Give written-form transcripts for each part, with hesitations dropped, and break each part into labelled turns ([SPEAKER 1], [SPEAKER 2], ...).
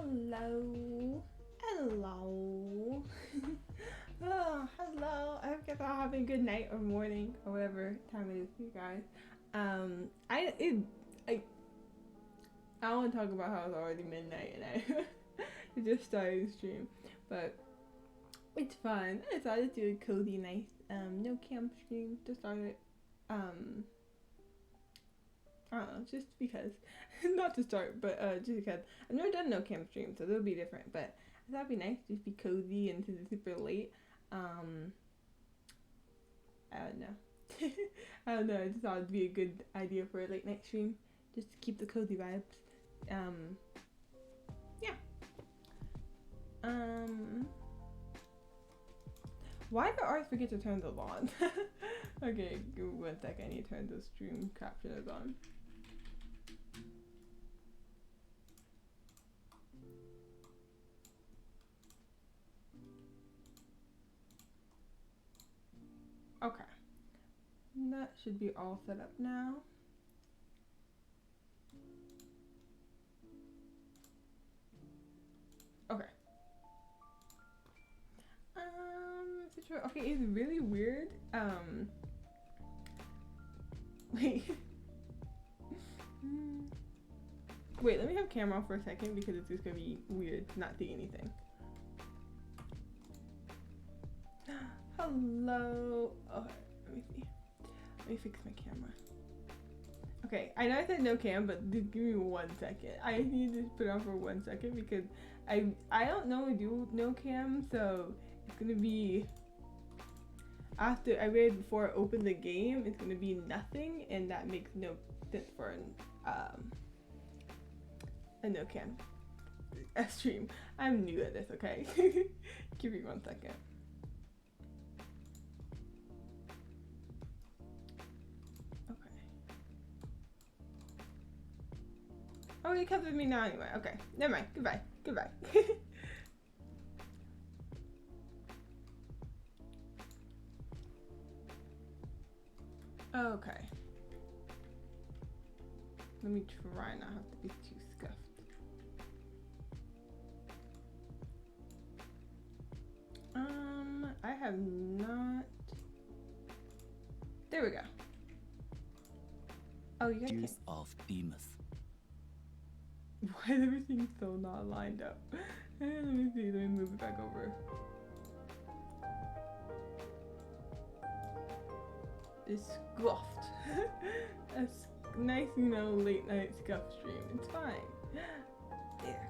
[SPEAKER 1] Hello. Hello. Oh, hello. I hope you guys are having a good night or morning or whatever time it is for you guys. I don't want to talk about how it's already midnight and I it just started the stream, but it's fun. I decided to do a cozy, nice, no cam stream to start it. I don't know, just because. Not to start, but just because. I've never done no cam stream, so they'll be different. But I thought it'd be nice to just be cozy and to super late. I don't know. I don't know, I just thought it'd be a good idea for a late night stream. Just to keep the cozy vibes. Yeah. Why did I always forget to turn those on? Okay, give me 1 second. I need to turn the stream captioners on. Okay. That should be all set up now. Okay. Okay, it's really weird. Wait. Wait, let me have camera off for a second because it's just gonna be weird not seeing anything. Hello. Okay, let me see. Let me fix my camera. Okay, I know I said no cam, but just give me 1 second. I need to put it on for 1 second because I don't normally do no cam, so it's gonna be after I read before I open the game, it's gonna be nothing, and that makes no sense for a no cam a stream. I'm new at this, okay? Give me 1 second. Oh, you kept with me now anyway. Okay, never mind. Goodbye. Goodbye. Okay. Let me try not have to be too scuffed. I have not. There we go. Oh, you guys
[SPEAKER 2] Use of Demas.
[SPEAKER 1] Why is everything so not lined up? Let me see. Let me move it back over. It's scuffed. A nice, you know, late night scuff stream. It's fine. There.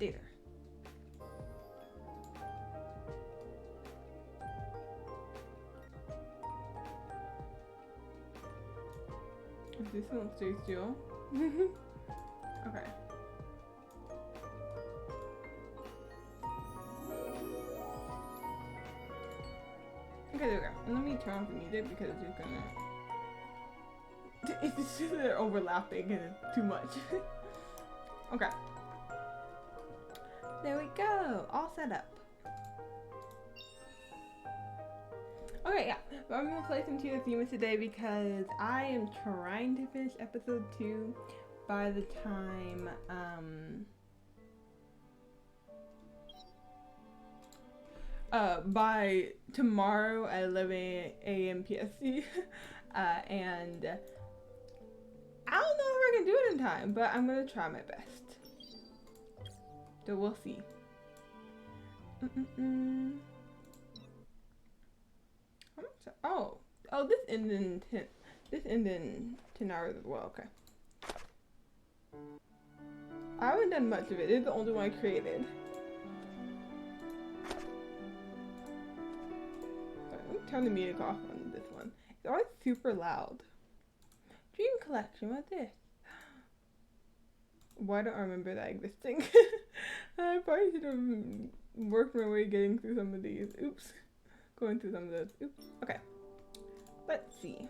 [SPEAKER 1] There. This one stays still. Okay. Okay, there we go. And let me turn off the music because it's just gonna. It's just they're overlapping and it's too much. Okay. There we go. All set up. Okay, yeah, but I'm gonna play some Tears of Demas today because I am trying to finish episode 2 by the time, by tomorrow at 11 a.m. PST, and I don't know if I can do it in time, but I'm gonna try my best. So we'll see. Oh, this ended in 10 hours as well. Okay. I haven't done much of it. It's the only one I created. Sorry, let me turn the music off on this one. It's always super loud. Dream collection. What's this? Why don't I remember that existing? I probably should have worked my way getting through some of these. Oops. Going through some of those. Oops. Okay. Let's see.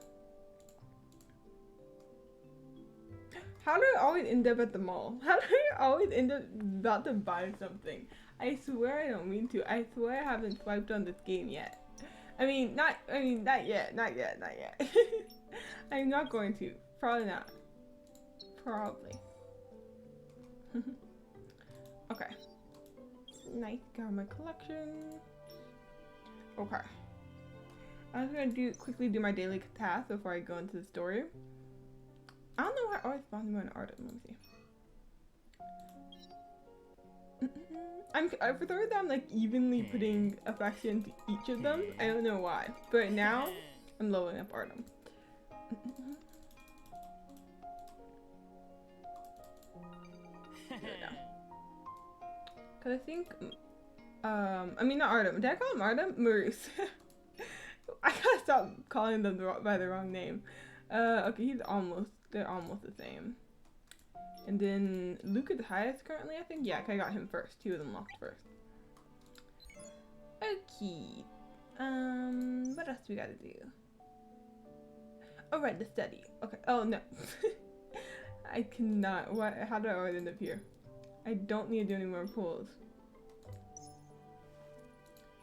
[SPEAKER 1] How do I always end up at the mall? How do I always end up about to buy something? I swear I don't mean to. I swear I haven't swiped on this game yet. not yet. I'm not going to. Probably not. Probably. Okay. Nice, got my collection. Okay. I'm just gonna quickly do my daily task before I go into the story. I don't know why I always spawned me on Artem. Let me see. For some reason I'm like evenly putting affection to each of them. I don't know why. But right now I'm leveling up Artem. There we go. Cause I think I mean not Artem. Did I call him Artem? Maurice. I gotta stop calling them by the wrong name. Okay, they're almost the same. And then Luke is the highest currently, I think. Yeah, 'cause I got him first. He was unlocked first. Okay. What else we gotta do? Oh, right, the study. Okay. Oh, no. I cannot. What? How did I always end up here? I don't need to do any more pulls.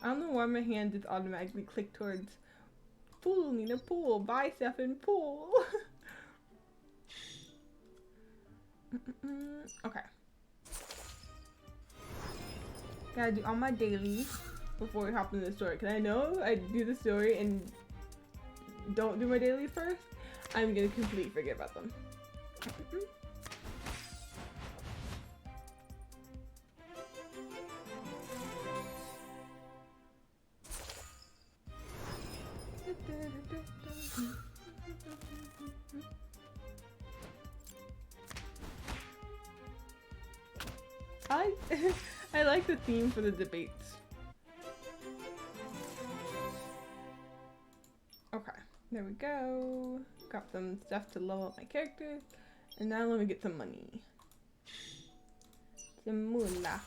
[SPEAKER 1] I don't know why my hand just automatically clicked towards pool, need a pool, buy stuff and pool. Okay. Gotta do all my dailies before we hop into the story. Cause I know I do the story and don't do my dailies first, I'm gonna completely forget about them. I like the theme for the debates. Okay, there we go. Got some stuff to level up my characters. And now let me get some money. Some moolah.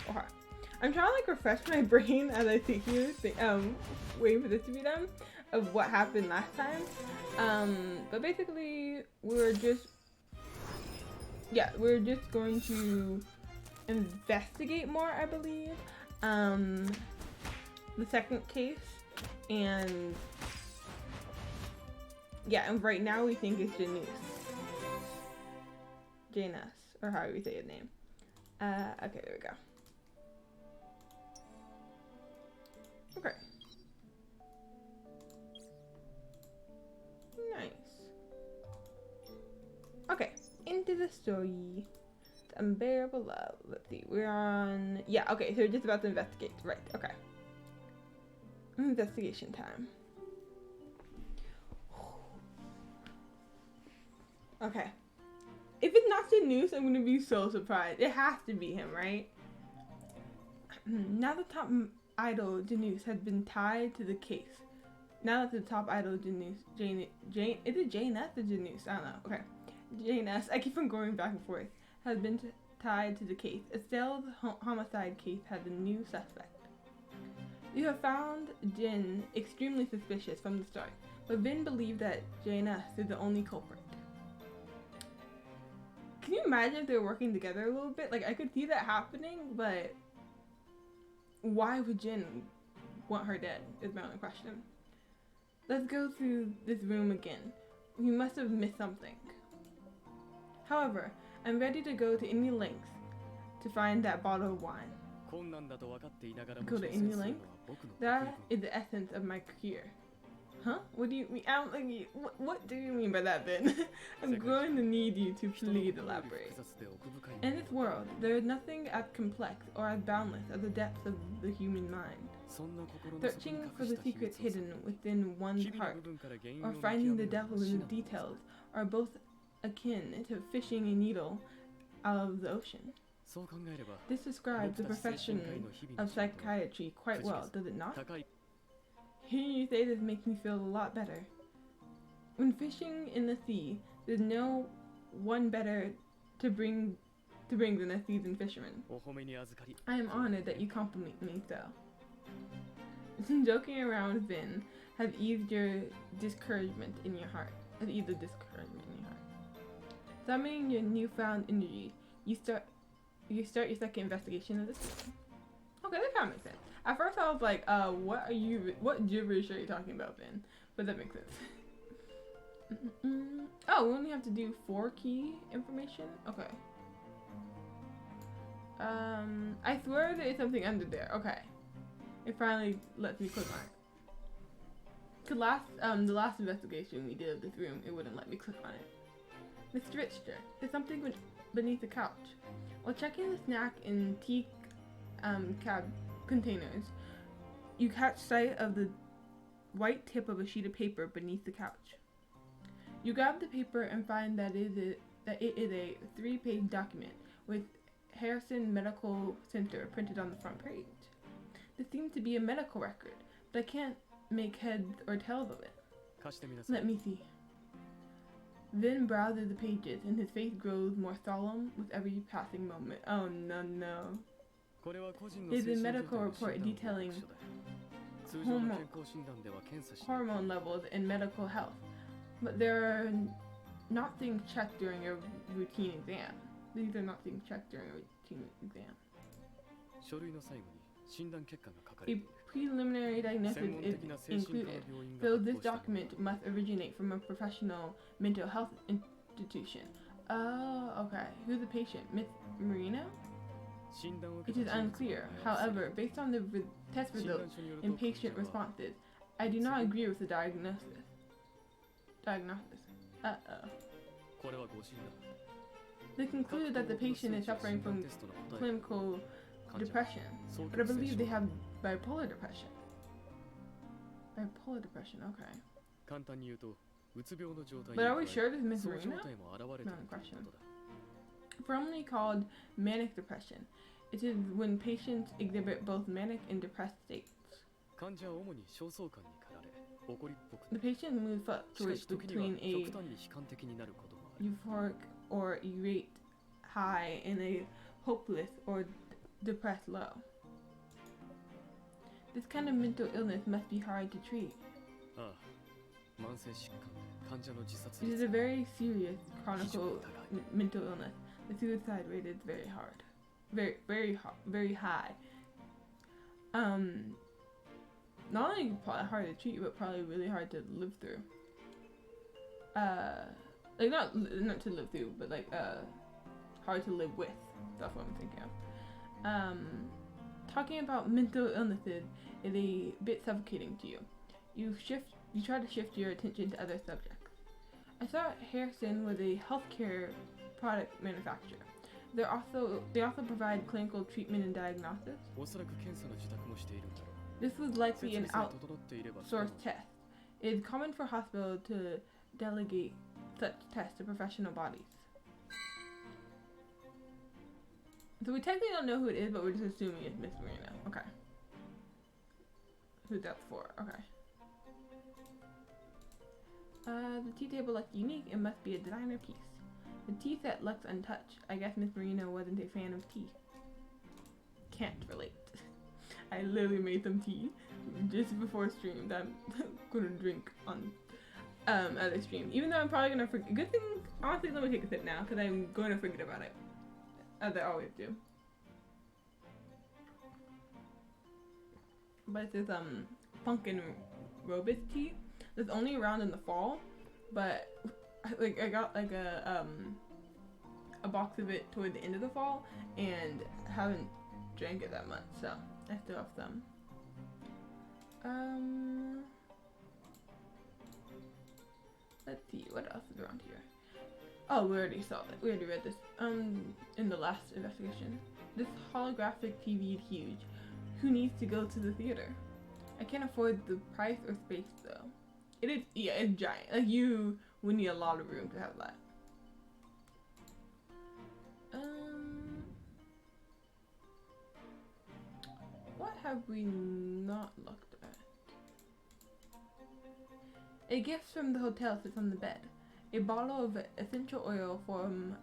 [SPEAKER 1] Okay. I'm trying to like refresh my brain as I sit here waiting for this to be done of what happened last time. But basically we're just going to investigate more, I believe. The second case, and yeah, and right now we think it's Janus, or however you say his name. Okay, there we go. Okay. Nice. Okay, into the story. The unbearable love. Let's see, we're on... Yeah, okay, so we're just about to investigate. Right, okay. Investigation time. Okay. If it's not Janus, I'm gonna be so surprised. It has to be him, right? Now the top idol Janus has been tied to the case. Now that the top idol Janus, is it Janus or Janus? I don't know. Okay. Janus, I keep on going back and forth, has been tied to the case. A failed homicide case has a new suspect. You have found Jin extremely suspicious from the start, but Vin believed that Janus is the only culprit. Can you imagine if they were working together a little bit? Like, I could see that happening, but why would Jin want her dead is my only question. Let's go through this room again. We must have missed something. However, I'm ready to go to any lengths to find that bottle of wine. Go to any length? That is the essence of my career. Huh? What do you mean? I don't like. What do you mean by that, Ben? I'm going to need you to please elaborate. In this world, there is nothing as complex or as boundless as the depths of the human mind. Searching for the secrets hidden within one's heart, or finding the devil in the details, are both akin to fishing a needle out of the ocean. This describes the profession of psychiatry quite well, does it not? Hearing you say this makes me feel a lot better. When fishing in the sea, there's no one better to bring than a seasoned fisherman. I am honored that you compliment me so. Joking around with Vin has eased your discouragement in your heart. Summoning your newfound energy, you start your second investigation of this season. Okay, that kind of makes sense. At first I was like, what gibberish are you talking about, Vin? but that makes sense. Oh, we only have to do 4 key information? Okay. I swear there is something under there. Okay. It finally lets me click on it. Cause the last investigation we did of this room, it wouldn't let me click on it. Mr. Richter, there's something beneath the couch. While checking the snack and tea cab containers, you catch sight of the white tip of a sheet of paper beneath the couch. You grab the paper and find that it is a 3-page document with Harrison Medical Center printed on the front page. This seems to be a medical record, but I can't make heads or tails of it. Let me see. Vin browses the pages and his face grows more solemn with every passing moment. Oh no. It is a medical report detailing hormone levels and medical health, but there are not things checked during a routine exam. These are not things checked during a routine exam. A preliminary diagnosis is included, so this document must originate from a professional mental health institution. Oh, okay. Who's the patient? Miss Marino? It is unclear. However, based on the test results and patient responses, I do not agree with the diagnosis. They concluded that the patient is suffering from clinical depression, but I believe they have bipolar depression. Bipolar depression, okay. But are we sure this is Miss Marino? No question. Formerly called manic depression, it is when patients exhibit both manic and depressed states. The patient mood fluctuates between a euphoric or irate high and a hopeless or depressed low. This kind of mental illness must be hard to treat. It is a very serious chronic mental illness. The suicide rate is very high. Not only probably hard to treat, but probably really hard to live through. Like not to live through, but like hard to live with. That's what I'm thinking of. Talking about mental illnesses is a bit suffocating to you. You try to shift your attention to other subjects. I thought Harrison was a healthcare product manufacturer. They also provide clinical treatment and diagnosis. This was likely an outsourced test. It is common for hospitals to delegate such tests to professional bodies. So we technically don't know who it is, but we're just assuming it's Miss Marino. Okay. Who's that for? Okay. The tea table looks unique. It must be a designer piece. The tea set looks untouched. I guess Miss Marino wasn't a fan of tea. Can't relate. I literally made some tea just before stream that I'm gonna drink on other stream. Even though I'm probably gonna forget. Good thing, honestly, let me take a sip now because I'm going to forget about it, as I always do. But it's this pumpkin robust tea that's only around in the fall, but like I got like a box of it toward the end of the fall and haven't drank it that much, so I still have some. Let's see, what else is around here? Oh, we already saw that. We already read this in the last investigation. This holographic TV is huge. Who needs to go to the theater? I can't afford the price or space though. It is, yeah, it's giant. Like you would need a lot of room to have that. What have we not looked at? A gift from the hotel sits on the bed. A bottle of essential oil from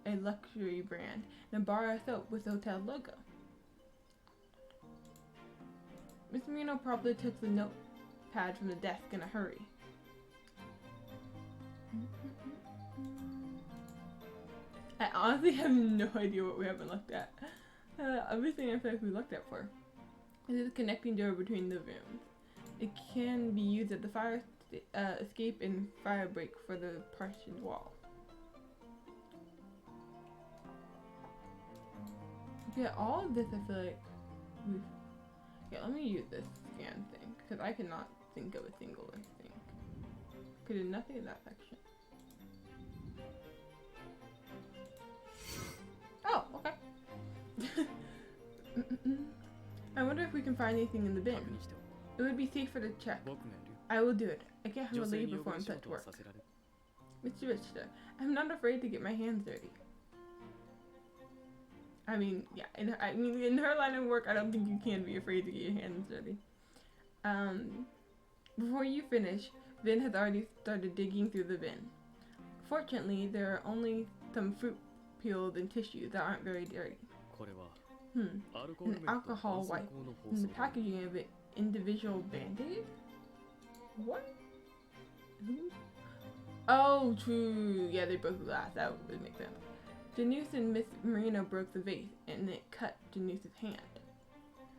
[SPEAKER 1] a luxury brand and a bar of soap with the hotel logo. Miss Marino probably took the notepad from the desk in a hurry. I honestly have no idea what we haven't looked at. Everything I feel like we looked at for. This is a connecting door between the rooms. It can be used at the fire escape and fire break for the partitioned wall. Yeah, all of this I feel like we've... Yeah, let me use this scan thing, because I cannot think of a single thing. Could do nothing in that section. Oh, okay. I wonder if we can find anything in the bin. It would be safer to check. I will do it. I can't have a lady perform such work. Mr. Richter, I'm not afraid to get my hands dirty. I mean, yeah, in her line of work, I don't think you can be afraid to get your hands dirty. Before you finish, Vin has already started digging through the bin. Fortunately, there are only some fruit peels and tissues that aren't very dirty. An alcohol wipe. In the packaging of it, individual band-aid? What? Who? Oh, true. Yeah, they broke the glass. That would make sense. Janus and Miss Marino broke the vase, and it cut Janus's hand.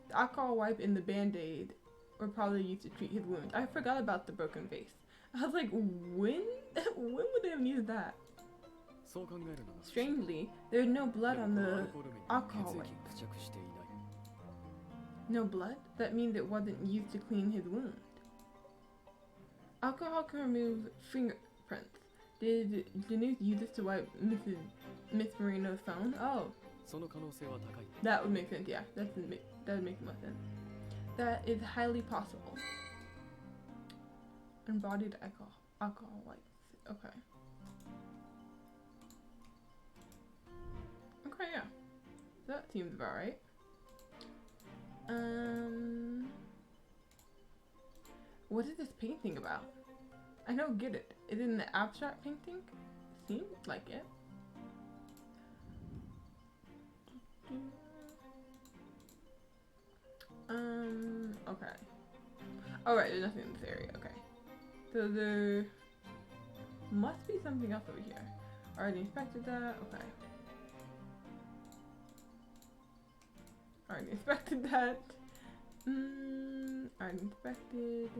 [SPEAKER 1] The alcohol wipe and the band-aid were probably used to treat his wounds. I forgot about the broken vase. I was like, when? When would they have used that? Strangely, there's no blood on the alcohol wipe. No blood? That means it wasn't used to clean his wound. Alcohol can remove fingerprints. Did Janus use this to wipe Miss Marino's phone? Oh. That would make sense, yeah. That would make more sense. That is highly possible. Embodied alcohol wipes. Okay. Okay, yeah. That seems about right. What is this painting about? I don't get it. Is it an abstract painting? Seems like it. Okay. Alright, there's nothing in this area. Okay. So there must be something else over here. Already inspected that. Okay. Already inspected that. Already inspected.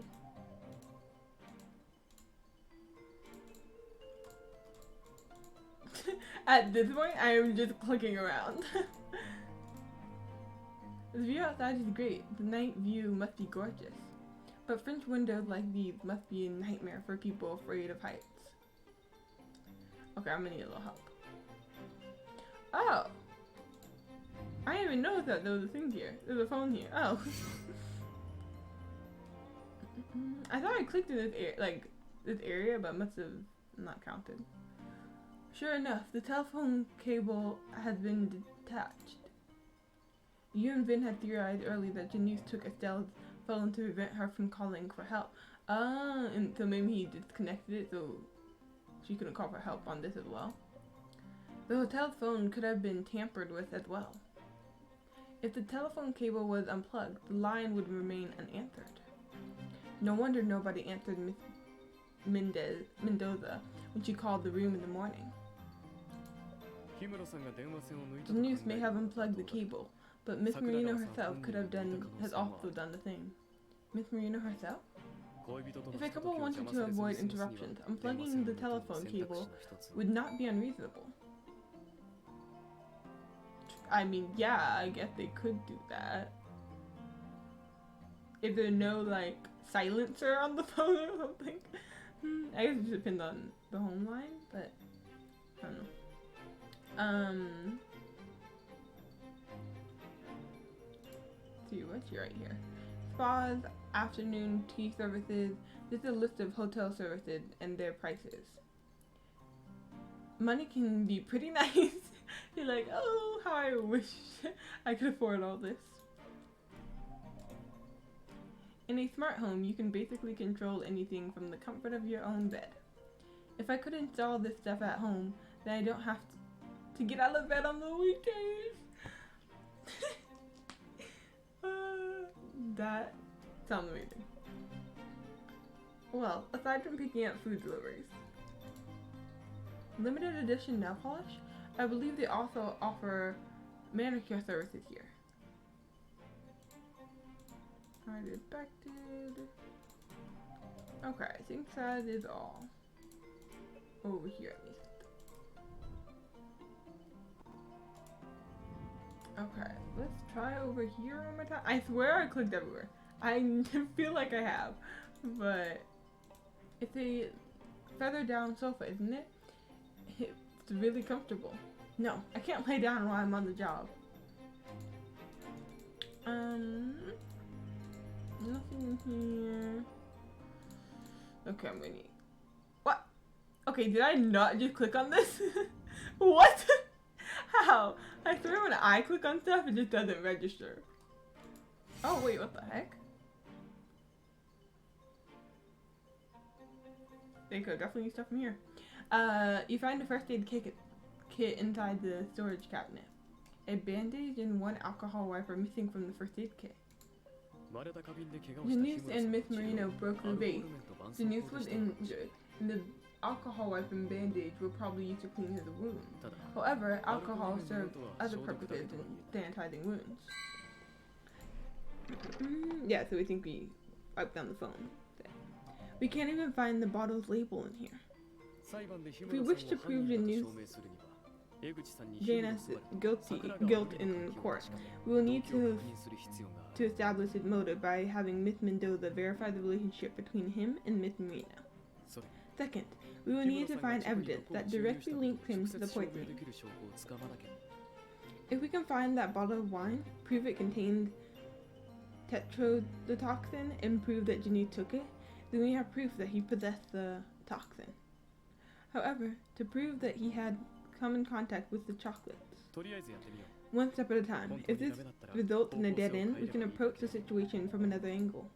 [SPEAKER 1] At this point, I am just clicking around. The view outside is great. The night view must be gorgeous. But French windows like these must be a nightmare for people afraid of heights. Okay, I'm gonna need a little help. Oh! I didn't even notice that there was a thing here. There's a phone here. Oh. I thought I clicked in this area, but must have not counted. Sure enough, the telephone cable has been detached. You and Vin had theorized early that Janus took Estelle's phone to prevent her from calling for help. And so maybe he disconnected it so she couldn't call for help on this as well. The hotel's phone could have been tampered with as well. If the telephone cable was unplugged, the line would remain unanswered. No wonder nobody answered Miss Mendoza when she called the room in the morning. Janus may have unplugged the cable, but Miss Marino herself has also done the same. Miss Marino herself? If a couple wanted to avoid interruptions, unplugging the telephone cable would not be unreasonable. I mean, yeah, I guess they could do that. If there's no, like, silencer on the phone or something. I guess it just depends on the home line, but I don't know. Let's see, what's right here? Spas, afternoon tea services. This is a list of hotel services and their prices. Money can be pretty nice. You're like, oh, how I wish I could afford all this. In a smart home, you can basically control anything from the comfort of your own bed. If I could install this stuff at home, then I don't have to get out of bed on the weekdays. That sounds amazing. Well, aside from picking up food deliveries, limited edition nail polish, I believe they also offer manicure services here. Already inspected. Okay, I think that is all. Over here at least. Okay, let's try over here one more time. I swear I clicked everywhere. I feel like I have, but it's a feather down sofa, isn't it? It's really comfortable. No, I can't lay down while I'm on the job. Nothing here. Okay, I'm waiting. What? Okay, did I not just click on this? What? How? I swear when I click on stuff, it just doesn't register. Oh, wait, what the heck? There you go, definitely need stuff from here. You find a first aid kit inside the storage cabinet. A bandage and one alcohol wipe are missing from the first aid kit. Janice and Miss Marino broke the vase. Janice was injured, and the alcohol wipe and bandage were probably used to clean his wound. However, alcohol served other purposes in sanitizing wounds. Yeah, so we think we wiped down the phone. We can't even find the bottle's label in here. If we wish to prove Janice's guilt in court, we will need to establish his motive by having Miss Mendoza verify the relationship between him and Miss Marino. Second, we will need to find evidence that directly links him to the poisoning. If we can find that bottle of wine, prove it contained tetrodotoxin, and prove that Janice took it, then we have proof that he possessed the toxin. However, to prove that he had come in contact with the chocolates, one step at a time. If this results in a dead end, we can approach the situation from another angle.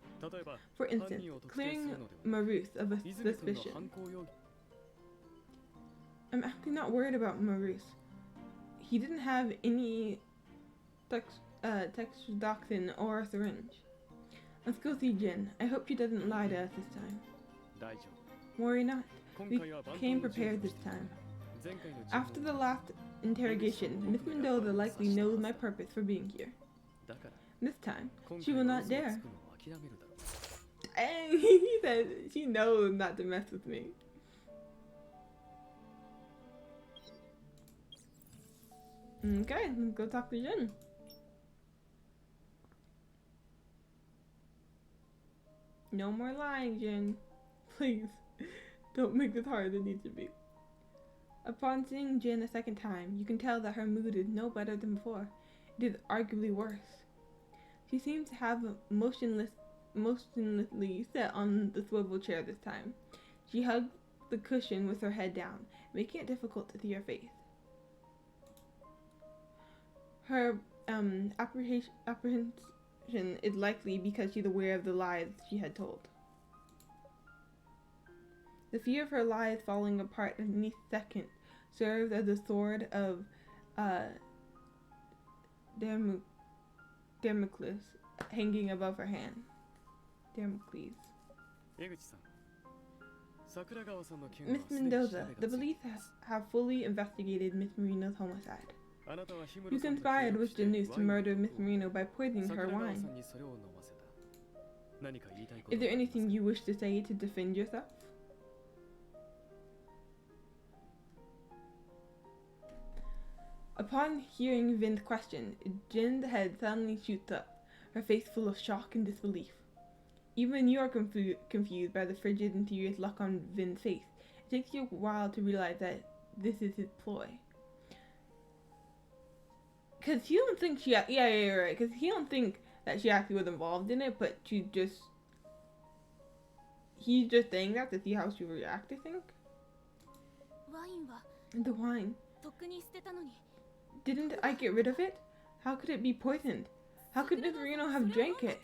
[SPEAKER 1] For instance, clearing Maruth of a suspicion. I'm actually not worried about Maruth. He didn't have any tetrodotoxin or a syringe. Let's go see Jin. I hope she doesn't lie to us this time. Worry not. We came prepared this time. After the last interrogation, Miss Mendoza likely knows my purpose for being here. This time, she will not dare. Dang, he said she knows not to mess with me. Okay, let's go talk to Jin. No more lying, Jin. Please, don't make this harder than it needs to be. Upon seeing Jin a second time, you can tell that her mood is no better than before. It is arguably worse. She seems to have motionlessly set on the swivel chair this time. She hugged the cushion with her head down, making it difficult to see her face. Her apprehension is likely because she's aware of the lies she had told. The fear of her lies falling apart in any second serves as a sword of Damocles hanging above her hand. Damocles. Miss Mendoza, the police have fully investigated Miss Marino's homicide. You conspired with Janice to murder Miss Marino by poisoning her wine. Is there anything you wish to say to defend yourself? Upon hearing Vin's question, Jin's head suddenly shoots up, her face full of shock and disbelief. Even you are confused by the frigid and serious look on Vin's face. It takes you a while to realize that this is his ploy. Cause he don't think she, right. Cause he don't think that she actually was involved in it, but he's just saying that to see how she would react. I think. The wine. Didn't I get rid of it? How could it be poisoned? How could Miss Marino have drank it?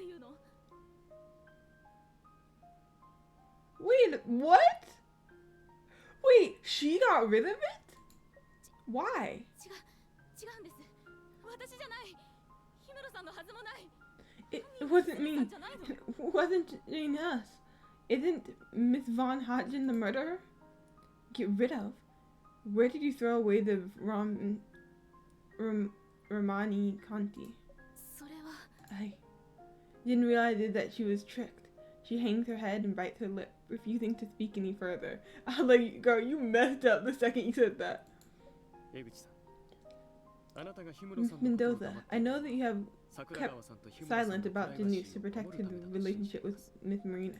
[SPEAKER 1] Wait, what? Wait, she got rid of it? Why? It wasn't me. It wasn't Jane us. Isn't Miss Von Hodgin the murderer? Get rid of? Where did you throw away the Romani Conti? I didn't realize that she was tricked. She hangs her head and bites her lip, refusing to speak any further. I'm like, girl, you messed up the second you said that. Ms. Mendoza, I know that you have kept silent about Janus to protect his relationship with Miss Marino.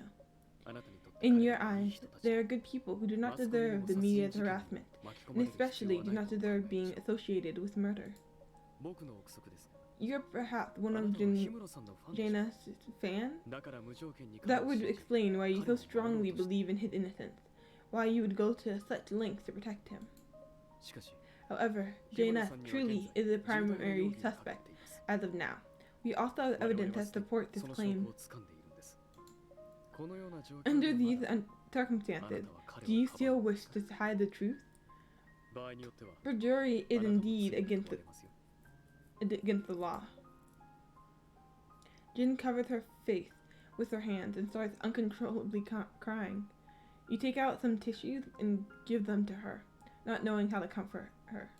[SPEAKER 1] In your eyes, they are good people who do not deserve the media's harassment, and especially do not deserve being associated with murder. You're perhaps one of Janus' fan? That would explain why you so strongly believe in his innocence, why you would go to such lengths to protect him. However, Janus truly is the primary suspect as of now. We also have evidence that supports this claim. Under these circumstances, do you still wish to hide the truth? Perjury is indeed against the law. Jin covers her face with her hands and starts uncontrollably crying. You take out some tissues and give them to her, not knowing how to comfort her.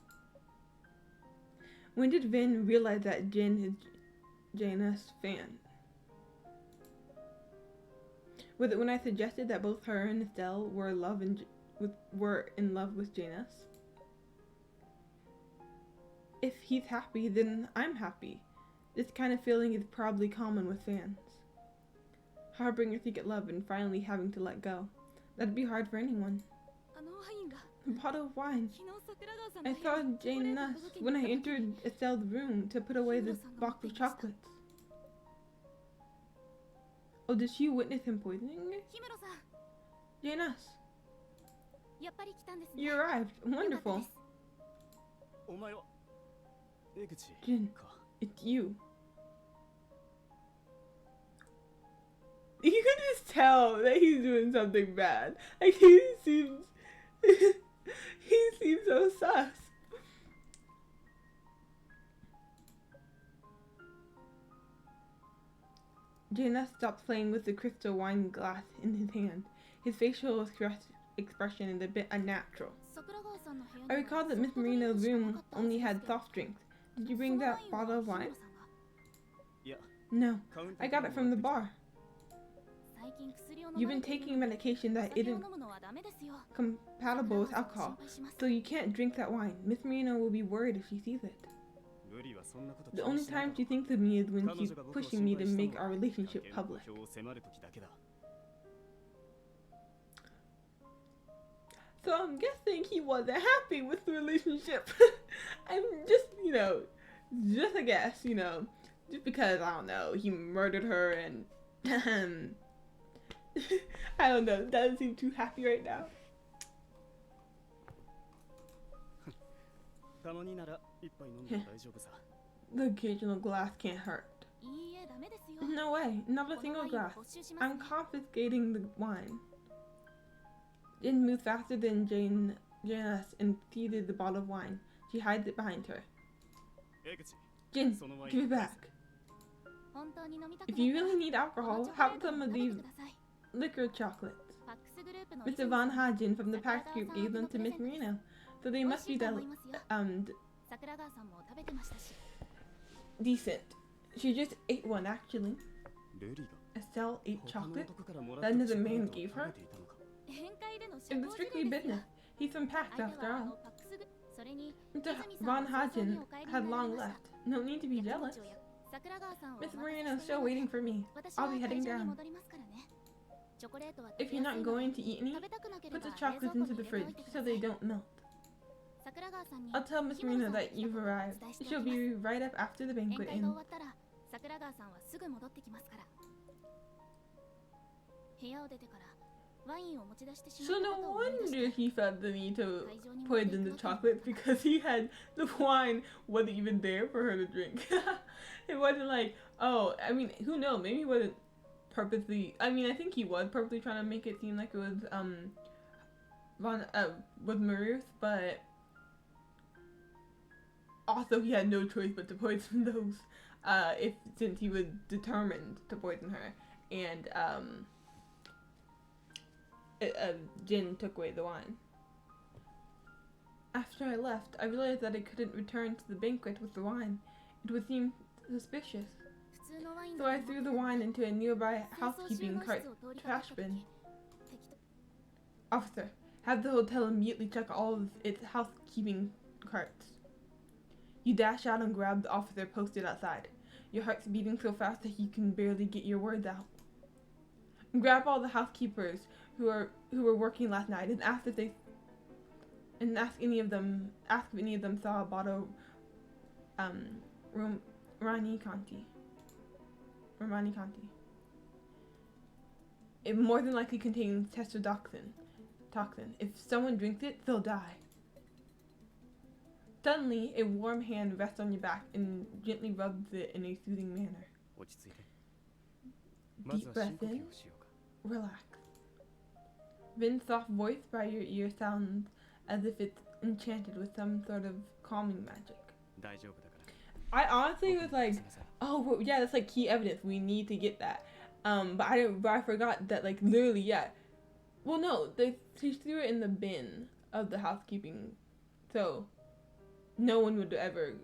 [SPEAKER 1] When did Vin realize that Jin is Janus' fan? Was it when I suggested that both her and Estelle were in love with Janus? If he's happy, then I'm happy. This kind of feeling is probably common with fans. Harboring your secret love and finally having to let go. That'd be hard for anyone. A bottle of wine. I saw Janus when I entered Estelle's room to put away the box of chocolates. Oh, did she witness him poisoning me? Janus, you arrived. Wonderful. Jin, it's you. You can just tell that he's doing something bad. Like, he seems so sus. Janus stopped playing with the crystal wine glass in his hand. His facial expression is a bit unnatural. I recall that Miss Marino's room only had soft drinks. Did you bring that bottle of wine? No, I got it from the bar. You've been taking medication that isn't compatible with alcohol, so you can't drink that wine. Miss Marino will be worried if she sees it. The only time she thinks of me is when she's pushing me to make our relationship public. So I'm guessing he wasn't happy with the relationship. I'm just, just a guess, just because, I don't know, he murdered her and, I don't know, doesn't seem too happy right now. The occasional glass can't hurt. No way, not a single glass. I'm confiscating the wine. Jin moved faster than Janus and seized the bottle of wine. She hides it behind her. Jin, give it back. If you really need alcohol, have some of these liquor chocolates. Mr. Von Hagen from the Pax Group gave them to Miss Marino, so they must be decent. She just ate one, actually. Estelle ate chocolate that another man gave her? It was strictly business. He's from Pax, after all. Mr. Von Hagen had long left. No need to be jealous. Miss Marino's still waiting for me. I'll be heading down. If you're not going to eat any, put the chocolates into the fridge so they don't melt. I'll tell Miss Marino that you've arrived. She'll be right up after the banquet ends. So no wonder he felt the need to poison the chocolate, because he had the wine wasn't even there for her to drink. It wasn't like, oh, I mean, who knows? Maybe he wasn't purposely. I mean, I think he was purposely trying to make it seem like it was with Maruth, but also he had no choice but to poison those. Since he was determined to poison her, and Jin took away the wine. After I left, I realized that I couldn't return to the banquet with the wine. It would seem suspicious. So I threw the wine into a nearby housekeeping trash bin. Officer, have the hotel immediately check all of its housekeeping carts. You dash out and grab the officer posted outside. Your heart's beating so fast that you can barely get your words out. Grab all the housekeepers who were working last night and ask if any of them saw a bottle of Romani Conti. It more than likely contains tetrodotoxin. If someone drinks it, they'll die. Suddenly, a warm hand rests on your back and gently rubs it in a soothing manner. Deep breath in. Relax. Vin's soft voice by your ear sounds as if it's enchanted with some sort of calming magic. I honestly was like, oh well, yeah, that's like key evidence. We need to get that. But I forgot that, like, literally, yeah. Well, no, she threw it in the bin of the housekeeping, so no one would ever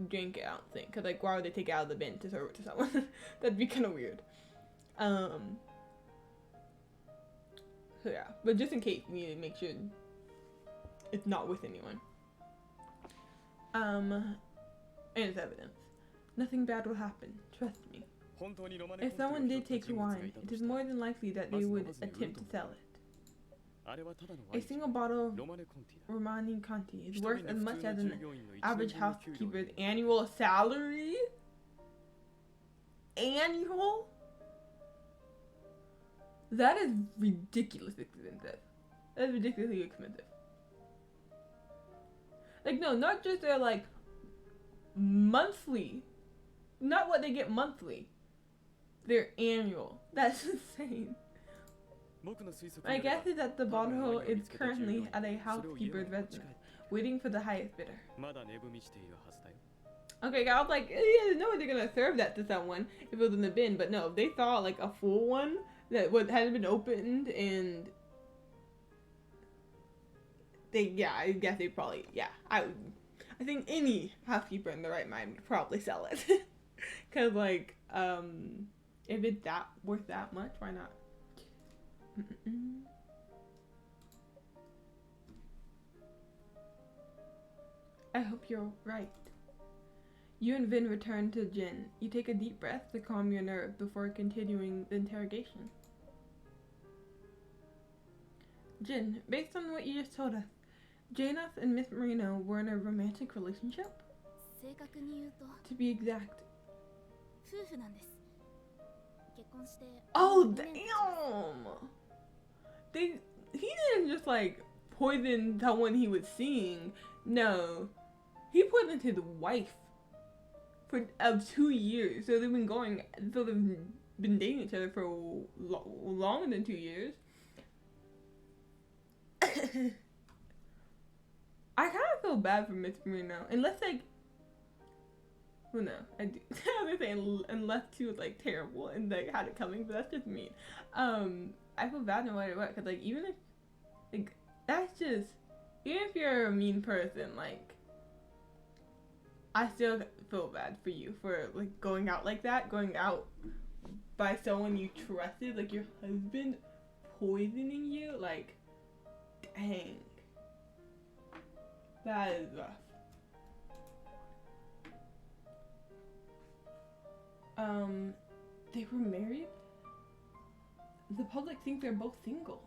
[SPEAKER 1] drink it. I don't think, cause like, why would they take it out of the bin to serve it to someone? That'd be kind of weird. So yeah, but just in case, we need to make sure it's not with anyone. And it's evidence. Nothing bad will happen. Trust me. If someone did take the wine, it is more than likely that they would attempt to sell it. A single bottle of Romani Conti is worth as much as an average housekeeper's annual salary? Annual? That is ridiculously expensive. That is ridiculously expensive. Like, no, not just their, like, monthly. Not what they get monthly. Their annual. That's insane. My guess is that the bottle is currently at a housekeeper's residence, waiting for the highest bidder. Okay, I was like, yeah, no way they're gonna serve that to someone if it was in the bin, but no, if they saw like a full one that hadn't been opened and I guess they probably, I think any housekeeper in the right mind would probably sell it. Cause like, if it's that worth that much, why not? I hope you're right. You and Vin return to Jin. You take a deep breath to calm your nerves before continuing the interrogation. Jin, based on what you just told us, Janus and Miss Marino were in a romantic relationship? To be exact. Oh, damn! He didn't just like poison someone he was seeing. No, he poisoned his wife of 2 years. So they've been dating each other for longer than 2 years. I kind of feel bad for Miss Marino, unless like, well, no, I do. I was gonna say unless she was like terrible and like had it coming, but that's just mean. I feel bad no matter what, cause like even if like that's just, even if you're a mean person, like I still feel bad for you for like going out like that, going out by someone you trusted, like your husband poisoning you, like dang, that is rough. They were married? The public think they're both single.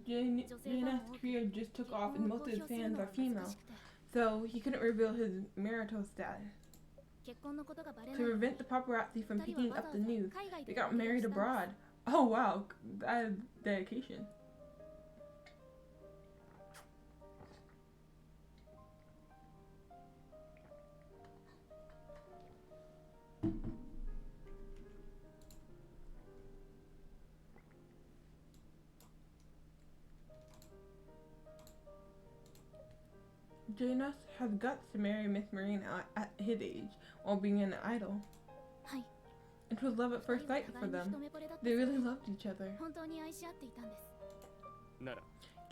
[SPEAKER 1] Janus' career just took off and most of his fans are female, so he couldn't reveal his marital status. To prevent the paparazzi from picking up the news, they got married abroad. Oh wow, that is dedication. Janus has guts to marry Miss Marino at his age while being an idol. It was love at first sight for them. They really loved each other.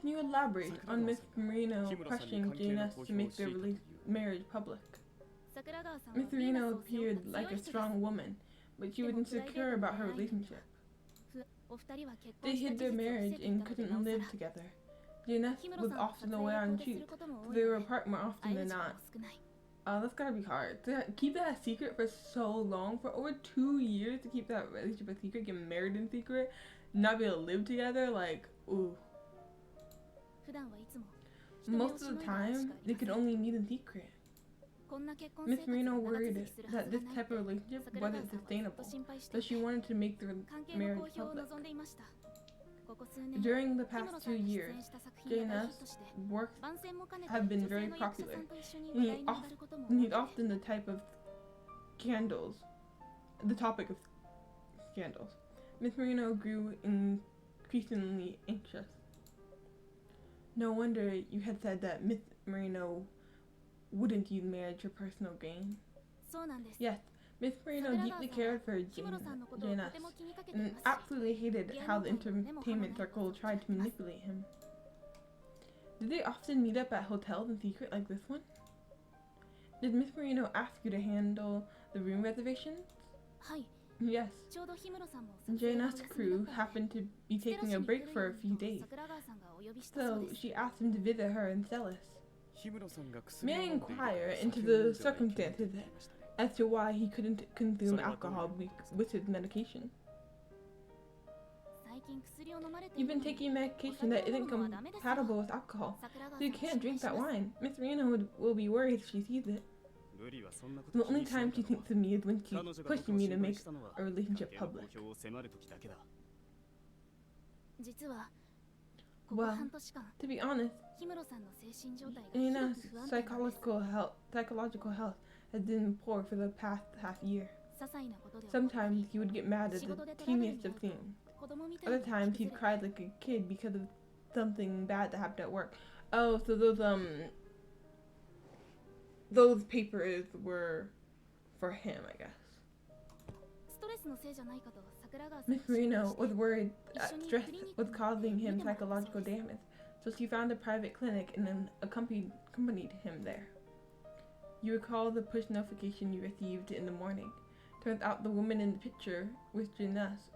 [SPEAKER 1] Can you elaborate on Miss Marino pressuring Jane S to make their marriage public? Miss Marino appeared like a strong woman, but she was insecure about her relationship. They hid their marriage and couldn't live together. Jane S was often away on shoots, so they were apart more often than not. That's gotta be hard. To keep that a secret for so long, for over 2 years, to keep that relationship a secret, get married in secret, not be able to live together, like, ooh. Most of the time, they could only meet in secret. Miss Marino worried that this type of relationship wasn't sustainable, so she wanted to make the marriage public. During the past 2 years, Jane S. works have been very popular, and he's often the topic of scandals. Miss Marino grew increasingly anxious. No wonder you had said that Miss Marino wouldn't use marriage for personal gain. Yes, Miss Marino deeply cared for Jane S. and absolutely hated how the entertainment circle tried to manipulate him. Did they often meet up at hotels in secret like this one? Did Miss Marino ask you to handle the room reservations? Yes. Jane S.'s crew happened to be taking a break for a few days, so she asked him to visit her in Celis. May I inquire into the circumstances as to why he couldn't consume alcohol with his medication? You've been taking medication that isn't compatible with alcohol, so you can't drink that wine. Miss Marino will be worried if she sees it. The only time she thinks of me is when she's pushing me to make a relationship public. Well, to be honest, Ina's psychological health has been poor for the past half year. Sometimes he would get mad at the teeniest of things. Other times he'd cry like a kid because of something bad that happened at work. Oh, so those papers were for him, I guess. Miss Marino was worried that stress was causing him psychological damage, so she found a private clinic and then accompanied him there. You recall the push notification you received in the morning. Turns out the woman in the picture with Jane S.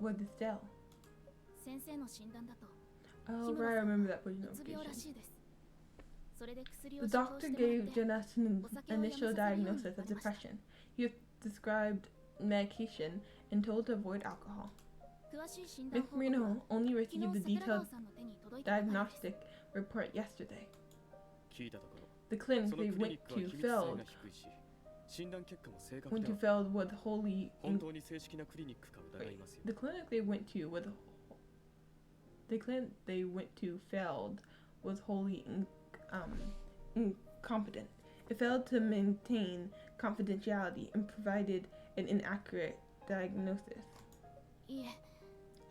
[SPEAKER 1] was Estelle. Oh, right, I remember that push notification. The doctor gave Jane S. an initial diagnosis of depression. He prescribed medication and told to avoid alcohol. Miss Marino only received the detailed diagnostic report yesterday. The clinic they went to failed with wholly incompetent. It failed to maintain confidentiality and provided an inaccurate diagnosis.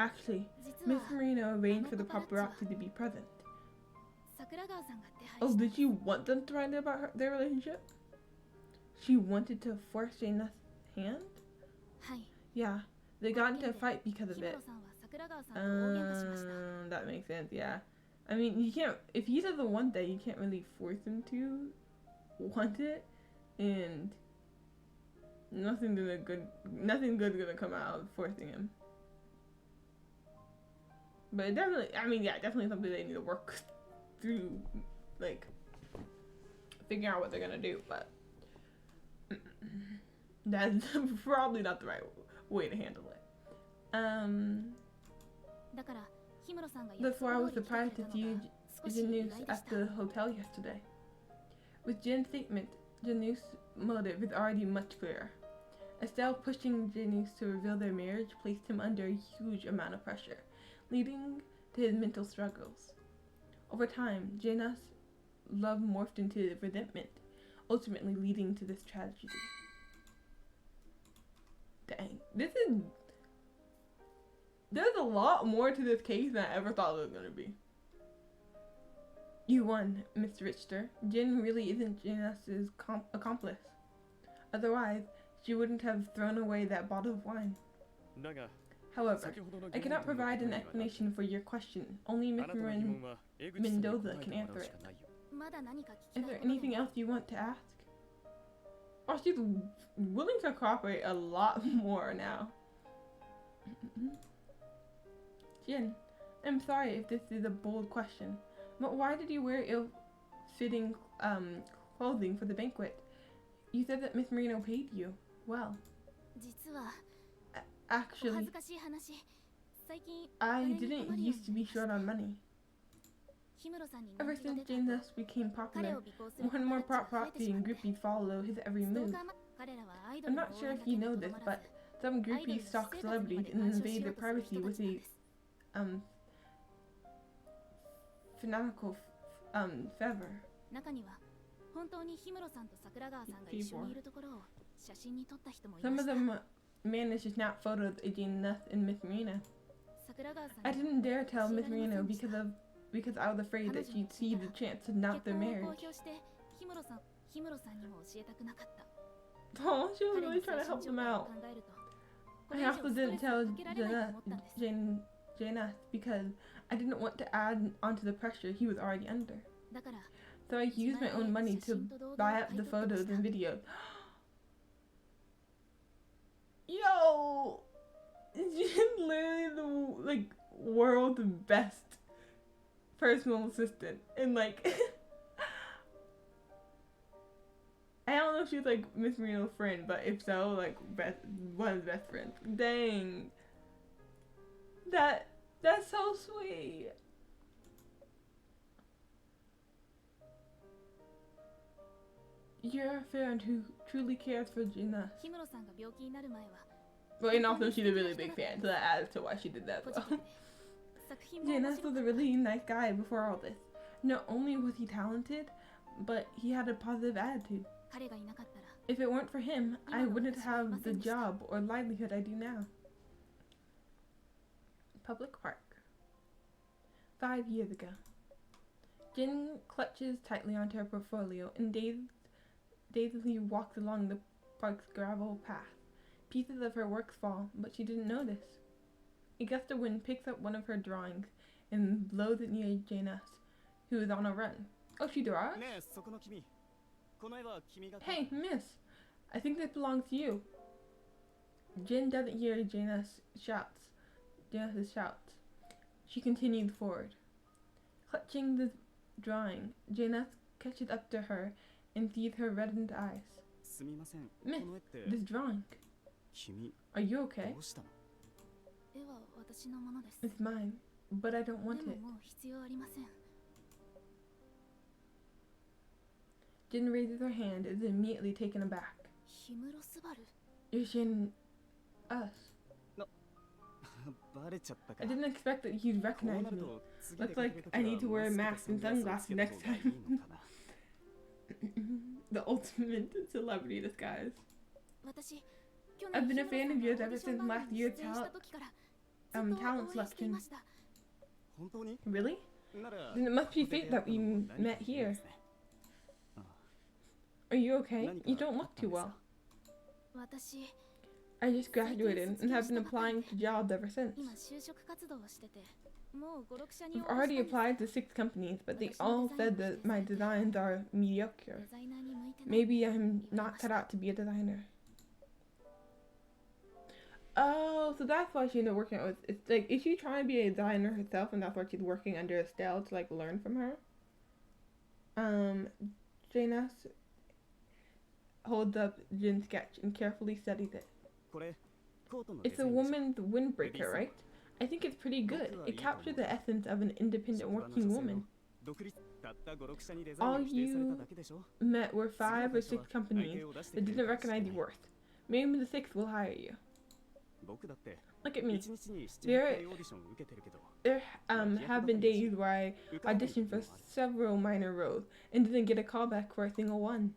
[SPEAKER 1] Actually, Miss Marino arranged for the paparazzi to be present. Oh, did she want them to find out about their relationship? She wanted to force Jane's hand? Yeah, they got into a fight because of it. That makes sense, yeah. I mean, you can't, if he doesn't want that, you can't really force him to want it, and nothing good's gonna come out of forcing him. But it definitely, I mean, yeah, definitely something they need to work through, like, figuring out what they're gonna do, but that's probably not the right way to handle it. That's why I was surprised to see Janus at the hotel yesterday. With Jin's statement, Janus' motive is already much clearer. Estelle pushing Janus to reveal their marriage placed him under a huge amount of pressure, leading to his mental struggles. Over time, Janus' love morphed into resentment, ultimately leading to this tragedy. Dang, there's a lot more to this case than I ever thought it was going to be. You won, Mr. Richter. Jin really isn't Janus' accomplice. Otherwise, she wouldn't have thrown away that bottle of wine. However, I cannot provide an explanation for your question. Only Miss Mendoza can answer it. Is there anything else you want to ask? Oh, she's willing to cooperate a lot more now. Jin, I'm sorry if this is a bold question, but why did you wear ill-fitting clothing for the banquet? You said that Miss Marino paid you. Well, actually, I didn't used to be short on money. Ever since Janus became popular, more and more paparazzi and groupies follow his every move. I'm not sure if you know this, but some groupies stalk celebrities and invade their privacy with a fanatical fervor. Some of them managed to snap photos of Janus and Miss Marino. I didn't dare tell Miss Marino because I was afraid that she'd see the chance to knock their marriage. Oh, she was really trying to help them out. I also didn't tell Janus because I didn't want to add onto the pressure he was already under. So I used my own money to buy up the photos and videos. Yo! She's literally the world's best personal assistant, and I don't know if she's Miss Marino's friend, but if so, one of his best friends. Dang, that's so sweet. You're a fan who truly cares for Janus. Well, and also she's a really big fan, so that adds to why she did that as well. Janus was a really nice guy before all this. Not only was he talented, but he had a positive attitude. If it weren't for him, I wouldn't have the job or livelihood I do now. Public Park. 5 years ago. Jin clutches tightly onto her portfolio and dazedly walks along the park's gravel path. Pieces of her works fall, but she didn't notice. A gust of wind picks up one of her drawings and blows it near Janus, who is on a run. Oh, she draws? Hey, miss! I think this belongs to you. Jin doesn't hear Janus' shouts. She continued forward. Clutching the drawing, Janus catches up to her and sees her reddened eyes. Miss, this drawing. Are you okay? It's mine, but I don't want it. Jin raises her hand and is immediately taken aback. You're Jin... us. I didn't expect that you'd recognize me. Looks like I need to wear a mask and sunglasses next time. The ultimate celebrity disguise. I've been a fan of yours ever since last year's talent selection. Really? Then it must be fate that we met here. Are you okay? You don't look too well. I just graduated and have been applying to jobs ever since. I've already applied to 6 companies, but they all said that my designs are mediocre. Maybe I'm not cut out to be a designer. Oh, so that's why she ended up working with. It's is she trying to be a designer herself, and that's why she's working under Estelle to learn from her? Janus holds up Jin's sketch and carefully studies it. It's a woman's windbreaker, right? I think it's pretty good. It captures the essence of an independent working woman. All you met were 5 or 6 companies that didn't recognize your worth. Maybe the 6th will hire you. Look at me. There have been days where I auditioned for several minor roles and didn't get a callback for a single one.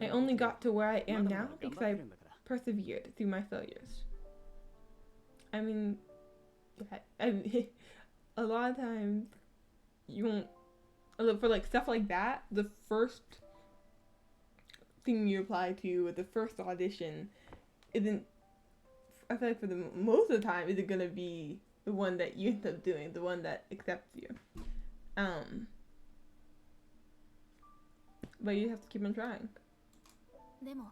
[SPEAKER 1] I only got to where I am now because I persevered through my failures. I mean, a lot of times you won't, for stuff like that, the first thing you apply to, the first audition, isn't, I feel like for the most of the time, isn't gonna be the one that you end up doing, the one that accepts you. Um, but you have to keep on trying.
[SPEAKER 2] でも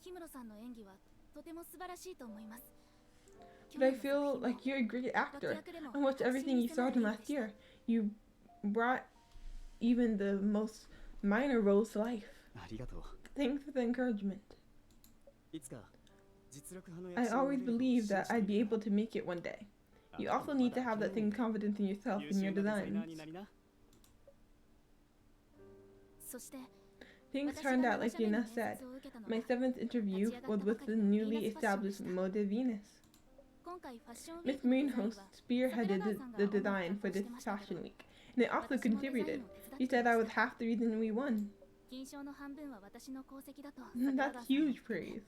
[SPEAKER 2] 氷室さんの演技はとても素晴らしいと思います。
[SPEAKER 1] But I feel like you're a great actor. I watched everything you starred in last year. You brought even the most minor roles to life.
[SPEAKER 3] ありがとう。
[SPEAKER 1] Thanks for the encouragement.
[SPEAKER 3] いつか実力派の
[SPEAKER 1] I
[SPEAKER 3] 役者になれ
[SPEAKER 1] always
[SPEAKER 3] ると
[SPEAKER 1] believed
[SPEAKER 3] 信じ
[SPEAKER 1] that
[SPEAKER 3] てい
[SPEAKER 1] I'd
[SPEAKER 3] る
[SPEAKER 1] be able to make it one day.
[SPEAKER 3] あ
[SPEAKER 1] You
[SPEAKER 3] なた
[SPEAKER 1] also
[SPEAKER 3] も
[SPEAKER 1] need
[SPEAKER 3] まだ
[SPEAKER 1] to have that
[SPEAKER 3] 諦め
[SPEAKER 1] same
[SPEAKER 3] ない
[SPEAKER 1] confidence in yourself
[SPEAKER 3] 優
[SPEAKER 1] in
[SPEAKER 3] 秀
[SPEAKER 1] your
[SPEAKER 3] なデザイナー
[SPEAKER 1] designs.
[SPEAKER 3] になりな。
[SPEAKER 2] そして
[SPEAKER 1] Things turned out like Yuna said. My seventh interview was with the newly established Mode Venus.
[SPEAKER 2] 今回ファッションウィー
[SPEAKER 1] Miss
[SPEAKER 2] クのデザイン
[SPEAKER 1] Marino
[SPEAKER 2] は
[SPEAKER 1] spearheaded the design for this fashion week, and it also contributed. She said I was half the reason we won.
[SPEAKER 2] 金賞の半分は私の功績だと
[SPEAKER 1] That's huge praise.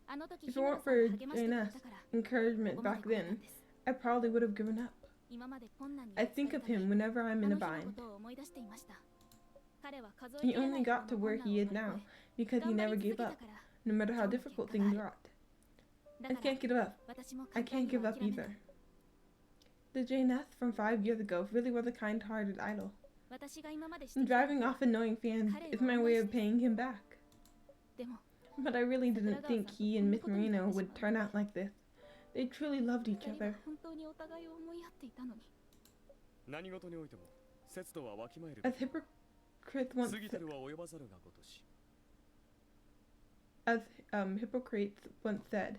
[SPEAKER 2] あの時
[SPEAKER 1] If
[SPEAKER 2] 日
[SPEAKER 1] it
[SPEAKER 2] 村
[SPEAKER 1] weren't
[SPEAKER 2] さん
[SPEAKER 1] for
[SPEAKER 2] が励ましてくれ
[SPEAKER 1] Jane
[SPEAKER 2] たから
[SPEAKER 1] encouragement
[SPEAKER 2] ここま
[SPEAKER 1] back
[SPEAKER 2] で来れた
[SPEAKER 1] then,
[SPEAKER 2] んです
[SPEAKER 1] I probably would have given up.
[SPEAKER 2] 今まで困難に
[SPEAKER 1] I think of him whenever
[SPEAKER 2] あ
[SPEAKER 1] I'm
[SPEAKER 2] の
[SPEAKER 1] in a
[SPEAKER 2] 日の
[SPEAKER 1] bind.
[SPEAKER 2] ことを思い出していました。彼は数え
[SPEAKER 1] He
[SPEAKER 2] きれな
[SPEAKER 1] only
[SPEAKER 2] いほ
[SPEAKER 1] got
[SPEAKER 2] ど
[SPEAKER 1] to
[SPEAKER 2] の
[SPEAKER 1] where
[SPEAKER 2] 困難を
[SPEAKER 1] he
[SPEAKER 2] 乗
[SPEAKER 1] is
[SPEAKER 2] り越
[SPEAKER 1] now
[SPEAKER 2] え
[SPEAKER 1] because he
[SPEAKER 2] 頑張
[SPEAKER 1] never
[SPEAKER 2] り続
[SPEAKER 1] gave
[SPEAKER 2] けた
[SPEAKER 1] up,
[SPEAKER 2] から
[SPEAKER 1] no matter how difficult things got.
[SPEAKER 2] だ
[SPEAKER 1] I
[SPEAKER 2] から
[SPEAKER 1] can't give up.
[SPEAKER 2] 私も
[SPEAKER 1] I
[SPEAKER 2] 簡単
[SPEAKER 1] can't
[SPEAKER 2] に
[SPEAKER 1] give
[SPEAKER 2] は
[SPEAKER 1] up
[SPEAKER 2] 諦めない
[SPEAKER 1] either. The Jane S from 5 years ago really was a kind-hearted idol.
[SPEAKER 2] 私が今までしてきた
[SPEAKER 1] Driving off annoying fans is my way of paying him back.
[SPEAKER 2] でも
[SPEAKER 1] But I really didn't think he and Miss Marino would turn out like this. They truly loved each
[SPEAKER 2] 二人は
[SPEAKER 1] other.
[SPEAKER 2] 本当にお互いを思い合っていたのに
[SPEAKER 3] 何事においても節度はわきまえる
[SPEAKER 1] As hypocrites once
[SPEAKER 3] 過ぎてるは及ばざるがごとし
[SPEAKER 1] as Hippocrates once said,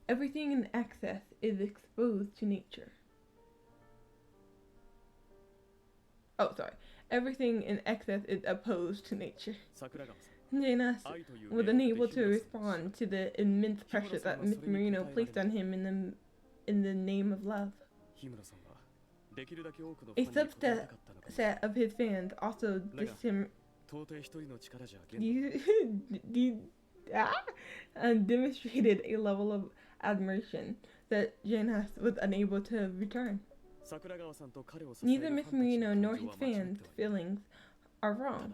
[SPEAKER 1] everything in excess is exposed to nature. Oh, sorry. Everything in excess is opposed to nature.
[SPEAKER 3] 桜川さん
[SPEAKER 1] Janus
[SPEAKER 3] 愛という
[SPEAKER 1] was
[SPEAKER 3] 名目
[SPEAKER 1] unable
[SPEAKER 3] で
[SPEAKER 1] to
[SPEAKER 3] 日村さんを
[SPEAKER 1] respond to the immense pressure that Miss Marino placed on him in the name of love.
[SPEAKER 3] 日村さんはできるだけ多くの
[SPEAKER 1] A
[SPEAKER 3] ファンに応えたかったのかも
[SPEAKER 1] Set of his fans also
[SPEAKER 3] 到底一人の力じゃ現
[SPEAKER 1] demonstrated a level of admiration that Janus was unable to return.
[SPEAKER 3] 桜川さんと彼を支え
[SPEAKER 1] Neither
[SPEAKER 3] る
[SPEAKER 1] Miss
[SPEAKER 3] ファンたち
[SPEAKER 1] Marino
[SPEAKER 3] の
[SPEAKER 1] nor
[SPEAKER 3] 感
[SPEAKER 1] his
[SPEAKER 3] 情は間違って
[SPEAKER 1] fans'
[SPEAKER 3] はいない
[SPEAKER 1] feelings are wrong.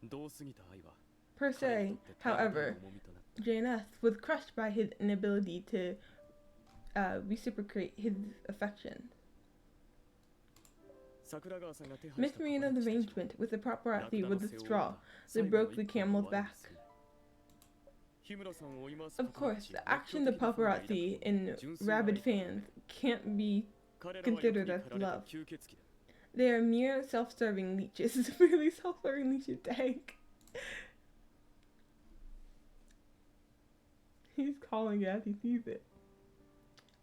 [SPEAKER 3] どう過ぎた愛は
[SPEAKER 1] Per
[SPEAKER 3] 彼に
[SPEAKER 1] se,
[SPEAKER 3] とって大変な
[SPEAKER 1] however,
[SPEAKER 3] 重みとなった
[SPEAKER 1] Janus was crushed by his inability to reciprocate his affection.
[SPEAKER 3] 桜川さんが手配
[SPEAKER 1] Miss
[SPEAKER 3] した
[SPEAKER 1] Marino's
[SPEAKER 3] 子供たち
[SPEAKER 1] arrangement with the
[SPEAKER 3] ラ
[SPEAKER 1] paparazzi
[SPEAKER 3] クダ
[SPEAKER 1] was
[SPEAKER 3] の
[SPEAKER 1] the
[SPEAKER 3] 背負い
[SPEAKER 1] straw
[SPEAKER 3] が
[SPEAKER 1] that
[SPEAKER 3] 最後の
[SPEAKER 1] broke the
[SPEAKER 3] 一本の
[SPEAKER 1] camel's
[SPEAKER 3] 終わり
[SPEAKER 1] back.
[SPEAKER 3] にする日村さんを追い回す
[SPEAKER 1] Of
[SPEAKER 3] 方た
[SPEAKER 1] course,
[SPEAKER 3] ち
[SPEAKER 1] the
[SPEAKER 3] 熱
[SPEAKER 1] action
[SPEAKER 3] 狂
[SPEAKER 1] of
[SPEAKER 3] 的なファンがいた
[SPEAKER 1] paparazzi
[SPEAKER 3] こと
[SPEAKER 1] and
[SPEAKER 3] 純粋な愛
[SPEAKER 1] rabid
[SPEAKER 3] とは
[SPEAKER 1] fans can't be
[SPEAKER 3] 彼らは欲
[SPEAKER 1] considered
[SPEAKER 3] に
[SPEAKER 1] as
[SPEAKER 3] 駆られた
[SPEAKER 1] love.
[SPEAKER 3] 吸血鬼だ
[SPEAKER 1] They are mere self-serving leeches. Really self-serving leeches, dang. He's calling it as he sees it.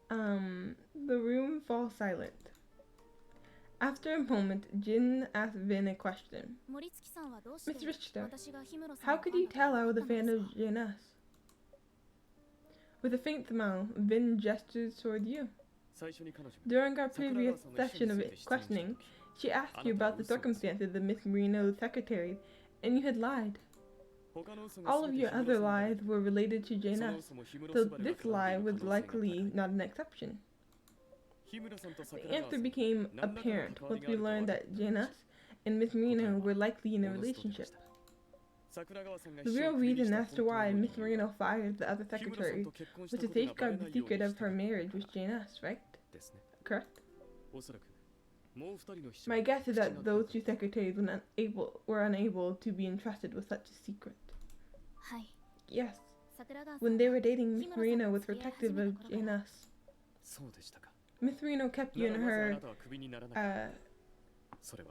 [SPEAKER 1] The room falls silent. After a moment, Jin asked Vin a question.
[SPEAKER 2] 森月さんはどうして
[SPEAKER 1] Miss Richter,
[SPEAKER 2] 私が氷室さん
[SPEAKER 1] how
[SPEAKER 2] の
[SPEAKER 1] could
[SPEAKER 2] ファン
[SPEAKER 1] you
[SPEAKER 2] だと
[SPEAKER 1] tell I
[SPEAKER 2] 思
[SPEAKER 1] was
[SPEAKER 2] っ
[SPEAKER 1] a
[SPEAKER 2] たの
[SPEAKER 1] fan
[SPEAKER 2] です
[SPEAKER 1] of
[SPEAKER 2] か
[SPEAKER 1] Janus? With a faint smile, Vin gestures toward you.
[SPEAKER 3] 最初に彼女が
[SPEAKER 1] During our
[SPEAKER 3] 桜
[SPEAKER 1] previous
[SPEAKER 3] 川さんの秘書
[SPEAKER 1] session
[SPEAKER 3] に
[SPEAKER 1] of
[SPEAKER 3] ついて質問した
[SPEAKER 1] questioning,
[SPEAKER 3] 時
[SPEAKER 1] she asked you about the circumstances of Miss Marino's secretary, and you had lied.
[SPEAKER 3] 他の嘘が
[SPEAKER 1] All of
[SPEAKER 3] 全て
[SPEAKER 1] your
[SPEAKER 3] 氷
[SPEAKER 1] other
[SPEAKER 3] 室さんだ
[SPEAKER 1] lies were related to
[SPEAKER 3] その
[SPEAKER 1] Janus,
[SPEAKER 3] 嘘も氷室
[SPEAKER 1] so
[SPEAKER 3] スバルが
[SPEAKER 1] this
[SPEAKER 3] 絡んで
[SPEAKER 1] lie
[SPEAKER 3] いる
[SPEAKER 1] was
[SPEAKER 3] 可能性が高い
[SPEAKER 1] likely not an exception.
[SPEAKER 3] 日村さんと
[SPEAKER 1] The
[SPEAKER 3] 桜川さ
[SPEAKER 1] answer
[SPEAKER 3] ん
[SPEAKER 1] became
[SPEAKER 3] 何らかの
[SPEAKER 1] apparent
[SPEAKER 3] 関わり
[SPEAKER 1] once
[SPEAKER 3] があ
[SPEAKER 1] we
[SPEAKER 3] ると
[SPEAKER 1] learned
[SPEAKER 3] 分か
[SPEAKER 1] that
[SPEAKER 3] った
[SPEAKER 1] Janus and Miss Marino were likely in a
[SPEAKER 3] おのずと出ま
[SPEAKER 1] relationship.
[SPEAKER 3] した 桜川さんが
[SPEAKER 1] The
[SPEAKER 3] 秘書
[SPEAKER 1] real
[SPEAKER 3] をクビに
[SPEAKER 1] reason
[SPEAKER 3] した
[SPEAKER 1] as to
[SPEAKER 3] 本当
[SPEAKER 1] why
[SPEAKER 3] の
[SPEAKER 1] Miss
[SPEAKER 3] 理由
[SPEAKER 1] Marino fired the other
[SPEAKER 3] 日村さん
[SPEAKER 1] secretary
[SPEAKER 3] と結婚し
[SPEAKER 1] was
[SPEAKER 3] た
[SPEAKER 1] to
[SPEAKER 3] ことがバレ
[SPEAKER 1] safeguard
[SPEAKER 3] な
[SPEAKER 1] the
[SPEAKER 3] いよう
[SPEAKER 1] secret
[SPEAKER 3] に
[SPEAKER 1] of
[SPEAKER 3] した
[SPEAKER 1] her
[SPEAKER 3] か
[SPEAKER 1] marriage
[SPEAKER 3] ら
[SPEAKER 1] with Janus, right?
[SPEAKER 3] ですね
[SPEAKER 1] Correct?
[SPEAKER 3] おそらくもう二人の秘書
[SPEAKER 1] My guess is
[SPEAKER 3] 口
[SPEAKER 1] that
[SPEAKER 3] の
[SPEAKER 1] those
[SPEAKER 3] 中
[SPEAKER 1] two secretaries were unable to be entrusted with such a secret.
[SPEAKER 2] はい
[SPEAKER 1] Yes,
[SPEAKER 2] 桜川さん
[SPEAKER 1] when
[SPEAKER 2] は
[SPEAKER 1] they were dating, Miss
[SPEAKER 2] 氷室さん
[SPEAKER 1] Marino
[SPEAKER 2] と
[SPEAKER 1] was
[SPEAKER 2] 付き合い
[SPEAKER 1] protective
[SPEAKER 2] 始め
[SPEAKER 1] of
[SPEAKER 2] た頃から
[SPEAKER 1] Janus.
[SPEAKER 3] そうでしたか
[SPEAKER 1] Miss Marino kept
[SPEAKER 3] な
[SPEAKER 1] you
[SPEAKER 3] ら
[SPEAKER 1] in
[SPEAKER 3] なぜあな
[SPEAKER 1] her
[SPEAKER 3] たはクビにならなかった それは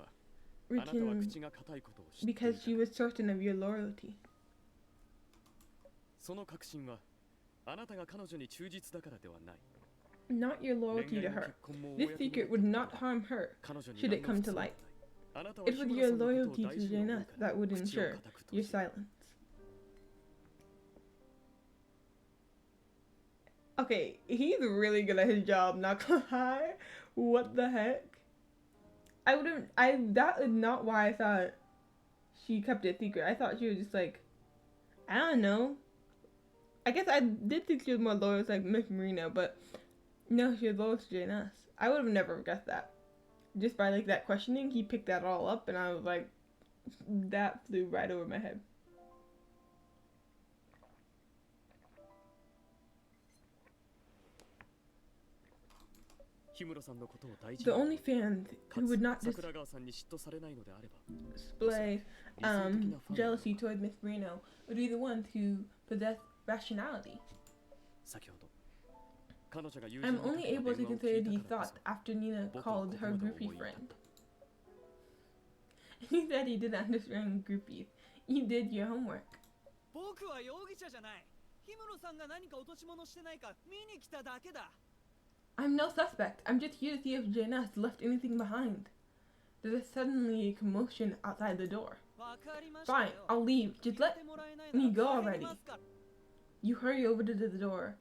[SPEAKER 3] あなたは
[SPEAKER 1] routine
[SPEAKER 3] 口が固いことを知ってい
[SPEAKER 1] because she
[SPEAKER 3] る
[SPEAKER 1] was certain of your loyalty.
[SPEAKER 3] その確信はあなたが彼女に忠実だからではない
[SPEAKER 1] Not your
[SPEAKER 3] 恋
[SPEAKER 1] loyalty
[SPEAKER 3] 愛
[SPEAKER 1] to
[SPEAKER 3] も
[SPEAKER 1] her.
[SPEAKER 3] 結婚も
[SPEAKER 1] This
[SPEAKER 3] 公に
[SPEAKER 1] secret would not harm her
[SPEAKER 3] 彼女に
[SPEAKER 1] should it
[SPEAKER 3] 何の
[SPEAKER 1] come
[SPEAKER 3] 不
[SPEAKER 1] to
[SPEAKER 3] 都合もない
[SPEAKER 1] light.
[SPEAKER 3] あなたは
[SPEAKER 1] It
[SPEAKER 3] 日
[SPEAKER 1] was
[SPEAKER 3] 村
[SPEAKER 1] your
[SPEAKER 3] さんのことを
[SPEAKER 1] loyalty
[SPEAKER 3] 大
[SPEAKER 1] to
[SPEAKER 3] 事に思う
[SPEAKER 1] Janus
[SPEAKER 3] から
[SPEAKER 1] that would
[SPEAKER 3] 口を
[SPEAKER 1] ensure
[SPEAKER 3] 固く閉
[SPEAKER 1] your
[SPEAKER 3] じ
[SPEAKER 1] silence. Okay, he's really good at his job, not gonna lie. What the heck? That is not why I thought she kept it secret. I thought she was just like, I don't know. I guess I did think she was more loyal to like Miss Marino, but no, she was loyal to Janus. I would have never guessed that. Just by like that questioning, he picked that all up, and I was like, that flew right over my head.
[SPEAKER 3] 氷氷室さんのことを大事
[SPEAKER 1] The
[SPEAKER 3] に
[SPEAKER 1] only fans
[SPEAKER 3] か
[SPEAKER 1] who would not
[SPEAKER 3] つ桜川さんに嫉妬されないのであれば
[SPEAKER 1] display
[SPEAKER 3] 理想的なファンが
[SPEAKER 1] jealousy toward Miss Moreno would be the ones who possess rationality.
[SPEAKER 3] 先ほど彼女が友
[SPEAKER 1] I'm
[SPEAKER 3] 人に
[SPEAKER 1] only
[SPEAKER 3] かけた
[SPEAKER 1] able to
[SPEAKER 3] 電話を聞
[SPEAKER 1] consider
[SPEAKER 3] い
[SPEAKER 1] these
[SPEAKER 3] たからこ
[SPEAKER 1] thoughts
[SPEAKER 3] そ
[SPEAKER 1] after Nina
[SPEAKER 3] 僕は
[SPEAKER 1] called
[SPEAKER 3] ここ
[SPEAKER 1] her
[SPEAKER 3] まで
[SPEAKER 1] groupie
[SPEAKER 3] 思い至っ
[SPEAKER 1] friend.
[SPEAKER 3] た
[SPEAKER 1] He said he didn't understand groupies. You did your homework.
[SPEAKER 4] 僕は容疑者じゃない。氷室さんが何か落とし物してないか見に来ただけだ。
[SPEAKER 1] I'm no suspect. I'm just here to see if Janus left anything behind. There's suddenly a commotion outside the door.
[SPEAKER 4] わかりましたよ。
[SPEAKER 1] Fine, I'll leave. Just let
[SPEAKER 4] 入れてもらえないなら
[SPEAKER 1] me go
[SPEAKER 4] 帰り
[SPEAKER 1] already.
[SPEAKER 4] ますから。
[SPEAKER 1] You hurry over to the door.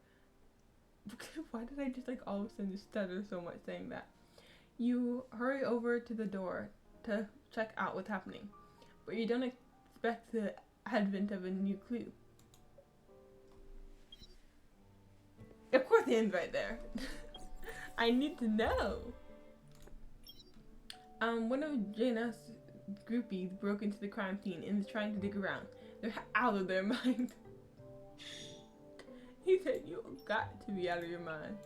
[SPEAKER 1] Why did I just like all of a sudden stutter so much saying that? You hurry over to the door to check out what's happening, but you don't expect the advent of a new clue. Of course, it ends right there. I need to know. One of Janus' groupies broke into the crime scene and is trying to dig around. They're out of their mind. He said, "You got to be out of your mind."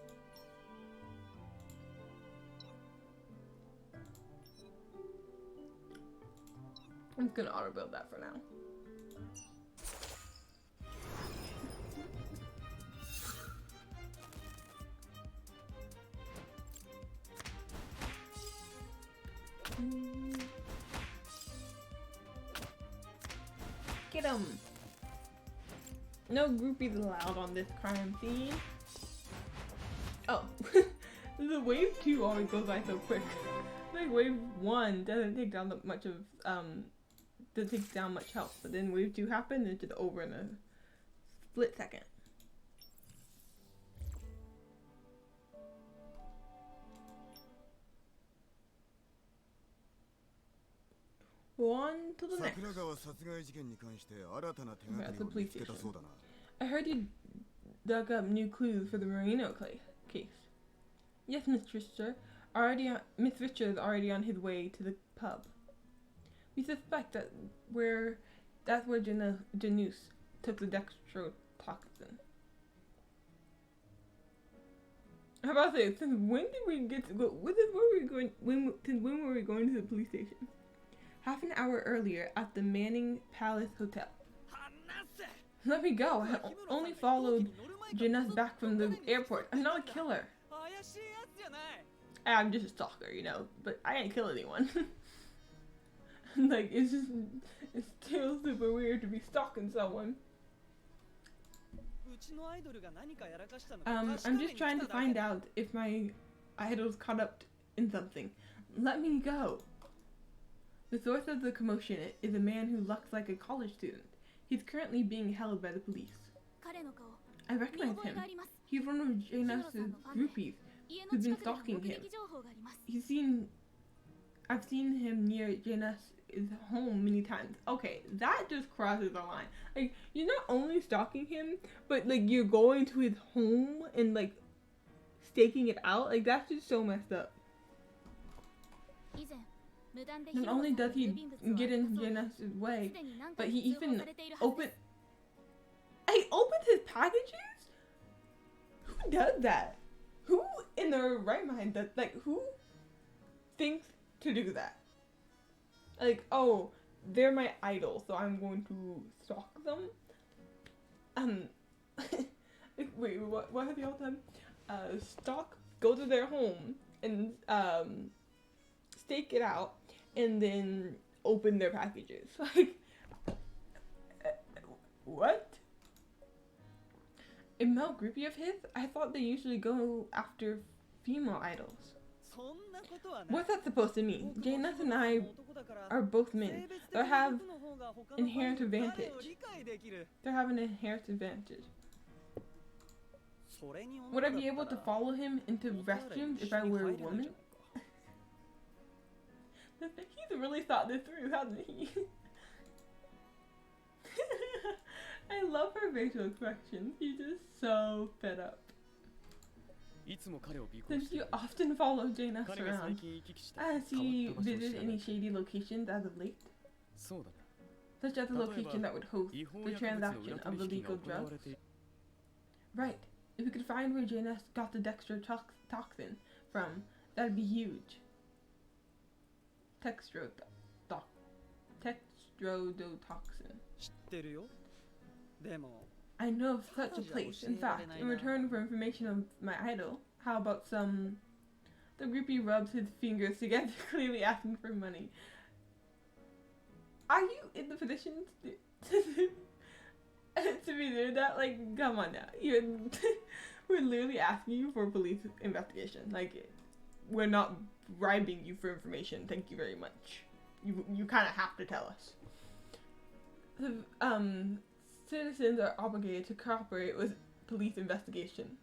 [SPEAKER 1] I'm just gonna auto build that for now. Get him! No groupies allowed on this crime scene. Oh, the wave 2 always goes by so quick. Like wave 1 doesn't take down much of doesn't take down much health, but then wave 2 happens and it's just over in a split second. On to the next. I heard you dug up new clues for the Marino case. Yes, Miss Richter. Miss Richter is already on his way to the pub. We suspect that's where Janus took the dextrotoxin. How about this? Since when did we get to go? Since when were we going to the police station? Half an hour earlier at the Manning Palace Hotel. Let me go. I only followed Janus back from the airport. I'm not a killer.
[SPEAKER 4] 怪しいやつじゃない。
[SPEAKER 1] I'm just a stalker, you know, but I didn't kill anyone. Like, it's still super weird to be stalking someone.
[SPEAKER 4] うちのアイドルが何かやらかしたのか
[SPEAKER 1] I'm just trying to find out if my idol's caught up in something. Let me go. The source of the commotion is a man who looks like a college student. He's currently being held by the police.
[SPEAKER 2] 彼の顔
[SPEAKER 1] I
[SPEAKER 2] 見
[SPEAKER 1] recognize
[SPEAKER 2] 覚え
[SPEAKER 1] him.
[SPEAKER 2] があります。
[SPEAKER 1] He's one of Janus' groupies.
[SPEAKER 2] 家の
[SPEAKER 1] Who's been
[SPEAKER 2] 近くでの
[SPEAKER 1] stalking
[SPEAKER 2] 目
[SPEAKER 1] him.
[SPEAKER 2] 撃情報があります。
[SPEAKER 1] I've seen him near Janus' home many times. Okay, that just crosses the line. Like, you're not only stalking him, but like you're going to his home and like staking it out. Like, that's just so messed up.
[SPEAKER 2] 以前無断で
[SPEAKER 1] Not
[SPEAKER 2] ヒロ
[SPEAKER 1] only
[SPEAKER 2] さん
[SPEAKER 1] does
[SPEAKER 2] の
[SPEAKER 1] he
[SPEAKER 2] 郵便物を
[SPEAKER 1] get
[SPEAKER 2] 預
[SPEAKER 1] in
[SPEAKER 2] かそう
[SPEAKER 1] Janus' way,
[SPEAKER 2] すでに何
[SPEAKER 1] but
[SPEAKER 2] 回
[SPEAKER 1] he
[SPEAKER 2] も通報
[SPEAKER 1] even
[SPEAKER 2] されているはず
[SPEAKER 1] open.
[SPEAKER 2] です。
[SPEAKER 1] He opens his packages? Who does that? Who in their right mind does, like, who thinks to do that? Like, oh, they're my idol, so I'm going to stalk them? Wait, what have y'all done? Stalk, go to their home, and, stake it out, and then open their packages. Like, what? A male groupie of his? I thought they usually go after female idols.
[SPEAKER 4] そんなことはない。
[SPEAKER 1] What's that supposed to mean?
[SPEAKER 4] 僕
[SPEAKER 1] Janus
[SPEAKER 4] も
[SPEAKER 1] and I
[SPEAKER 4] 男だから
[SPEAKER 1] are both
[SPEAKER 4] 性
[SPEAKER 1] men.
[SPEAKER 4] 別的
[SPEAKER 1] They
[SPEAKER 4] な
[SPEAKER 1] have
[SPEAKER 4] 僕の方が他の
[SPEAKER 1] inherent
[SPEAKER 4] ファンの
[SPEAKER 1] advantage.
[SPEAKER 4] 誰を理解できる。
[SPEAKER 1] They have an inherent advantage.
[SPEAKER 4] それに
[SPEAKER 1] Would I be able to follow him into restrooms if I were a woman? He's really thought this through, hasn't he? I love her facial expressions. He's just so fed up.
[SPEAKER 3] いつも彼を尾行
[SPEAKER 1] Since
[SPEAKER 3] してい
[SPEAKER 1] you
[SPEAKER 3] る
[SPEAKER 1] often follow Janus
[SPEAKER 3] 彼が最
[SPEAKER 1] around,
[SPEAKER 3] 近行き来した
[SPEAKER 1] has
[SPEAKER 3] 変
[SPEAKER 1] he
[SPEAKER 3] わった場所を知
[SPEAKER 1] visited
[SPEAKER 3] らな
[SPEAKER 1] any
[SPEAKER 3] い
[SPEAKER 1] shady locations as of late?
[SPEAKER 3] そうだな
[SPEAKER 1] Such as the location that would host
[SPEAKER 3] 違法
[SPEAKER 1] the
[SPEAKER 3] 薬物の
[SPEAKER 1] transaction
[SPEAKER 3] 裏
[SPEAKER 1] of
[SPEAKER 3] 取引が
[SPEAKER 1] illegal
[SPEAKER 3] 行わ
[SPEAKER 1] drugs?
[SPEAKER 3] れている
[SPEAKER 1] Right. If we could find where Janus got the dextrotoxin, from. That'd be huge. Textrodotoxin.
[SPEAKER 4] 知ってるよ。でも
[SPEAKER 1] I know of such a place. In fact, in return for information of my idol, how about some... The groupie rubs his fingers together, clearly asking for money. Are you in the position to be doing that? Like, come on now. We're literally asking you for a police investigation. Like, we're not bribing you for information. Thank you very much. You kind of have to tell us. Citizens are obligated to cooperate with police investigations.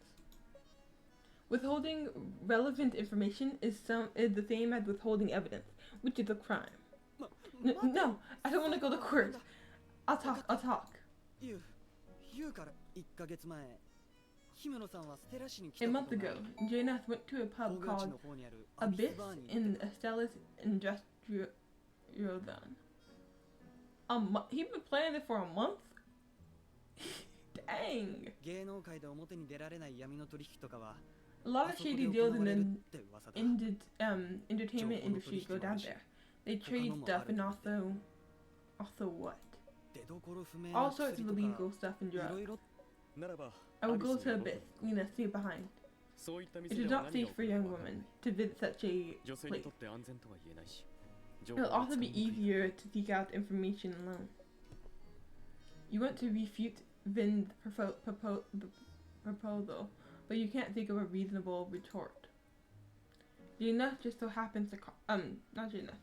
[SPEAKER 1] Withholding relevant information is the same as withholding evidence, which is a crime. No, I don't want to go to court. I'll talk.
[SPEAKER 4] 言うから1ヶ月前氷室さんはステラ市に来
[SPEAKER 1] A
[SPEAKER 4] たこ
[SPEAKER 1] month
[SPEAKER 4] とが
[SPEAKER 1] ago, Janeth went to a
[SPEAKER 4] 大
[SPEAKER 1] pub
[SPEAKER 4] 川地
[SPEAKER 1] called
[SPEAKER 4] の方にある
[SPEAKER 1] Abyss
[SPEAKER 4] バーに
[SPEAKER 1] in Estella's Industrial Zone. He's been playing it for a month? Dang.
[SPEAKER 4] 芸能界で表に出られない闇の取引とかは
[SPEAKER 1] A lot
[SPEAKER 4] あ
[SPEAKER 1] of
[SPEAKER 4] そこで
[SPEAKER 1] shady
[SPEAKER 4] 行
[SPEAKER 1] deals
[SPEAKER 4] わ
[SPEAKER 1] in
[SPEAKER 4] れるっ
[SPEAKER 1] the
[SPEAKER 4] て噂だ。
[SPEAKER 1] entertainment industry go down there. They trade stuff and also what?
[SPEAKER 4] 出所不明
[SPEAKER 1] All
[SPEAKER 4] の
[SPEAKER 1] sorts
[SPEAKER 4] 薬
[SPEAKER 1] of
[SPEAKER 4] と
[SPEAKER 1] illegal
[SPEAKER 4] か
[SPEAKER 1] stuff and
[SPEAKER 4] いろ
[SPEAKER 1] drugs.
[SPEAKER 4] いろ
[SPEAKER 3] ならば
[SPEAKER 1] I will
[SPEAKER 3] アビ
[SPEAKER 1] go
[SPEAKER 3] ス
[SPEAKER 1] to
[SPEAKER 3] の
[SPEAKER 1] Abyss, Lena, stay behind.
[SPEAKER 3] そういった
[SPEAKER 1] It
[SPEAKER 3] 店
[SPEAKER 1] is
[SPEAKER 3] では
[SPEAKER 1] not
[SPEAKER 3] 何
[SPEAKER 1] safe
[SPEAKER 3] が
[SPEAKER 1] for
[SPEAKER 3] 起こる
[SPEAKER 1] young
[SPEAKER 3] かわからない
[SPEAKER 1] women to visit such a
[SPEAKER 3] 女性に
[SPEAKER 1] place.
[SPEAKER 3] とって安全とは言えないし
[SPEAKER 1] It will also be easier to seek out information alone. You want to refute Vin's proposal, but you can't think of a reasonable retort. Jaina just so happens to call, not Jaina,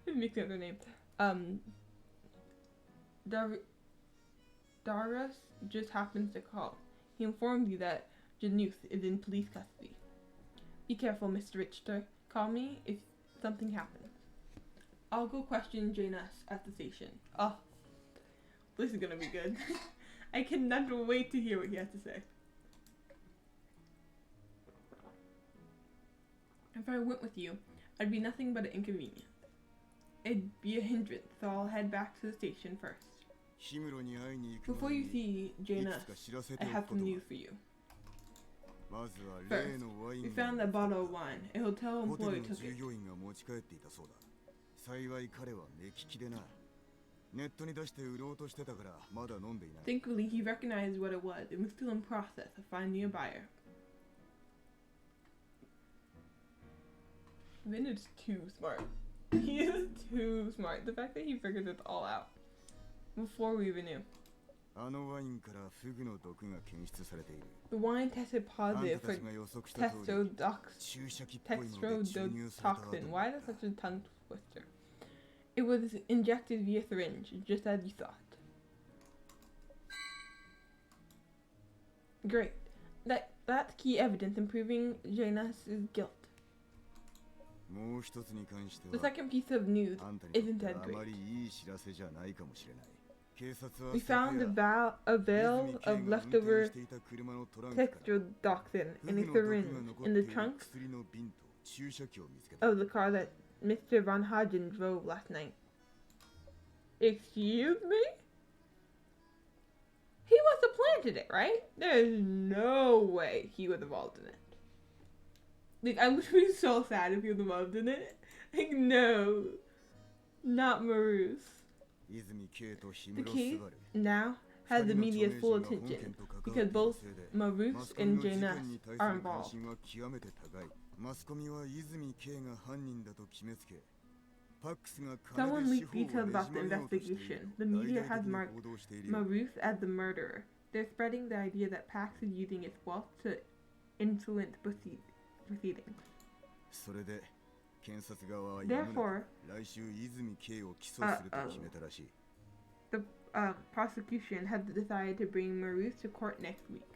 [SPEAKER 1] I'm mixing up their name. Darius just happens to call. He informs you that Januth is in police custody. Be careful, Mr. Richter. Call me if something happens. I'll go question Janus at the station. Oh, this is gonna be good. I cannot wait to hear what he has to say. If I went with you, I'd be nothing but an inconvenience. It'd be a hindrance, so I'll head back to the station first. Before you see Janus, I have some news for you. First, we found that bottle of wine. A hotel employee took it. Thankfully, he recognized what it was and was still in process of finding a buyer. Vin is too smart. He is too smart. The fact that he figured this all out before we even knew. The wine tested positive for tetrodotoxin. Why is that such a tongue twister? It was injected via syringe, just as you thought. Great. That's key evidence in proving Janus' guilt. The second piece of news isn't that great. We found a vial of leftover tetrodotoxin in a syringe in the trunk of the car that Mr. Von Hagen drove last night. Excuse me? He must have planted it, right? There's no way he was involved in it. Like, I would be so sad if he was involved in it. Like, no. Not Marus. The case now has the media's full attention because both Marus and Janus are involved. Someone leaked details about the investigation. The media has marked Marus as the murderer. They're spreading the idea that Pax is using its wealth to influence proceedings. Therefore, the prosecution has decided to bring Marus to court next week.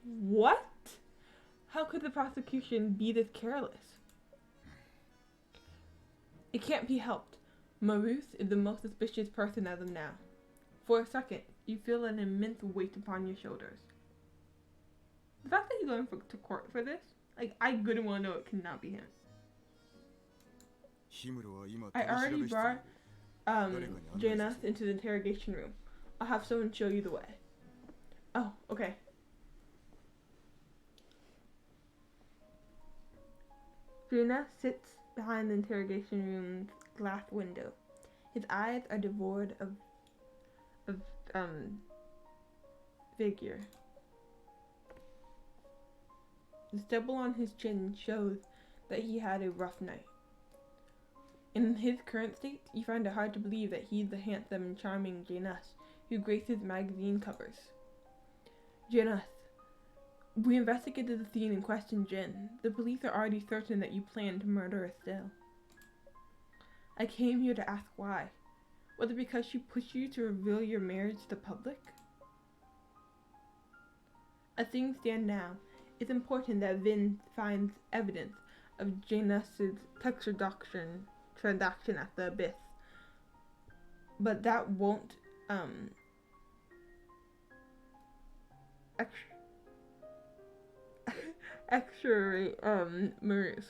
[SPEAKER 1] What? How could the prosecution be this careless? It can't be helped. Marus is the most suspicious person as of now. For a second, you feel an immense weight upon your shoulders. The fact that he's going to court for this, like, I couldn't want to know it cannot be him. I already brought Janus into the interrogation room. I'll have someone show you the way. Oh, okay. Juna sits behind the interrogation room's glass window. His eyes are devoid of vigor. The stubble on his chin shows that he had a rough night. In his current state, you find it hard to believe that he's the handsome and charming Janus who graces magazine covers. Janus, we investigated the scene and questioned Jin. The police are already certain that you planned to murder Estelle. I came here to ask why. Was it because she pushed you to reveal your marriage to the public? As things stand now, it's important that Vin finds evidence of Janus's transaction at the Abyss. But that won't exonerate Maurice.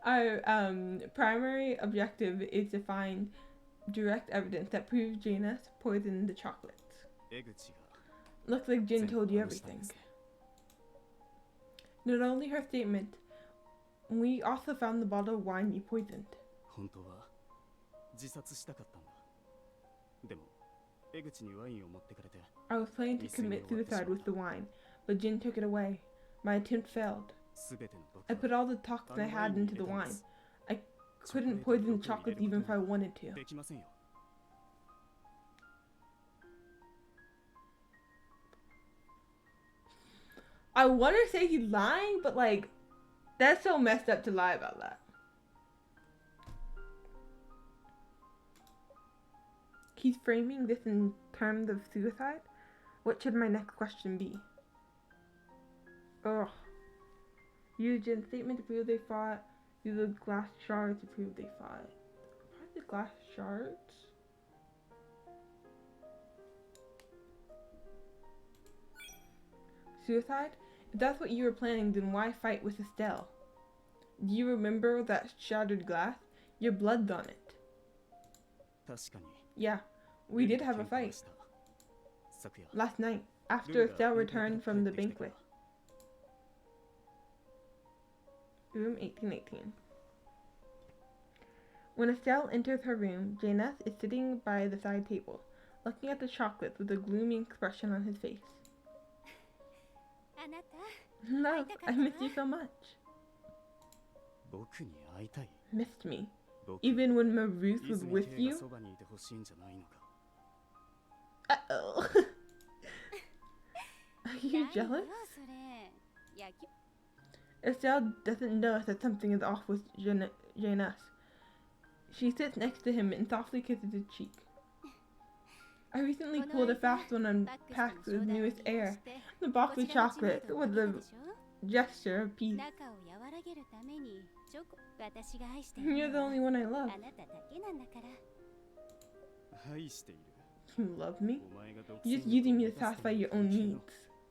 [SPEAKER 1] Our primary objective is to find direct evidence that proves Janus poisoned the chocolates.
[SPEAKER 3] 江口が
[SPEAKER 1] Looks like Jin
[SPEAKER 3] 全部
[SPEAKER 1] told you
[SPEAKER 3] 話したん
[SPEAKER 1] everything.
[SPEAKER 3] です
[SPEAKER 1] Not only her statement, we also found the bottle of wine you poisoned.
[SPEAKER 3] 本当は自殺したかったんだ。でも江口にワインを持ってかれて
[SPEAKER 1] I was planning to commit suicide with the wine, but Jin took it away. My attempt failed.
[SPEAKER 3] 全ての毒
[SPEAKER 1] I put all the toxin I had into the wine. I couldn't poison the chocolates even if I wanted to.
[SPEAKER 3] できませんよ。
[SPEAKER 1] I want to say he's lying, but like, that's so messed up to lie about that. He's framing this in terms of suicide? What should my next question be? Ugh. Use Jin's statement to prove they fought. Use the glass shards to prove they fought. What are the glass shards? Suicide? If that's what you were planning, then why fight with Estelle? Do you remember that shattered glass? Your blood's on it.
[SPEAKER 3] 確かに
[SPEAKER 1] Yeah, we did have a fight
[SPEAKER 3] 昨夜
[SPEAKER 1] last night after Estelle returned from the banquet. Room 1818. When Estelle enters her room, Janus is sitting by the side table, looking at the chocolates with a gloomy expression on his face.
[SPEAKER 2] あなた
[SPEAKER 1] Love, I miss you so much.
[SPEAKER 3] 僕に会いたい
[SPEAKER 1] Missed me.
[SPEAKER 3] 僕
[SPEAKER 1] Even when Maruth was
[SPEAKER 3] 泉
[SPEAKER 1] with
[SPEAKER 3] 圭が
[SPEAKER 1] you?
[SPEAKER 3] そばにいてほしいんじゃないのか
[SPEAKER 1] Uh-oh. Are you
[SPEAKER 2] ないよ
[SPEAKER 1] jealous?
[SPEAKER 2] それ野球
[SPEAKER 1] Estelle doesn't notice that something is off with Janus. She sits next to him and softly kisses his cheek. I recently pulled a fast one on
[SPEAKER 2] バックス
[SPEAKER 1] Pax's
[SPEAKER 2] との冗談を
[SPEAKER 1] newest
[SPEAKER 2] 利用
[SPEAKER 1] heir.
[SPEAKER 2] して
[SPEAKER 1] The
[SPEAKER 2] こ
[SPEAKER 1] box
[SPEAKER 2] ち
[SPEAKER 1] with
[SPEAKER 2] らの知名
[SPEAKER 1] chocolate
[SPEAKER 2] 度を
[SPEAKER 1] was
[SPEAKER 2] 上げ
[SPEAKER 1] a
[SPEAKER 2] たでしょ
[SPEAKER 1] gesture of peace.
[SPEAKER 2] 仲を和らげるためにチョコ私が愛してい
[SPEAKER 1] You're
[SPEAKER 2] る
[SPEAKER 1] the only one I love.
[SPEAKER 2] あなただけなんだから
[SPEAKER 3] 愛している
[SPEAKER 1] You love me?
[SPEAKER 3] お前が独
[SPEAKER 1] You're just
[SPEAKER 3] 占欲
[SPEAKER 1] using me
[SPEAKER 3] を
[SPEAKER 1] to
[SPEAKER 3] 満たす
[SPEAKER 1] satisfy your
[SPEAKER 3] ため
[SPEAKER 1] own
[SPEAKER 3] に
[SPEAKER 1] needs.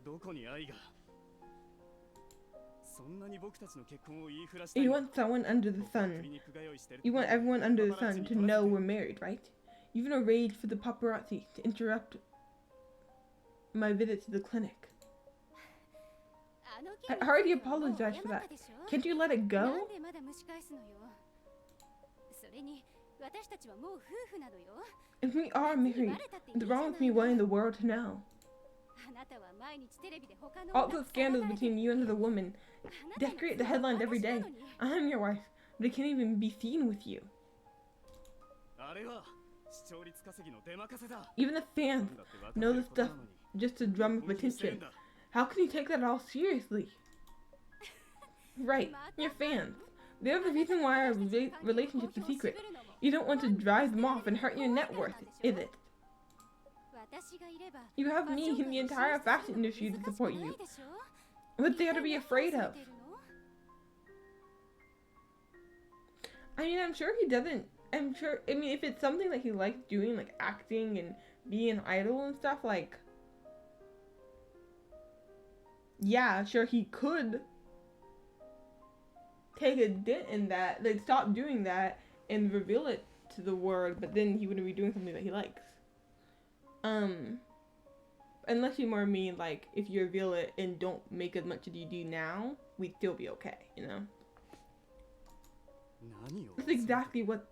[SPEAKER 3] どこに愛がそんなに僕たちの結婚を言いふらしたい
[SPEAKER 1] You want someone under the
[SPEAKER 3] 僕は
[SPEAKER 1] sun.
[SPEAKER 3] 振り肉が用意してる
[SPEAKER 1] You want everyone under the sun to know we're married, right? You even arranged for the paparazzi to interrupt my visit to the clinic.
[SPEAKER 2] あの
[SPEAKER 1] I
[SPEAKER 2] 件
[SPEAKER 1] already
[SPEAKER 2] についてはもう
[SPEAKER 1] apologized
[SPEAKER 2] 謝
[SPEAKER 1] for
[SPEAKER 2] った
[SPEAKER 1] that.
[SPEAKER 2] でしょ
[SPEAKER 1] Can't you let it
[SPEAKER 2] な
[SPEAKER 1] go?
[SPEAKER 2] んでまだ蒸し返すのよそれに私たちはもう夫婦なのよ
[SPEAKER 1] If we are
[SPEAKER 2] に
[SPEAKER 1] married,
[SPEAKER 2] バレたっていい
[SPEAKER 1] what's
[SPEAKER 2] じゃ
[SPEAKER 1] wrong
[SPEAKER 2] な
[SPEAKER 1] with me
[SPEAKER 2] いの
[SPEAKER 1] wanting the world to know?
[SPEAKER 2] あなたは毎日テレビで他の
[SPEAKER 1] All
[SPEAKER 2] 女
[SPEAKER 1] the
[SPEAKER 2] と騒
[SPEAKER 1] scandals
[SPEAKER 2] がれて
[SPEAKER 1] between you and the woman
[SPEAKER 2] あなたの
[SPEAKER 1] decorate the
[SPEAKER 2] 妻は
[SPEAKER 1] headlines every
[SPEAKER 2] 私な
[SPEAKER 1] day.
[SPEAKER 2] のに
[SPEAKER 1] I'm your wife, but I can't even be seen with you.
[SPEAKER 3] あれは視聴率稼ぎの出任せだ
[SPEAKER 1] Even the fans
[SPEAKER 3] なんだって分かってる
[SPEAKER 1] know this
[SPEAKER 3] ことな
[SPEAKER 1] stuff
[SPEAKER 3] のに
[SPEAKER 1] just to drum up
[SPEAKER 3] 本気にしてる
[SPEAKER 1] attention.
[SPEAKER 3] んだ
[SPEAKER 1] How can you take that at all seriously? Right, your fans. They're the reason why our relationship's a secret. You don't want to drive them off and hurt your net worth, is it?
[SPEAKER 2] 私がいれば
[SPEAKER 1] You have me and the entire fashion industry to support you. What's there to be afraid of? I mean, I'm sure he doesn't. I'm sure. I mean, if it's something that he likes doing, like acting and being an idol and stuff, like, yeah, sure, he could take a dent in that. Like, stop doing that and reveal it to the world, but then he wouldn't be doing something that he likes. Unless you more mean like if you reveal it and don't make as much as you do now, we'd still be okay, you know? That's exactly what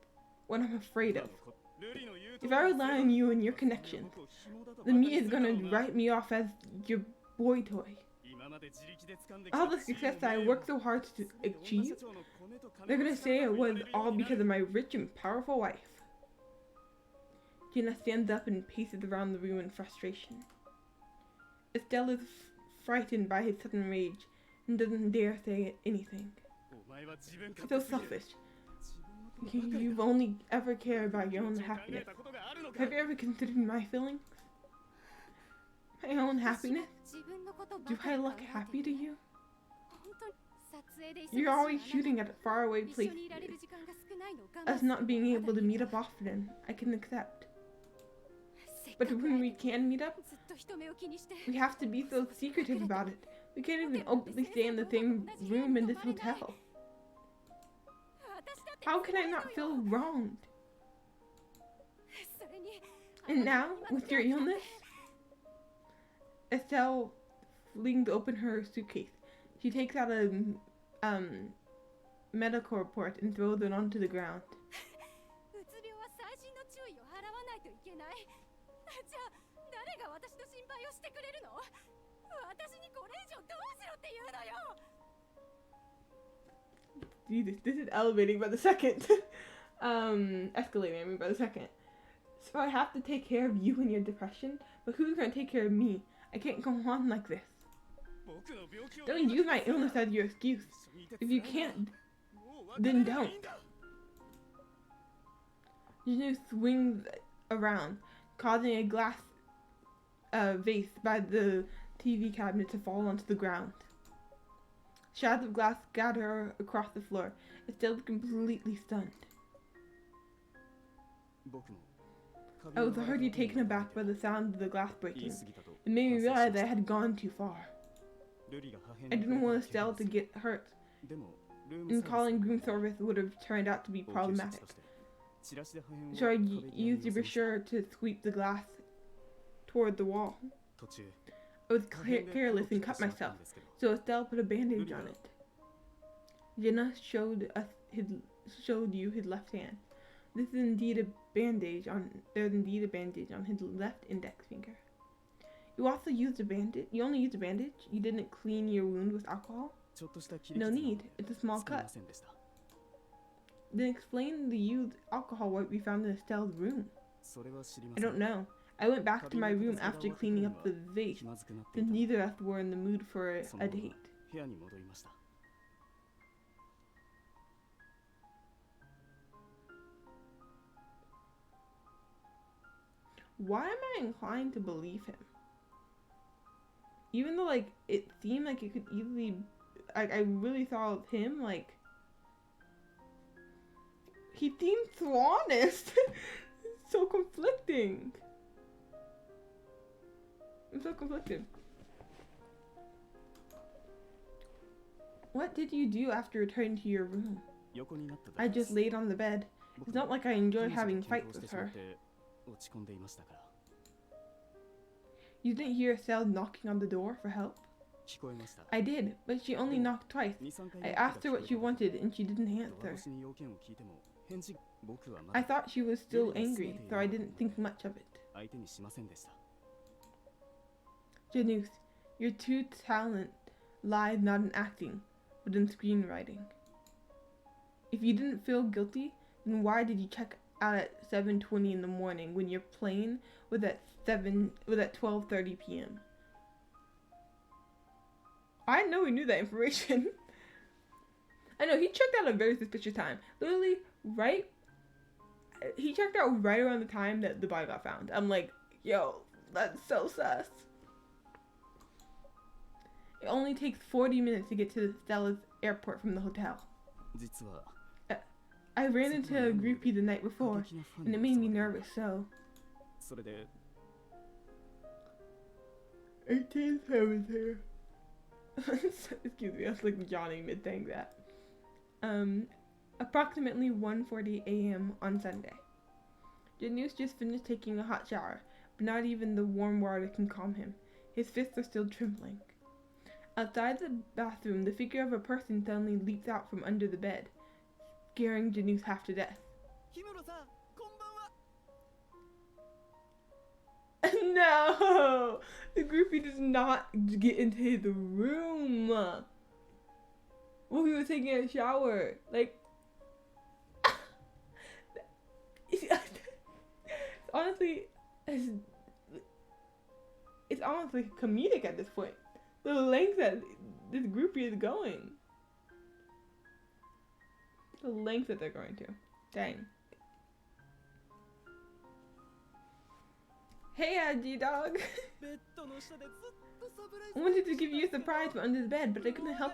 [SPEAKER 1] I'm afraid of. If I rely on you and your connections, the media is gonna write me off as your boy toy. All the success that I worked so hard to achieve, they're gonna say it was all because of my rich and powerful wife. Gina stands up and paces around the room in frustration. Estelle is frightened by his sudden rage and doesn't dare say anything. So selfish. You've only ever cared about your own happiness. Have you ever considered my feelings? My own happiness? Do I look happy to you? You're always shooting at faraway places. Us not being able to meet up often, I can accept. But when we can meet up, we have to be so secretive about it. We can't even openly stay in the same room in this hotel. How can I not feel wronged? And now, with your illness? Estelle flings open her suitcase. She takes out a medical report and throws it onto the ground. Jesus, this is elevating by the second. Escalating, I mean, by the second. So I have to take care of you and your depression, but who's gonna take care of me? I can't go on like this. Don't use my illness as your excuse. If you can't, then don't. Janu swings around, causing a glass vase by the TV cabinet to fall onto the ground. Shards of glass scatter across the floor. Estelle is completely stunned. I was already taken aback by the sound of the glass breaking. It made me realize that I had gone too far. I didn't want Estelle to get hurt, and calling room service would have turned out to be problematic. So I used the brochure to sweep the glass toward the wall. I was careless and cut myself, so Estelle put a bandage on it. Jenna showed you his left hand. There's indeed a bandage on his left index finger. You also used a bandage? You only used a bandage? You didn't clean your wound with alcohol? No need. It's a small cut. Then explain the used alcohol wipe we found in Estelle's room. I don't know. I went back to my room after cleaning up the vase, since neither of us were in the mood for a date. Why am I inclined to believe him? Even though, like, it seemed like it could easily... I really thought of him, like... He seemed so honest! It's so conflicting. I'm so conflicted. What did you do after returning to your room? I just laid on the bed. It's not like I enjoy having fights with her. You didn't hear Estelle knocking on the door for help? I did, but she only knocked twice. I asked her what she wanted and she didn't answer. I thought she was still angry, so I didn't think much of it. Janus, your true talent lies not in acting, but in screenwriting. If you didn't feel guilty, then why did you check out at 7:20 in the morning when your plane was at 12:30 p.m.? I know he knew that information. I know he checked out at a very suspicious time. Literally, he checked out right around the time that the body got found. I'm like, yo, that's so sus. It only takes 40 minutes to get to Stella's airport from the hotel. I ran into a groupie the night before, and it made me nervous, so... 18th I was here. Excuse me, I was like yawning mid-saying that. Approximately 1:40 a.m. on Sunday. Janus just finished taking a hot shower, but not even the warm water can calm him. His fists are still trembling. Outside the bathroom, the figure of a person suddenly leaps out from under the bed, scaring Janus half to death.
[SPEAKER 4] 氷室さんこんばんは
[SPEAKER 1] No! The groupie does not get into his room while he was taking a shower. Like, honestly, it's honestly comedic at this point. The length that this groupie is going. The length that they're going to. Dang. Hey, G-Dog.
[SPEAKER 4] ベッドの下でずっとサプライズ
[SPEAKER 1] I wanted to give you a surprise from under the bed, but I couldn't help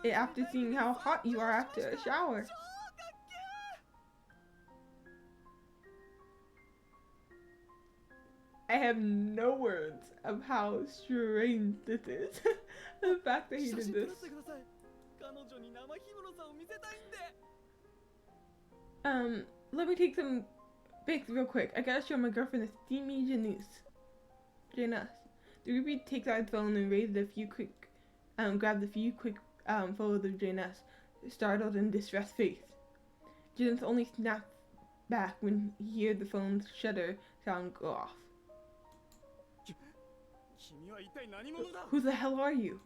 [SPEAKER 1] it after seeing how hot you are after a shower. I have no words of how strange this is. The fact that he
[SPEAKER 4] 写
[SPEAKER 1] did
[SPEAKER 4] 真撮ら
[SPEAKER 1] this.
[SPEAKER 4] せてください彼女に生氷室さんを見せたいんで
[SPEAKER 1] Let me take some pics real quick. I gotta show my girlfriend the steamy Janus. Janus. The groupie takes out his phone and raises a few quick, grabs a few quick, photos of Janus, startled and distressed face. Janus only snaps back when he hears the phone's shutter sound go off.
[SPEAKER 3] 君は一体何者だ
[SPEAKER 1] Who the hell are you?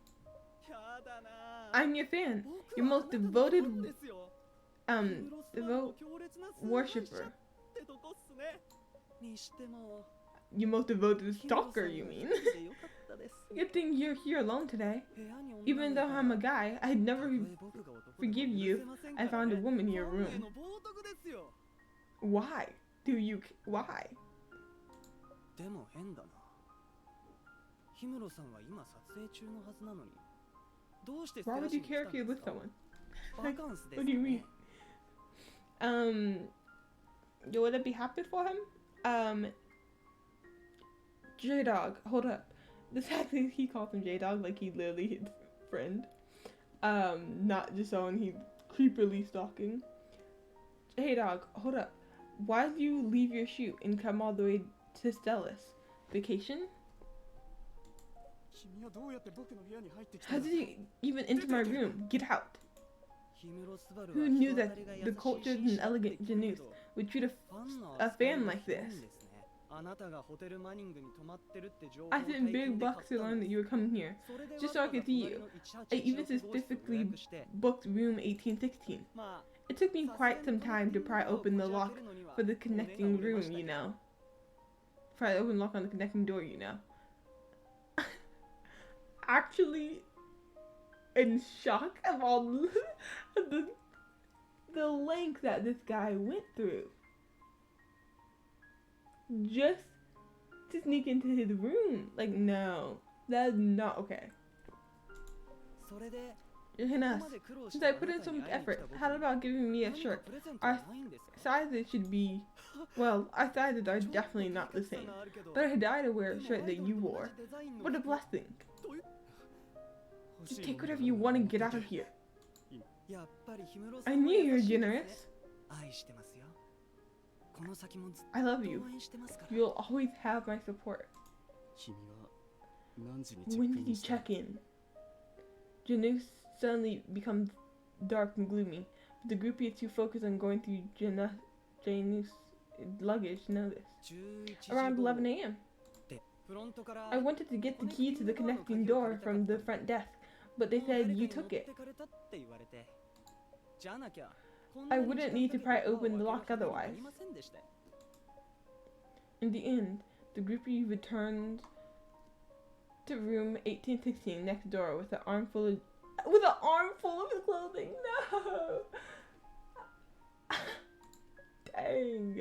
[SPEAKER 4] やだな
[SPEAKER 1] I'm your fan.
[SPEAKER 4] 僕
[SPEAKER 1] Your
[SPEAKER 4] は
[SPEAKER 1] most
[SPEAKER 4] あなたの
[SPEAKER 1] devoted,
[SPEAKER 4] ファンですよ
[SPEAKER 1] devote worshipper.
[SPEAKER 4] ってとこっすねにしても
[SPEAKER 1] Your most devoted stalker, you mean?
[SPEAKER 4] よかったです
[SPEAKER 1] Good thing you're here alone today.
[SPEAKER 4] 部屋に
[SPEAKER 1] Even
[SPEAKER 4] 女
[SPEAKER 1] though
[SPEAKER 4] が
[SPEAKER 1] I'm a guy, I'd never
[SPEAKER 4] たとえ僕が男でも
[SPEAKER 1] forgive you.
[SPEAKER 4] 許せません
[SPEAKER 1] I
[SPEAKER 4] から
[SPEAKER 1] found a
[SPEAKER 4] ね
[SPEAKER 1] woman in your
[SPEAKER 4] ファンへ
[SPEAKER 1] room.
[SPEAKER 4] の冒涜ですよ
[SPEAKER 1] Why? Why?
[SPEAKER 4] でも変だな氷室さんは今撮影中のはずなのにどうして
[SPEAKER 1] Why would you care if you're
[SPEAKER 4] ステラシに来たんで
[SPEAKER 1] with
[SPEAKER 4] すか
[SPEAKER 1] someone?
[SPEAKER 4] バカンスです
[SPEAKER 1] What do you
[SPEAKER 4] よね
[SPEAKER 1] mean? Would it be happy for him? J-Dog, hold up. The fact that he calls him J-Dog like he's literally his friend. Not just someone he's creepily stalking. Hey dog, hold up. Why did you leave your shoot and come all the way to Stellus? Vacation?
[SPEAKER 3] 君はどうやって僕の部屋に入ってきた
[SPEAKER 1] How
[SPEAKER 3] んだ
[SPEAKER 1] did you even enter my room? Get out.
[SPEAKER 4] 氷室スバルは
[SPEAKER 1] Who knew
[SPEAKER 4] 人当
[SPEAKER 1] that
[SPEAKER 4] たりが優
[SPEAKER 1] the
[SPEAKER 4] しい
[SPEAKER 1] cultured
[SPEAKER 4] 紳士
[SPEAKER 1] and
[SPEAKER 4] だって
[SPEAKER 1] elegant
[SPEAKER 4] 聞くけ
[SPEAKER 1] Janus
[SPEAKER 4] ど
[SPEAKER 1] would treat
[SPEAKER 4] ファンの
[SPEAKER 1] a
[SPEAKER 4] 扱い
[SPEAKER 1] fan
[SPEAKER 4] が
[SPEAKER 1] like
[SPEAKER 4] ひどいん
[SPEAKER 1] this?
[SPEAKER 4] ですねあなたがホテルマニングに泊まってるって情報を
[SPEAKER 1] I sent
[SPEAKER 4] 大
[SPEAKER 1] big
[SPEAKER 4] 金で買
[SPEAKER 1] bucks
[SPEAKER 4] っ
[SPEAKER 1] to
[SPEAKER 4] た
[SPEAKER 1] learn
[SPEAKER 4] ん
[SPEAKER 1] that
[SPEAKER 4] です
[SPEAKER 1] you were coming here.
[SPEAKER 4] それで
[SPEAKER 1] Just so I
[SPEAKER 4] わざわ
[SPEAKER 1] could
[SPEAKER 4] ざ
[SPEAKER 1] see you.
[SPEAKER 4] 隣の
[SPEAKER 1] I even
[SPEAKER 4] 188号室を予
[SPEAKER 1] specifically
[SPEAKER 4] 約して
[SPEAKER 1] booked room 1816.
[SPEAKER 4] まあ
[SPEAKER 1] It took me
[SPEAKER 4] さすが
[SPEAKER 1] quite
[SPEAKER 4] に
[SPEAKER 1] some
[SPEAKER 4] この
[SPEAKER 1] time to
[SPEAKER 4] 点
[SPEAKER 1] pry
[SPEAKER 4] を
[SPEAKER 1] open the
[SPEAKER 4] こじ開
[SPEAKER 1] lock
[SPEAKER 4] けるのには
[SPEAKER 1] for the
[SPEAKER 4] 骨が
[SPEAKER 1] connecting
[SPEAKER 4] 折れまし
[SPEAKER 1] room,
[SPEAKER 4] た
[SPEAKER 1] you
[SPEAKER 4] けど
[SPEAKER 1] know. Pry open lock on the connecting door, you know. Actually, in shock of all the length that this guy went through. Just to sneak into his room. Like, no. That's not okay.
[SPEAKER 4] それで
[SPEAKER 1] Johannes,
[SPEAKER 4] ここまで苦労し
[SPEAKER 1] since
[SPEAKER 4] て
[SPEAKER 1] I
[SPEAKER 4] あな
[SPEAKER 1] put
[SPEAKER 4] た
[SPEAKER 1] in
[SPEAKER 4] に
[SPEAKER 1] so
[SPEAKER 4] 会い
[SPEAKER 1] much
[SPEAKER 4] に来た
[SPEAKER 1] effort,
[SPEAKER 4] 僕
[SPEAKER 1] how
[SPEAKER 4] に
[SPEAKER 1] about giving me a
[SPEAKER 4] 何か
[SPEAKER 1] shirt?
[SPEAKER 4] プレゼントはないんですか
[SPEAKER 1] Sizes should be, well, our sizes are definitely not the same. But I died to wear a shirt that you wore. What a blessing.
[SPEAKER 3] 欲
[SPEAKER 1] Just
[SPEAKER 3] しい
[SPEAKER 1] take
[SPEAKER 3] もの
[SPEAKER 1] whatever
[SPEAKER 3] が
[SPEAKER 1] you
[SPEAKER 3] ある
[SPEAKER 1] want
[SPEAKER 3] な
[SPEAKER 1] and get
[SPEAKER 3] ら
[SPEAKER 1] out of here.
[SPEAKER 4] やっぱり氷室さ
[SPEAKER 1] I
[SPEAKER 4] んは
[SPEAKER 1] knew you
[SPEAKER 4] 優
[SPEAKER 1] were
[SPEAKER 4] しいですね
[SPEAKER 1] generous.
[SPEAKER 4] 愛してますよこの先もずっ
[SPEAKER 1] I love
[SPEAKER 4] と
[SPEAKER 1] you.
[SPEAKER 4] 応援してますから
[SPEAKER 1] You'll always have my support.
[SPEAKER 3] 君は何時にチェ
[SPEAKER 1] When
[SPEAKER 3] ック
[SPEAKER 1] did
[SPEAKER 3] イ
[SPEAKER 1] you
[SPEAKER 3] ンした
[SPEAKER 1] check in? Janus suddenly becomes dark and gloomy. But the groupie is too focused on going through Janus' luggage to notice.
[SPEAKER 4] 11時
[SPEAKER 1] Around
[SPEAKER 4] 頃
[SPEAKER 1] 11 a.m.
[SPEAKER 4] でフロントから
[SPEAKER 1] I wanted to get the key to the connecting door from the front desk, but they said you took it.
[SPEAKER 4] 持ってかれたって言われてじゃなきゃ
[SPEAKER 1] I wouldn't need to pry open the lock otherwise.
[SPEAKER 4] ありませんでしたよ
[SPEAKER 1] In the end, the groupie returned to room 1816 next door with an armful of his clothing. No. Dang.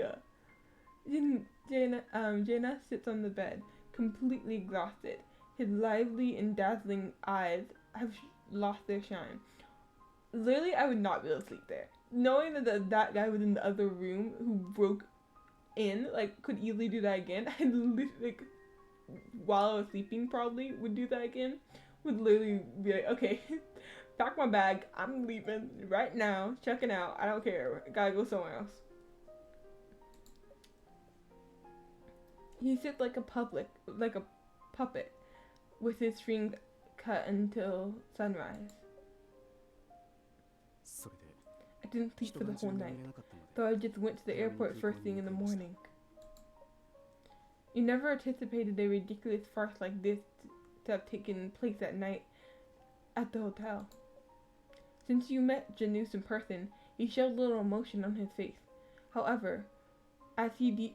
[SPEAKER 1] Jaina sits on the bed, completely exhausted. His lively and dazzling eyes have lost their shine. Literally, I would not be able to sleep there. Knowing that guy was in the other room who broke in, like, could easily do that again. I like, while I was sleeping, probably would do that again. Would literally be like, okay, pack my bag. I'm leaving right now. Checking out. I don't care. Gotta go somewhere else. He sits like like a puppet, with his strings cut until sunrise.
[SPEAKER 3] それで
[SPEAKER 1] I didn't sleep
[SPEAKER 3] 一
[SPEAKER 1] for the
[SPEAKER 3] 晩中
[SPEAKER 1] whole
[SPEAKER 3] 眠
[SPEAKER 1] night,
[SPEAKER 3] れなかったので
[SPEAKER 1] though I just went to the airport first thing in the morning. You never anticipated a ridiculous farce like this to have taken place at night at the hotel. Since you met Janus in person, he showed little emotion on his face. However, as he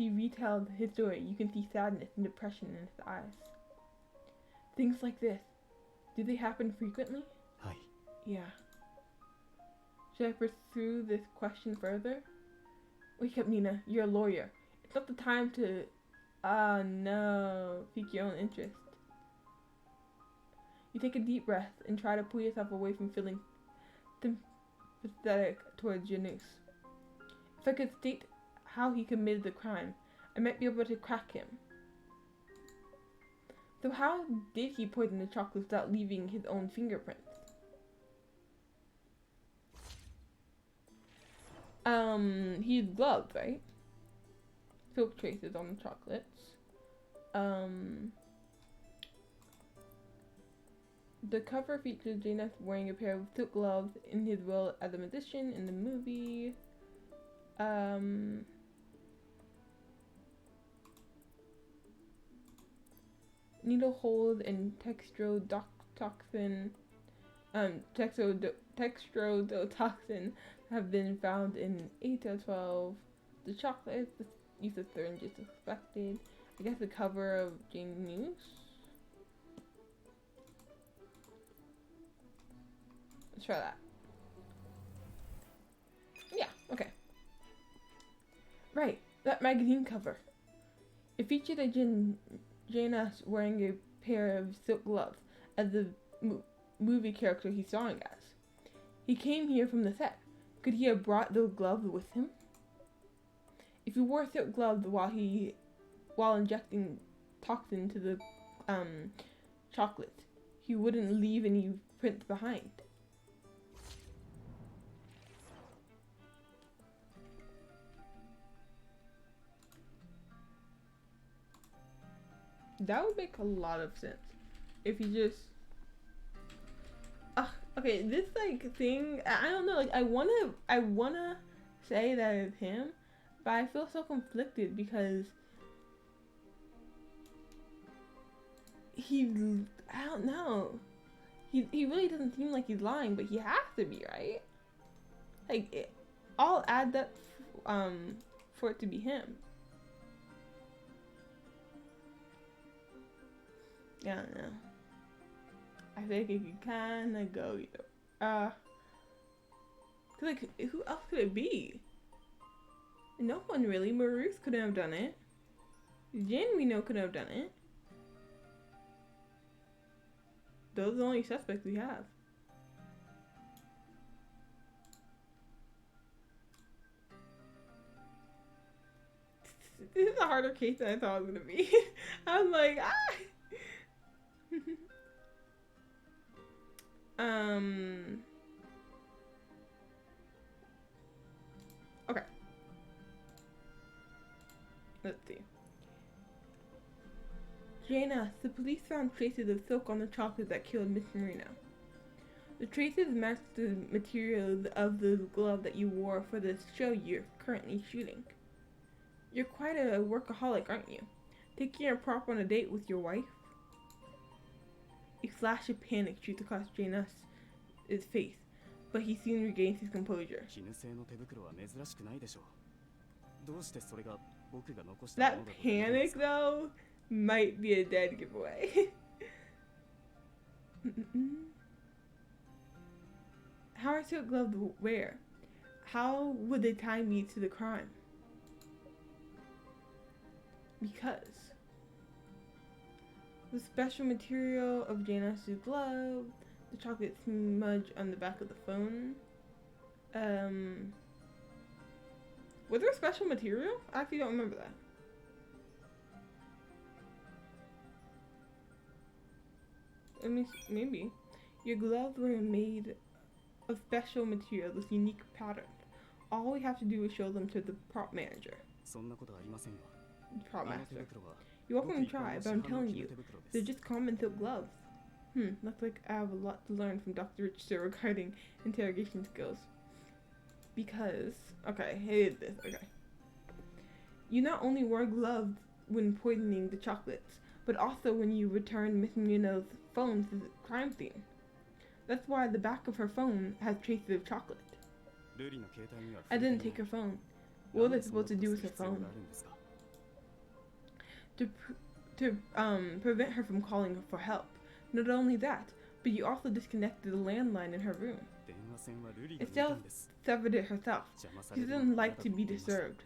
[SPEAKER 1] retailed his story, you can see sadness and depression in his eyes. Things like this, do they happen frequently?
[SPEAKER 3] はい
[SPEAKER 1] Yeah. Should I pursue this question further? Wake up, Nina. You're a lawyer. It's not the time to, no, pique your own interest. You take a deep breath and try to pull yourself away from feeling sympathetic towards Janus. If I could state how he committed the crime, I might be able to crack him. So how did he poison the chocolate without leaving his own fingerprints? He used gloves, right? Silk traces on the chocolates. The cover features Janus wearing a pair of silk gloves in his role as a magician in the movie. Needle holes and textrodotoxin have been found in 8 out of 12. The chocolate, the use of syringes suspected. I guess the cover of Janus. Let's try that. Yeah, okay. Right, that magazine cover. It featured a Janus wearing a pair of silk gloves as the movie character he's starring as. He came here from the set. Could he have brought those gloves with him? If he wore silk gloves while injecting toxin to the chocolate, he wouldn't leave any prints behind. That would make a lot of sense if he just okay, this like thing, I don't know, like I wanna say that it's him, but I feel so conflicted because I don't know, he really doesn't seem like he's lying, but he has to be, right? Like it all adds up for it to be him. I don't know. I think it could kind of go either. Cause like, who else could it be? No one really. Maurice couldn't have done it. Jin, we know, couldn't have done it. Those are the only suspects we have. This is a harder case than I thought it was gonna be. I was like, okay. Let's see. Janus, the police found traces of silk on the chocolate that killed Miss Marino. The traces matched the materials of the glove that you wore for the show you're currently shooting. You're quite a workaholic, aren't you? Taking a prop on a date with your wife? A flash of panic shoots across Janus' face, but he soon regains his composure. That panic, though, might be a dead giveaway. How are silk gloves wear? How would they tie me to the crime? Because the special material of Janus' glove, the chocolate smudge on the back of the phone. Was there a special material? I actually don't remember that. I mean, maybe. Your gloves were made of special material with unique patterns. All we have to do is show them to the prop manager. Trial
[SPEAKER 3] あの手
[SPEAKER 1] master.
[SPEAKER 3] 袋は
[SPEAKER 1] You're
[SPEAKER 3] ごく
[SPEAKER 1] welcome to
[SPEAKER 3] 一般
[SPEAKER 1] try,
[SPEAKER 3] の
[SPEAKER 1] but
[SPEAKER 3] 市
[SPEAKER 1] I'm
[SPEAKER 3] 販の
[SPEAKER 1] telling
[SPEAKER 3] 絹
[SPEAKER 1] you,
[SPEAKER 3] 手袋で
[SPEAKER 1] they're
[SPEAKER 3] す
[SPEAKER 1] just common silk gloves. Looks like I have a lot to learn from Dr. Richter regarding interrogation skills. Because, okay, here's this, okay. You not only wear gloves when poisoning the chocolates, but also when you return Miss Marino's phone to the crime scene. That's why the back of her phone has traces of chocolate.
[SPEAKER 3] ルリの携帯には
[SPEAKER 1] I
[SPEAKER 3] 触れ
[SPEAKER 1] didn't
[SPEAKER 3] てい
[SPEAKER 1] take
[SPEAKER 3] ない
[SPEAKER 1] her phone. What
[SPEAKER 3] なん
[SPEAKER 1] was
[SPEAKER 3] で
[SPEAKER 1] I
[SPEAKER 3] そんな
[SPEAKER 1] supposed
[SPEAKER 3] こ
[SPEAKER 1] to
[SPEAKER 3] と
[SPEAKER 1] do
[SPEAKER 3] す
[SPEAKER 1] with
[SPEAKER 3] る
[SPEAKER 1] her
[SPEAKER 3] 必要
[SPEAKER 1] phone?
[SPEAKER 3] があるんですか
[SPEAKER 1] To prevent her from calling for help. Not only that, but you also disconnected the landline in her room.
[SPEAKER 3] 電話線はルリが抜い
[SPEAKER 1] Estelle
[SPEAKER 3] たんです
[SPEAKER 1] severed it herself.
[SPEAKER 3] 邪魔さ
[SPEAKER 1] She
[SPEAKER 3] れるの
[SPEAKER 1] doesn't
[SPEAKER 3] が嫌
[SPEAKER 1] like
[SPEAKER 3] だ
[SPEAKER 1] to
[SPEAKER 3] と
[SPEAKER 1] be
[SPEAKER 3] 言っていました
[SPEAKER 1] disturbed.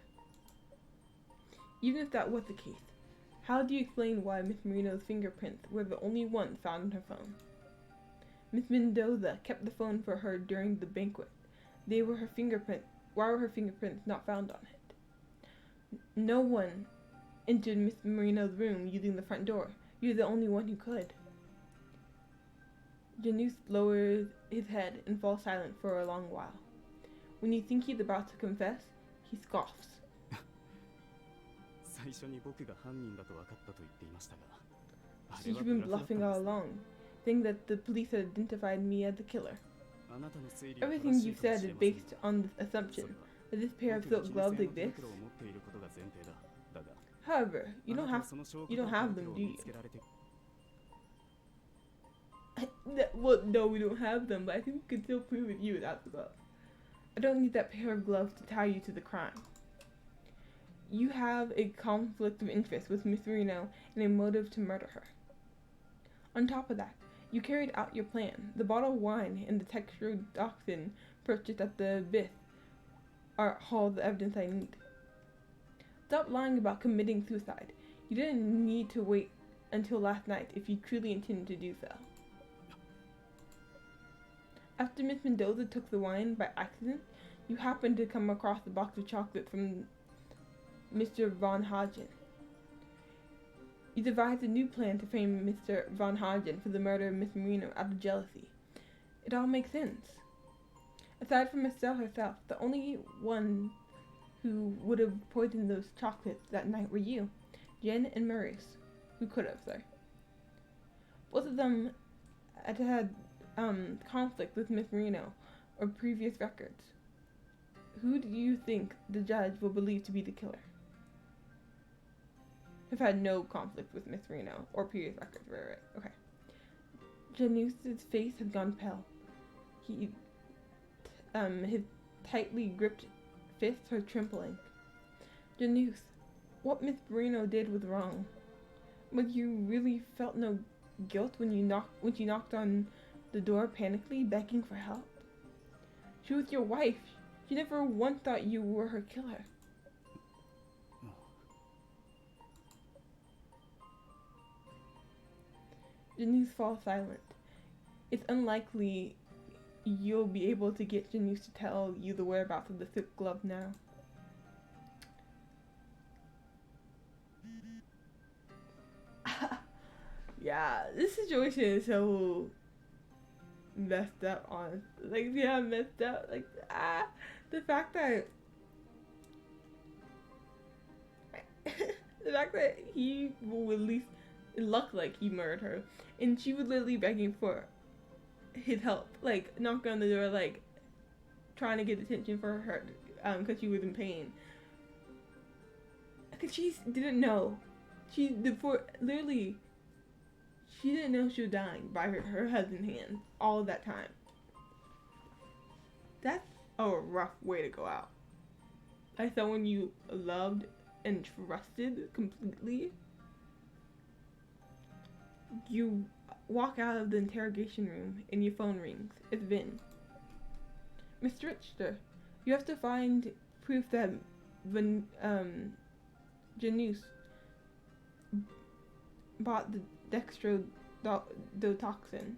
[SPEAKER 1] Even if that was the case, how do you explain why Miss Marino's fingerprints were the only ones found on her phone? Miss Mendoza kept the phone for her during the banquet. Why were her fingerprints not found on it? No one entered Miss Marino's room using the front door. You're the only one who could. Janus lowers his head and falls silent for a long while. When you think he's about to confess, he scoffs.
[SPEAKER 3] 最初に僕が犯人だと分かったと言っていましたがあれ
[SPEAKER 1] She's
[SPEAKER 3] はブ
[SPEAKER 1] been
[SPEAKER 3] ラフだったん
[SPEAKER 1] bluffing
[SPEAKER 3] で
[SPEAKER 1] all
[SPEAKER 3] す
[SPEAKER 1] along, saying that the police had identified me as the killer.
[SPEAKER 3] あなたの推理は
[SPEAKER 1] Everything
[SPEAKER 3] 正し
[SPEAKER 1] you
[SPEAKER 3] いかも
[SPEAKER 1] said
[SPEAKER 3] しれ
[SPEAKER 1] is
[SPEAKER 3] ません
[SPEAKER 1] based on the
[SPEAKER 3] それ
[SPEAKER 1] assumption
[SPEAKER 3] は
[SPEAKER 1] that this pair of
[SPEAKER 3] 僕が
[SPEAKER 1] silk
[SPEAKER 3] 金
[SPEAKER 1] gloves
[SPEAKER 3] 製の手
[SPEAKER 1] exists.
[SPEAKER 3] 袋を持っていることが前提だだが
[SPEAKER 1] However, you
[SPEAKER 3] あ
[SPEAKER 1] don't
[SPEAKER 3] なたは
[SPEAKER 1] have
[SPEAKER 3] その証拠
[SPEAKER 1] you
[SPEAKER 3] と
[SPEAKER 1] don't
[SPEAKER 3] 手
[SPEAKER 1] have
[SPEAKER 3] 袋
[SPEAKER 1] them,
[SPEAKER 3] を
[SPEAKER 1] do
[SPEAKER 3] 見
[SPEAKER 1] you?
[SPEAKER 3] つけられて
[SPEAKER 1] Well, no, we don't have them, but I think we could still prove it you without the glove. I don't need that pair of gloves to tie you to the crime. You have a conflict of interest with Miss Marino and a motive to murder her. On top of that, you carried out your plan. The bottle of wine and the textrodoxin purchased at the Bith are all the evidence I need. Stop lying about committing suicide. You didn't need to wait until last night if you truly intended to do so. After Miss Mendoza took the wine by accident, you happened to come across a box of chocolate from Mr. Von Hagen. You devised a new plan to frame Mr. Von Hagen for the murder of Miss Marino out of jealousy. It all makes sense. Aside from Estelle herself, the only one who would have poisoned those chocolates that night were you, Jen and Maurice. Who could have, sir? Both of them had conflict with Miss Marino or previous records. Who do you think the judge will believe to be the killer? Have had no conflict with Miss Marino or previous records. Right. Okay. Janus's face had gone pale. His tightly gripped fists were trembling. Janus, what Miss Marino did was wrong. But you really felt no guilt when she knocked on the door panically, begging for help? She was your wife. She never once thought you were her killer. Janus falls silent. It's unlikely you'll be able to get Janus to tell you the whereabouts of the silk glove now. Yeah, this situation is so messed up, honestly. Like, yeah, messed up. Like, the fact that the fact that he will at least look like he murdered her, and she was literally begging for his help, like knocking on the door, like trying to get attention for her, because she was in pain. Because she didn't know, she didn't know she was dying by her husband's hands all of that time. That's a rough way to go out. Like someone you loved and trusted completely. You walk out of the interrogation room and your phone rings. It's Vin. Mr. Richter, you have to find proof that Janus bought the dextrodotoxin.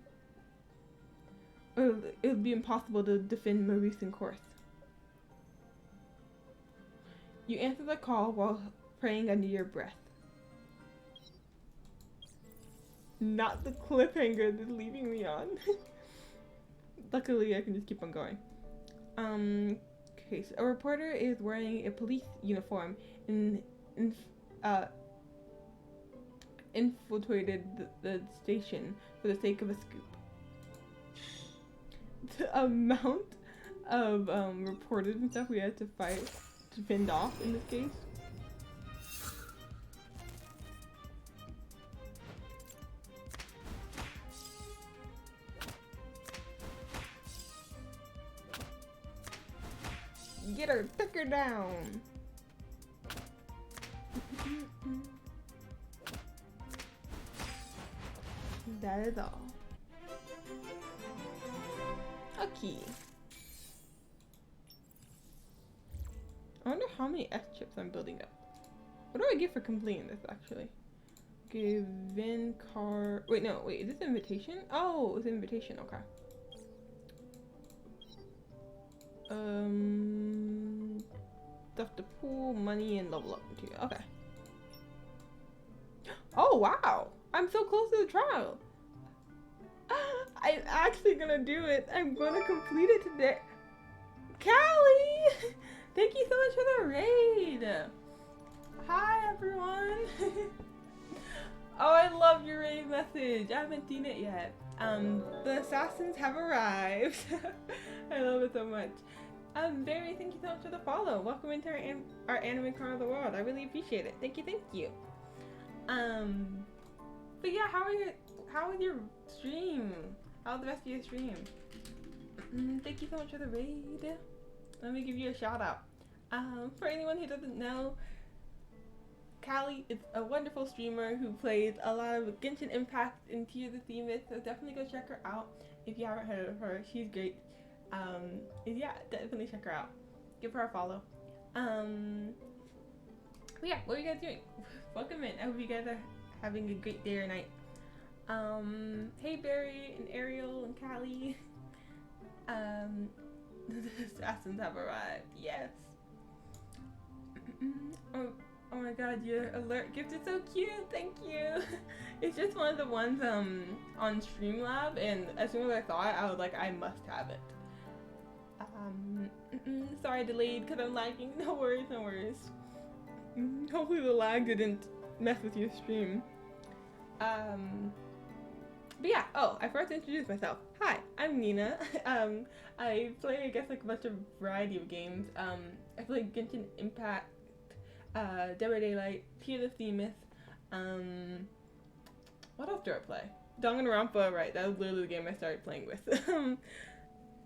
[SPEAKER 1] Or it would be impossible to defend Maurice and Korth. You answer the call while praying under your breath. Not the cliffhanger that's leaving me on. Luckily, I can just keep on going. Okay, so a reporter is wearing a police uniform and infiltrated the station for the sake of a scoop. The amount of reporters and stuff we had to fight to fend off in this case. Get her, take her down. That is all. A key. I wonder how many S chips I'm building up. What do I get for completing this actually? Okay, Vin car. Wait, no, wait, is this invitation? Oh, it's invitation, okay. Stuff to pool, money, and level up too. Okay. Oh wow! I'm so close to the trial. I'm actually gonna do it. I'm gonna complete it today. Callie! Thank you so much for the raid. Hi everyone. Oh, I love your raid message. I haven't seen it yet. The assassins have arrived. I love it so much. Barry, thank you so much for the follow. Welcome into our anime corner of the world. I really appreciate it. Thank you, thank you. But yeah, how was your stream? How's the rest of your stream? Thank you so much for the raid. Let me give you a shout out. For anyone who doesn't know, Callie is a wonderful streamer who plays a lot of Genshin Impact and Tears of the Myth, so definitely go check her out if you haven't heard of her. She's great. Yeah, definitely check her out. Give her a follow. But yeah, what are you guys doing? Welcome in. I hope you guys are having a great day or night. Hey Barry and Ariel and Callie. The assassins have arrived. Yes. Oh my god, your alert gift is so cute. Thank you. It's just one of the ones on Streamlab, and as soon as I saw it, I was like, I must have it. Sorry, delayed because I'm lagging. No worries, no worries. Hopefully the lag didn't mess with your stream. But yeah, oh, I forgot to introduce myself. Hi, I'm Nina. I play, I guess, like a bunch of variety of games. I play Genshin Impact, Dead by Daylight, Tears of the Myth. What else do I play? Danganronpa, right? That was literally the game I started playing with.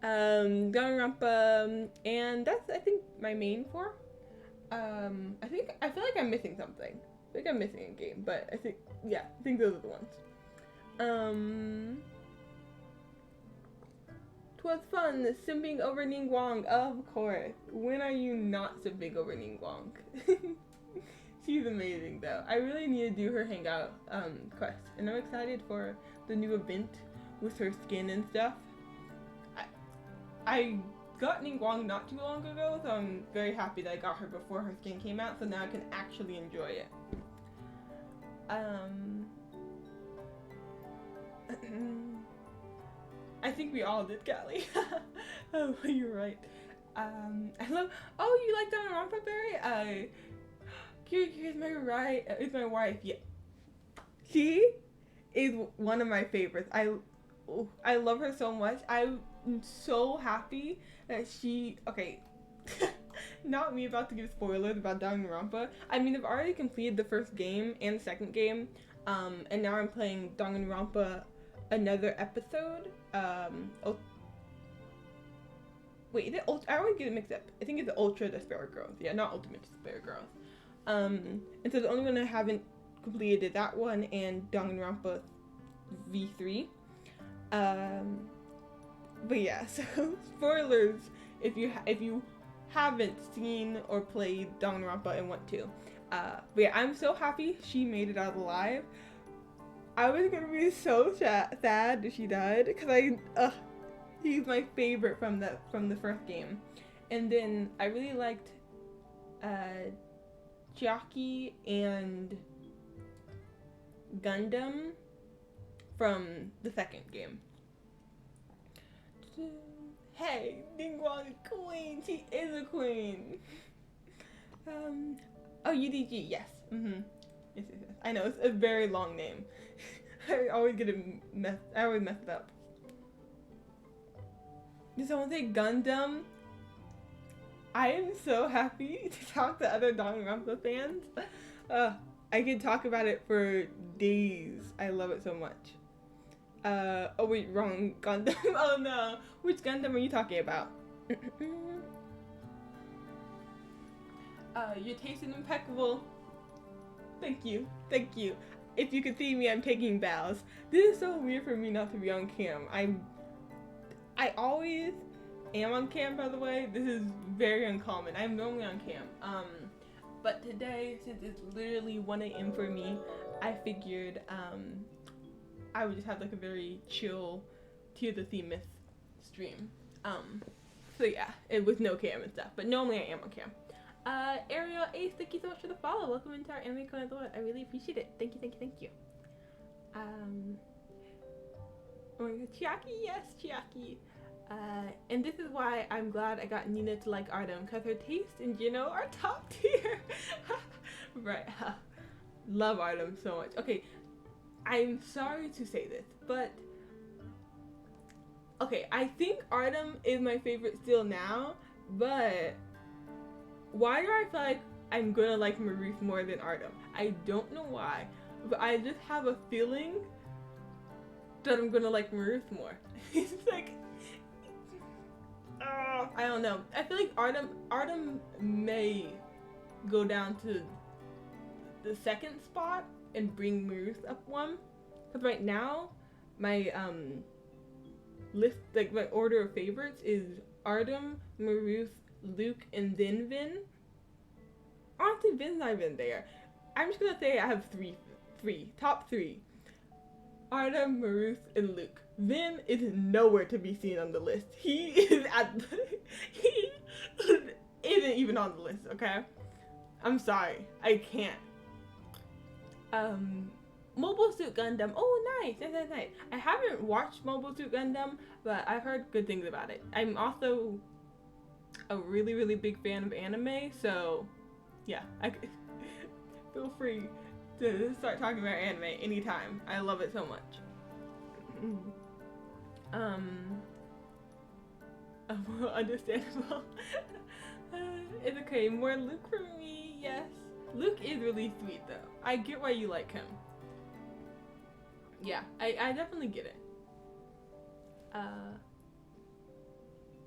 [SPEAKER 1] Danganronpa, and that's, I think, my main four. I feel like I'm missing something. I think I'm missing a game, but I think those are the ones. 'Twas fun simping over Ningguang, of course. When are you not simping over Ningguang? She's amazing though. I really need to do her hangout quest, and I'm excited for the new event with her skin and stuff. I got Ningguang not too long ago, so I'm very happy that I got her before her skin came out, so now I can actually enjoy it. I think we all did, Callie. Oh, you're right. I love. Oh, you like Danganronpa, Barry? Here's my right. Is my wife? Yeah. She is one of my favorites. I love her so much. I'm so happy that she. Okay. Not me about to give spoilers about Danganronpa. I mean, I've already completed the first game and the second game, and now I'm playing Danganronpa another episode. Wait, is it I always get it mixed up. I think it's the Ultra Despair Girls. Yeah, not Ultimate Despair Girls. And so the only one I haven't completed is that one and Danganronpa V3. But yeah, so spoilers if you haven't seen or played Danganronpa and want to. But yeah, I'm so happy she made it out alive. I was gonna be so sad that she died because he's my favorite from the first game, and then I really liked Chiaki and Gundam from the second game. Hey, Ningguang is queen. She is a queen. Oh, UDG, yes. Mm-hmm. Yes. I know, it's a very long name. I always mess it up. Did someone say Gundam? I am so happy to talk to other Danganronpa fans. I could talk about it for days. I love it so much. Oh wait, wrong Gundam. Oh no. Which Gundam are you talking about? Your taste is impeccable. Thank you. Thank you. If you could see me, I'm taking bows. This is so weird for me not to be on cam. I always am on cam, by the way. This is very uncommon. I'm normally on cam. But today, since it's literally 1 a.m. for me, I figured I would just have like a very chill Tears of the Myth stream. So yeah, with no cam and stuff. But normally I am on cam. Ariel Ace, thank you so much for the follow. Welcome into our Anime Con Lord. I really appreciate it. Thank you. Oh my god, Chiaki, yes, Chiaki. And this is why I'm glad I got Nina to like Artem, because her taste in Gino are top tier. Right, love Artem so much. Okay, I'm sorry to say this, but okay, I think Artem is my favorite still now, but why do I feel like I'm gonna like Maruth more than Artem? I don't know why, but I just have a feeling that I'm gonna like Maruth more. It's like, I don't know. I feel like Artem may go down to the second spot and bring Maruth up one. Because right now, my list, like my order of favorites is Artem, Maruth, Luke, and then Vin. Honestly, Vin's not even there. I'm just gonna say I have top three. Artem, Maruth, and Luke. Vin is nowhere to be seen on the list. He isn't even on the list, okay? I'm sorry. I can't. Mobile Suit Gundam. Oh, nice. That's nice. I haven't watched Mobile Suit Gundam, but I've heard good things about it. I'm also a really, really big fan of anime, so yeah, feel free to start talking about anime anytime. I love it so much. Understandable. It's okay. More Luke for me, yes. Luke is really sweet though. I get why you like him. Yeah, I definitely get it.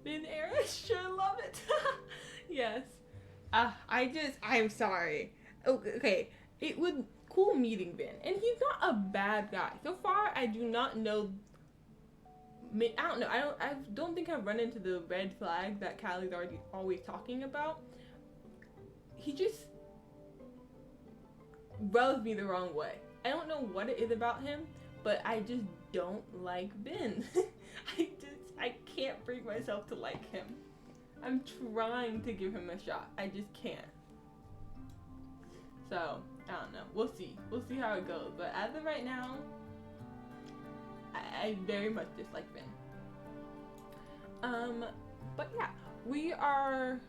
[SPEAKER 1] Vin Era, sure love it. Yes. I'm sorry. Okay, it was cool meeting Vin, and he's not a bad guy. So far, I do not know. I don't know. I don't think I've run into the red flag that Callie's always talking about. He just rubs me the wrong way. I don't know what it is about him, but I just don't like Vin. I can't bring myself to like him. I'm trying to give him a shot. I just can't. So, I don't know. We'll see. We'll see how it goes. But as of right now, I very much dislike Vin. But yeah, we are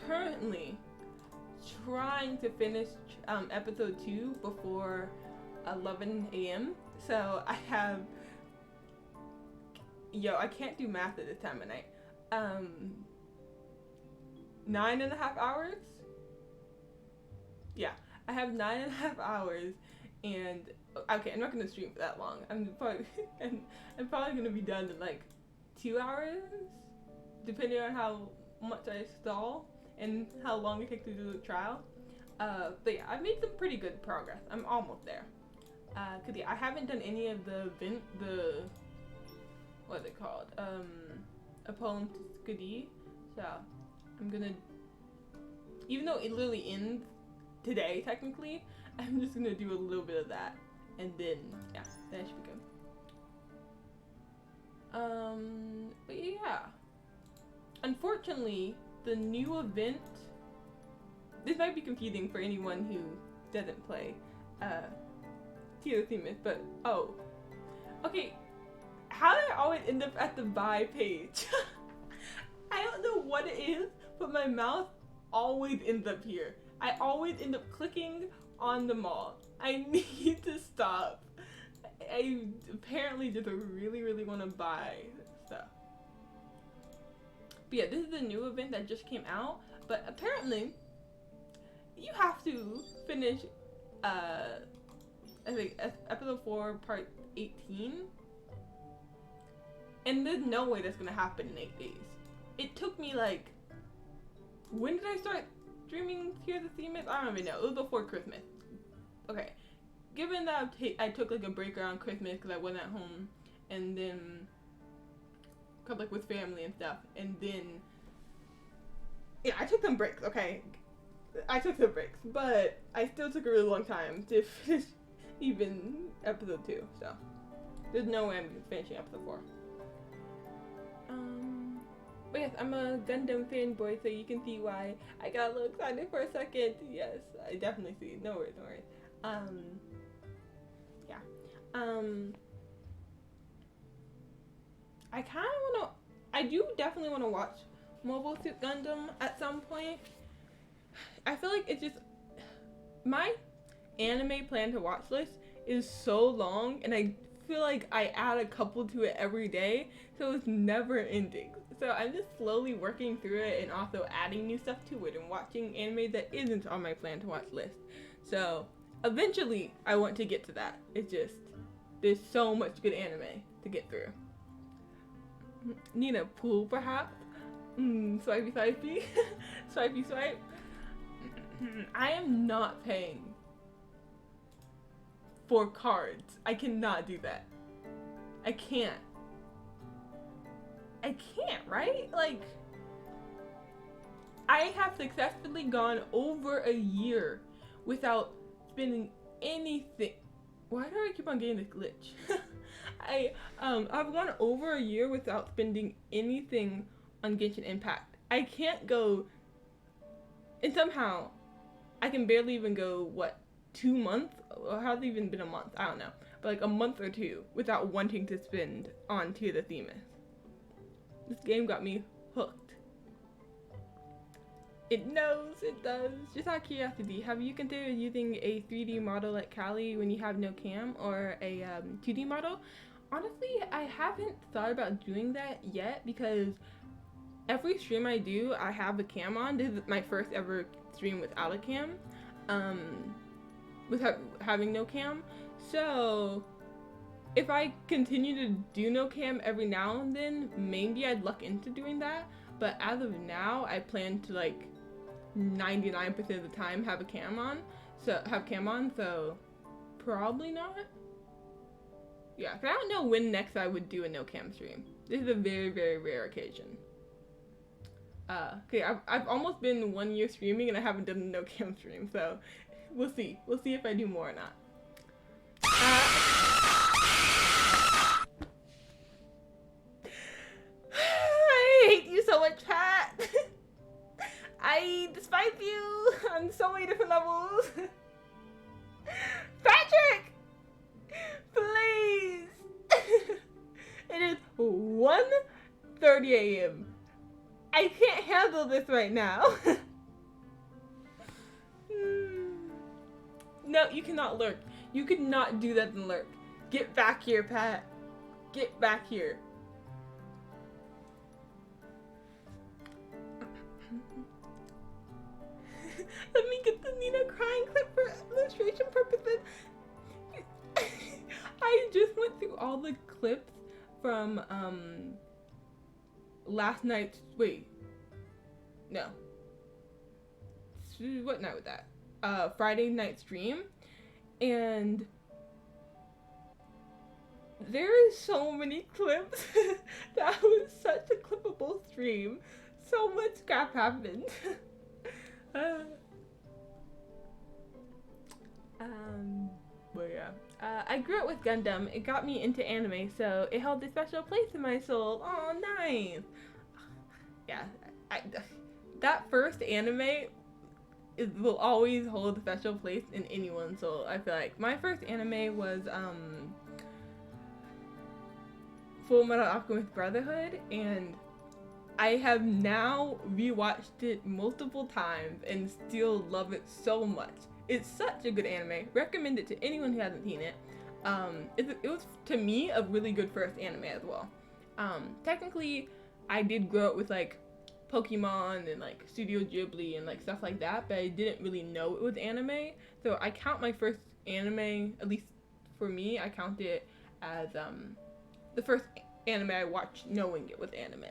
[SPEAKER 1] currently trying to finish episode 2 before 11 a.m. So I have, I can't do math at this time of night. 9.5 hours? Yeah, I have 9.5 hours, and okay, I'm not gonna stream for that long. I'm probably gonna be done in like 2 hours, depending on how much I stall and how long it takes to do the trial. But yeah, I've made some pretty good progress. I'm almost there. Cause yeah, I haven't done any of the what's it called? Opponent Skadi. So I'm gonna, even though it literally ends today technically, I'm just gonna do a little bit of that, and then yeah, that should be good. But yeah, unfortunately, the new event. This might be confusing for anyone who doesn't play Tears of the Myth, but oh, okay. How did I always end up at the buy page? I don't know what it is, but my mouth always ends up here. I always end up clicking on them all. I need to stop. I apparently just really, really want to buy stuff. But yeah, this is the new event that just came out. But apparently, you have to finish, I think, episode 4, part 18. And there's no way that's gonna happen in 8 days. It took me like, when did I start streaming Tears of Themis? I don't even know. It was before Christmas. Okay. Given that I took like a break around Christmas because I wasn't at home, and then like with family and stuff, and then yeah, I took some breaks. Okay, I took some breaks, but I still took a really long time to finish even episode 2. So there's no way I'm finishing episode 4. But yes, I'm a Gundam fanboy, so you can see why I got a little excited for a second. Yes, I definitely see. No worries, no worries. Yeah. I kind of want to, I do definitely want to watch Mobile Suit Gundam at some point. I feel like it's just, my anime plan to watch list is so long, and I feel like I add a couple to it every day, so it's never ending. So I'm just slowly working through it and also adding new stuff to it and watching anime that isn't on my plan to watch list. So eventually I want to get to that. It's just, there's so much good anime to get through. Need a pool perhaps? Swipey swipey. Swipey swipe. I am not paying for cards. I cannot do that. I can't. I can't, right? Like, I have successfully gone over a year without spending anything. Why do I keep on getting this glitch? I've gone over a year without spending anything on Genshin Impact. I can't go, and somehow I can barely even go, what, 2 months? Or has it even been a month? I don't know. But like a month or two without wanting to spend on Tears of Themis. This game got me hooked. It knows, it does. Just out of curiosity, have you considered using a 3D model like Callie when you have no cam, or a 2D model? Honestly, I haven't thought about doing that yet, because every stream I do, I have a cam on. This is my first ever stream without a cam, having no cam. So if I continue to do no cam every now and then, maybe I'd look into doing that. But as of now, I plan to like 99% of the time have a cam on. So probably not. Yeah, 'cause I don't know when next I would do a no cam stream. This is a very, very rare occasion. Okay, I've almost been 1 year streaming and I haven't done a no cam stream, so we'll see. We'll see if I do more or not. I hate you so much, Pat. I despise you on so many different levels. Patrick! Please! It is 1:30 a.m. I can't handle this right now. No, you cannot lurk. You could not do that and lurk. Get back here, Pat. Get back here. Let me get the Nina crying clip for illustration purposes. I just went through all the clips from last night's, what night was that? Friday night stream, and there are so many clips. That was such a clippable stream. So much crap happened. But yeah. I grew up with Gundam. It got me into anime, so it held a special place in my soul. Oh, nice. Yeah, that first anime will always hold a special place in anyone's soul. I feel like my first anime was Full Metal Alchemist Brotherhood, and I have now rewatched it multiple times and still love it so much. It's such a good anime. Recommend it to anyone who hasn't seen it. It was, to me, a really good first anime as well. Technically, I did grow up with like Pokemon and like Studio Ghibli and like stuff like that, but I didn't really know it was anime. So I count my first anime, at least for me, I count it as the first anime I watched knowing it was anime.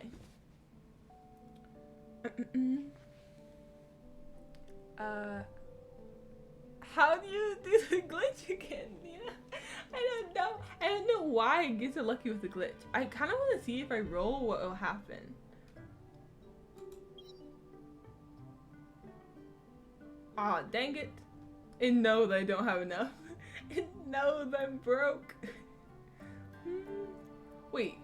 [SPEAKER 1] How do you do the glitch again? Yeah, I don't know. I don't know why I get so lucky with the glitch. I kind of want to see if I roll what will happen. Aw, dang it. It knows I don't have enough. It knows I'm broke. Wait.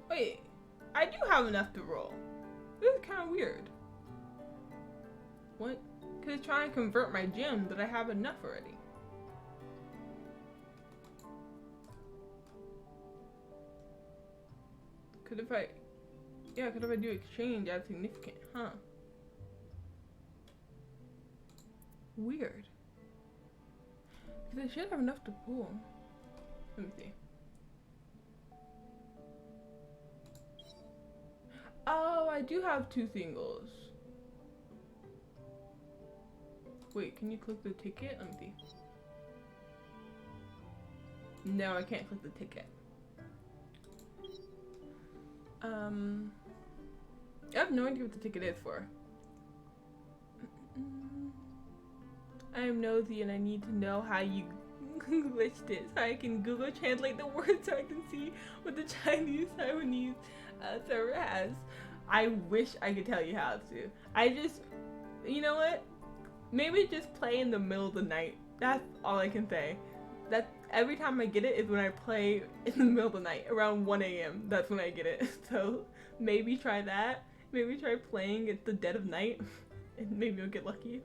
[SPEAKER 1] Wait, I do have enough to roll. This is kind of weird. What? Cause it's trying to convert my gem, but I have enough already. Cause if I do exchange, that's significant, huh? Weird. Cause I should have enough to pull. Let me see. Oh, I do have 2 singles. Wait, can you click the ticket? Let me see. No, I can't click the ticket. I have no idea what the ticket is for. I am nosy and I need to know how you glitched it so I can Google translate the words so I can see what the Chinese Taiwanese server has. I wish I could tell you how to. I just, you know what? Maybe just play in the middle of the night. That's all I can say. That every time I get it is when I play in the middle of the night, around 1 a.m. That's when I get it. So maybe try that. Maybe try playing at the dead of night, and maybe you'll get lucky.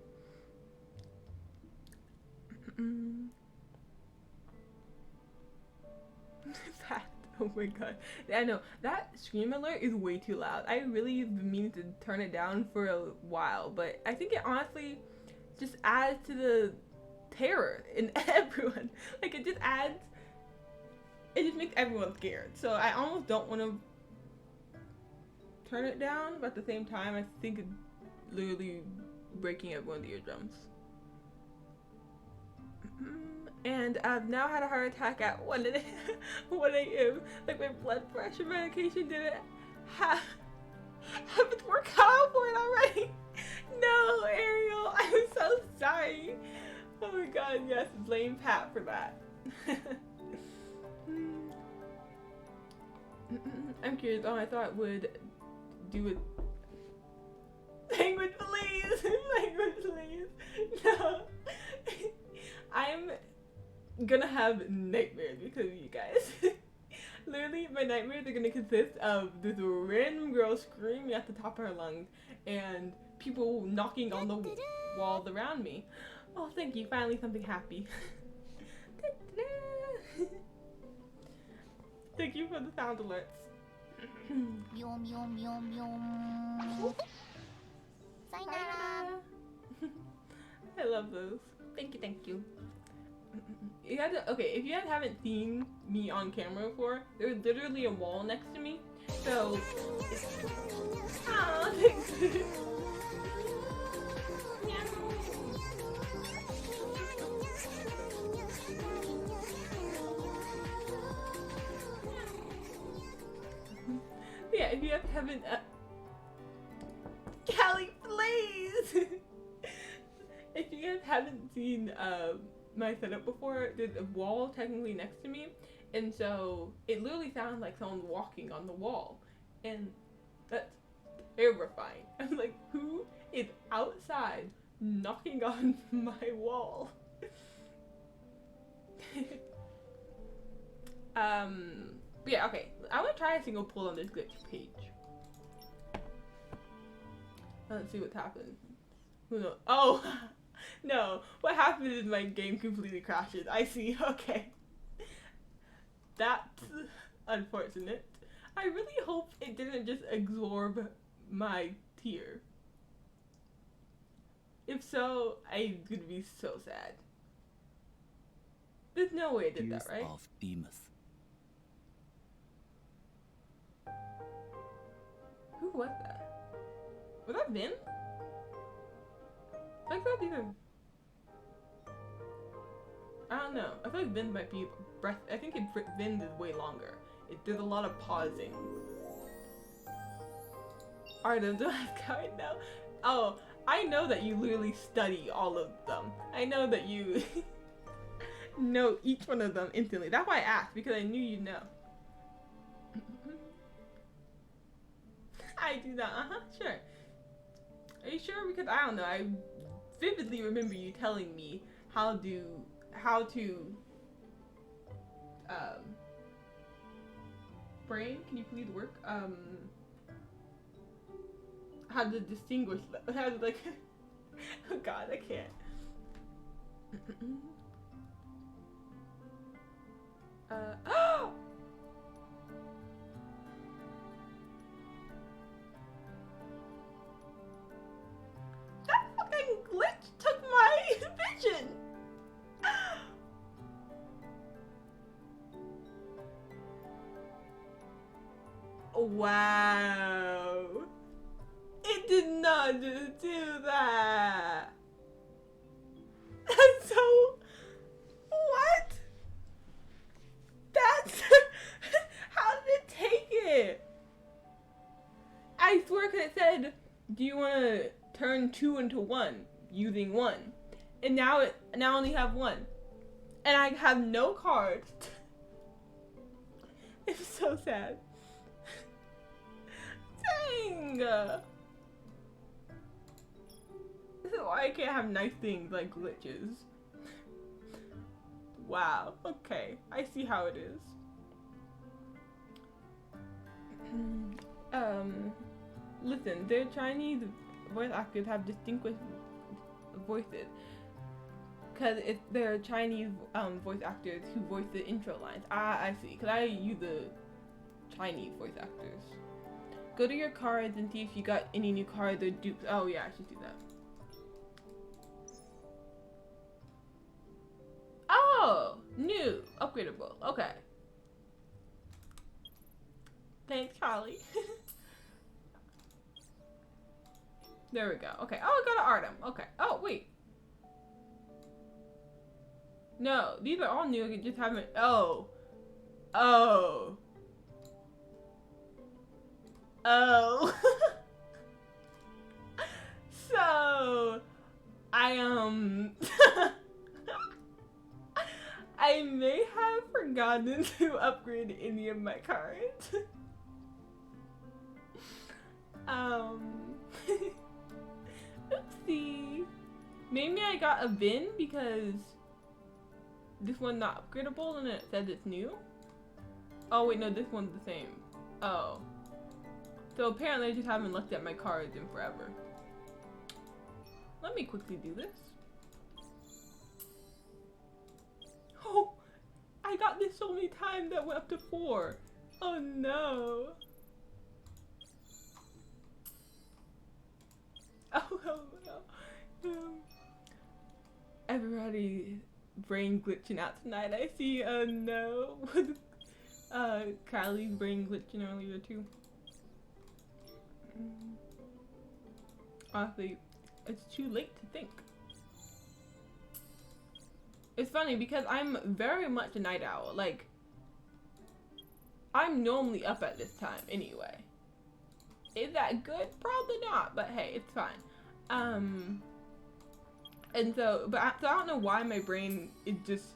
[SPEAKER 1] Fact. Oh my god. I know, that scream alert is way too loud. I really have been meaning to turn it down for a while, but I think it honestly just adds to the terror in everyone. Like, it just makes everyone scared. So I almost don't want to turn it down, but at the same time, I think it's literally breaking everyone's eardrums. And I've now had a heart attack at 1 a.m. Like, my blood pressure medication didn't have its work out for it already. No, Ariel, I'm so sorry. Oh my god, yes, blame Pat for that. I'm curious. Oh, I thought it would do it. Language, please. Language, please. No. I'm gonna have nightmares because of you guys. Literally, my nightmares are gonna consist of this random girl screaming at the top of her lungs and people knocking on the walls around me. Oh, thank you. Finally, something happy. Thank you for the sound alerts. I love those. Thank you, thank you. You had to, okay, if you guys haven't seen me on camera before, there's literally a wall next to me. So, oh, thanks. Yeah, if you guys haven't, Callie, please! If you guys haven't seen my setup before, there's a wall technically next to me, and so it literally sounds like someone walking on the wall, and that's terrifying. I'm like, who is outside knocking on my wall? Yeah, okay. I want to try a single pull on this glitch page. Let's see what happens. Who knows? Oh! No, what happened is my game completely crashes. I see. Okay. That's unfortunate. I really hope it didn't just absorb my tear. If so, I'm gonna be so sad. There's no way I did that,
[SPEAKER 5] Youth
[SPEAKER 1] right?
[SPEAKER 5] of Demuth.
[SPEAKER 1] Who was that? Was that Vin? I thought even. I don't know. I feel like Vin might be breath. I think Vin is way longer. There's a lot of pausing. Artem, do I have card now? Oh, I know that you literally study all of them. I know that you know each one of them instantly. That's why I asked, because I knew you'd know. I do that. Sure. Are you sure? Because I don't know. I vividly remember you telling me how to brain, can you please work? How to distinguish them. How to, like, oh god, I can't. Oh! That fucking glitch took my vision! Wow. It did not just do that. That's so... What? That's... How did it take it? I swear, because it said, do you want to turn 2 into 1 using 1? And now I only have 1. And I have no cards. It's so sad. Dang! This is why I can't have nice things like glitches. Wow, okay. I see how it is. Listen, their Chinese voice actors have distinguished voices. Because they're Chinese voice actors who voice the intro lines. Ah, I see. Because I use the Chinese voice actors. Go to your cards and see if you got any new cards or dupes. Oh yeah, I should do that. Oh! New! Upgradable. Okay. Thanks, Charlie. There we go. Okay. Oh, I got an Artem. Okay. Oh, wait. No, these are all new. I just haven't. Oh. Oh. Oh. So, I I may have forgotten to upgrade any of my cards. Oopsie. Maybe I got a bin because this one's not upgradable and it says it's new. Oh wait, no, this one's the same. Oh. So apparently I just haven't looked at my cards in forever. Let me quickly do this. Oh, I got this so many times that went up to 4. Oh no. Oh no. Everybody brain glitching out tonight. I see. No. Kylie's brain glitching earlier too. Honestly, it's too late to think. It's funny because I'm very much a night owl. Like, I'm normally up at this time anyway. Is that good? Probably not, but hey, it's fine. And so, so I don't know why my brain is just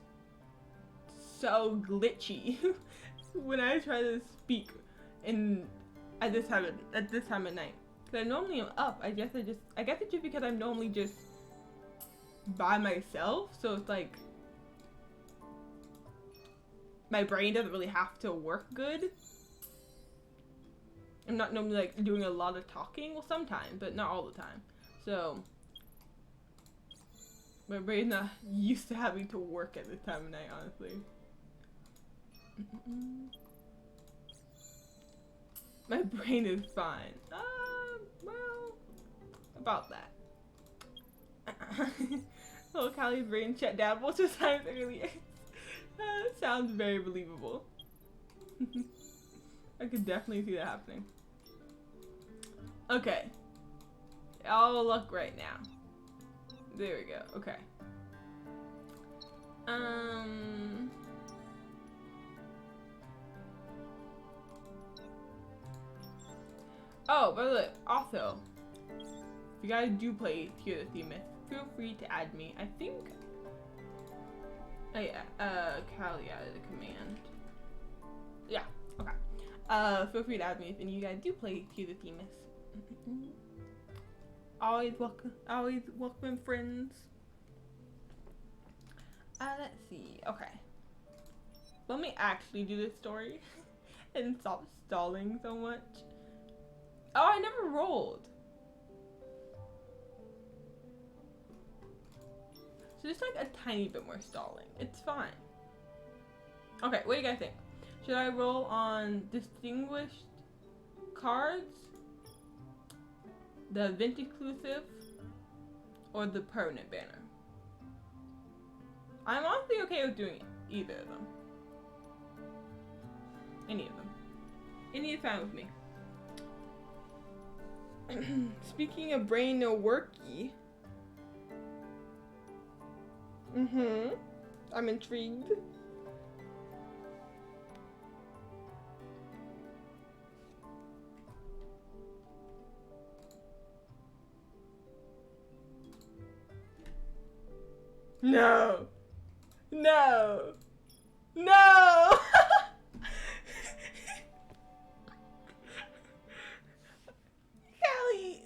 [SPEAKER 1] so glitchy when I try to speak at this time at night. Cause I normally am up. I guess it's just because I'm normally just by myself. So it's like my brain doesn't really have to work good. I'm not normally like doing a lot of talking. Well, sometimes, but not all the time. So My brain's not used to having to work at this time of night, honestly. My brain is fine. Well, about that. Little Callie's brain shut down multiple times earlier. Sounds very believable. I could definitely see that happening. Okay. I'll look right now. There we go. Okay. Oh, by the way, also, if you guys do play Tears of the Themist, feel free to add me. I think Callie added a command. Yeah, okay. Feel free to add me if any of you guys do play Tears of the Themist. Always welcome friends. Let's see. Okay. Let me actually do this story and stop stalling so much. Oh, I never rolled. So just like a tiny bit more stalling. It's fine. Okay, what do you guys think? Should I roll on distinguished cards, the event exclusive, or the permanent banner? I'm honestly okay with doing either of them. Any of them. Any is fine with me. Speaking of brain no worky. I'm intrigued. No. No. No. Callie.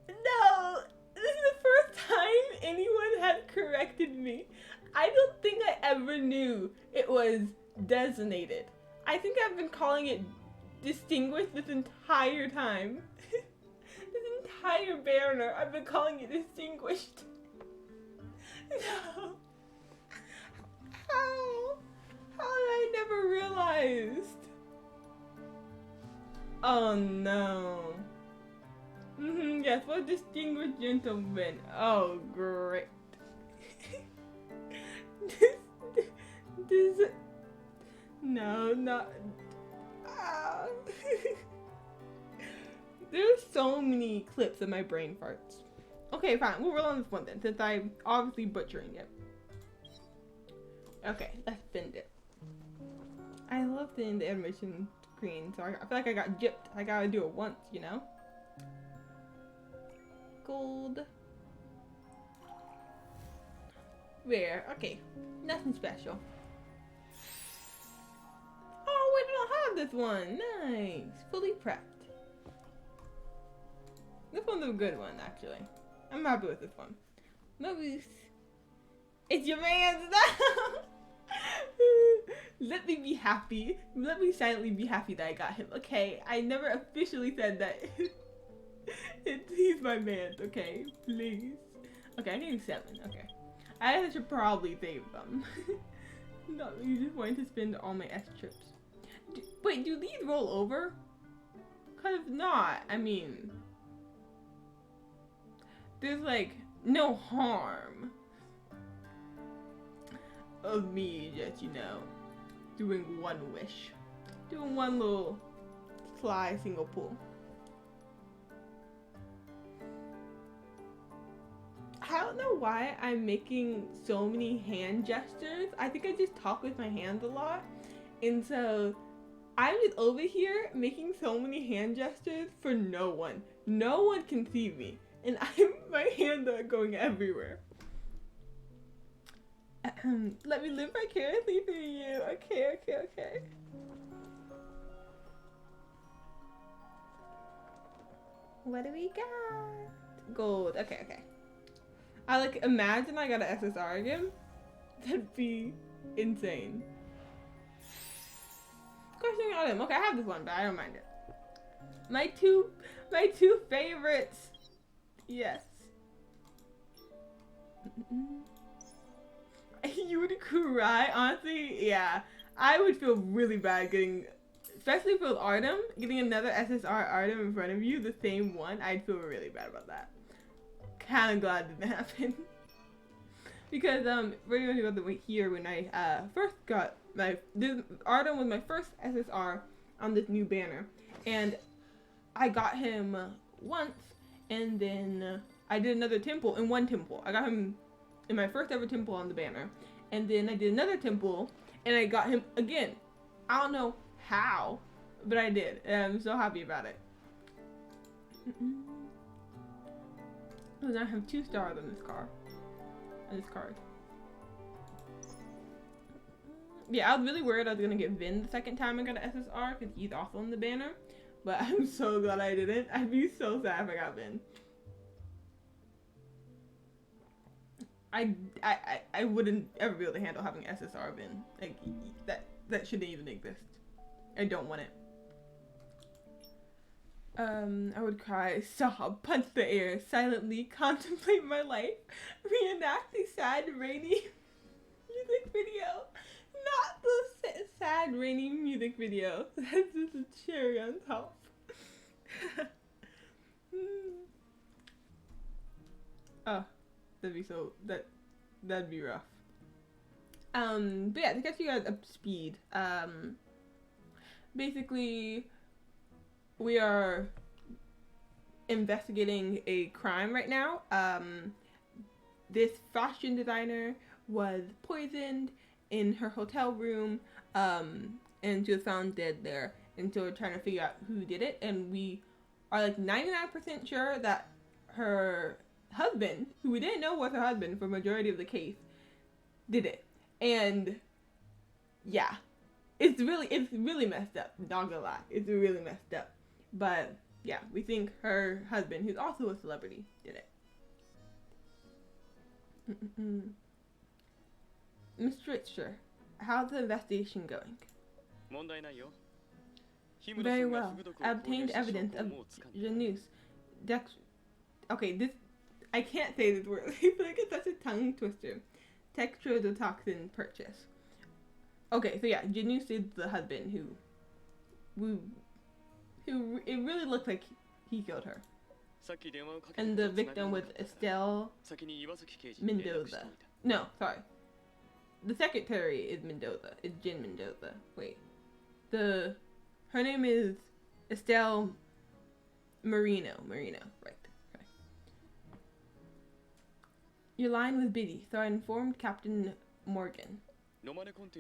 [SPEAKER 1] No. This is the first time anyone had corrected me. I don't think I ever knew it was designated. I think I've been calling it distinguished this entire time. This entire banner, I've been calling it distinguished. No. How did I never realized? Oh no. Yes, what distinguished gentleman. Oh great. this no, not There's so many clips of my brain farts. Okay, fine. We'll roll on this one then, since I'm obviously butchering it. Okay, let's bend it. I love the animation screen, so I feel like I got gypped. I gotta do it once, you know? Gold. Rare. Okay, nothing special. Oh, wait, I don't have this one. Nice. Fully prepped. This one's a good one, actually. I'm happy with this one. Movies. It's your man's now. Let me be happy. Let me silently be happy that I got him. Okay, I never officially said that. He's my man. Okay, please. Okay, I need 7. Okay, I should probably save them. No, you just wanted to spend all my S trips. Wait, do these roll over? Cause if not, I mean, there's like no harm of me just, you know, doing one wish. Doing one little fly single pull. I don't know why I'm making so many hand gestures. I think I just talk with my hands a lot. And so I'm just over here making so many hand gestures for no one. No one can see me. And my hands are going everywhere. Let me live vicariously through you. Okay. What do we got? Gold. Okay. I like imagine I got an SSR again. That'd be insane. Questioning item. Okay, I have this one, but I don't mind it. My two favorites. Yes. You would cry, honestly. Yeah, I would feel really bad getting, especially if it was Artem, getting another SSR Artem in front of you, the same one. I'd feel really bad about that. Kind of glad it didn't happen. Because we're going to go the here when I first got Artem was my first SSR on this new banner, and I got him once, and then I did another temple in one temple. I got him in my first ever temple on the banner, and then I did another temple, and I got him again. I don't know how, but I did, and I'm so happy about it. So now I have 2 stars on this car. On this card. Yeah, I was really worried I was gonna get Vin the second time I got an SSR because he's also on the banner, but I'm so glad I didn't. I'd be so sad if I got Vin. I wouldn't ever be able to handle having SSR Vin. Like that shouldn't even exist. I don't want it. I would cry, sob, punch the air, silently contemplate my life, reenact a sad, rainy music video. Not the sad, rainy music video. That's just a cherry on top. Oh, that'd be rough. But yeah, to get you guys up to speed, basically, we are investigating a crime right now. This fashion designer was poisoned in her hotel room, and she was found dead there. And so we're trying to figure out who did it, and we are like 99% sure that her husband, who we didn't know was her husband for majority of the case, did it. And yeah, it's really messed up. Not gonna lie, it's really messed up. But yeah, we think her husband, who's also a celebrity, did it. Mr. Richter, how's the investigation going? Very well. I obtained evidence of Janus. Okay, this, I can't say this word. I feel like it's such a tongue twister. Tetrodotoxin purchase. Okay, so yeah, Janus is the husband who it really looked like he killed her. And the victim was Estelle Mendoza. No, sorry. The secretary is Mendoza. It's Jen Mendoza. Wait. Her name is Estelle Marino. Right. Okay. Your line was Biddy, so I informed Captain Morgan.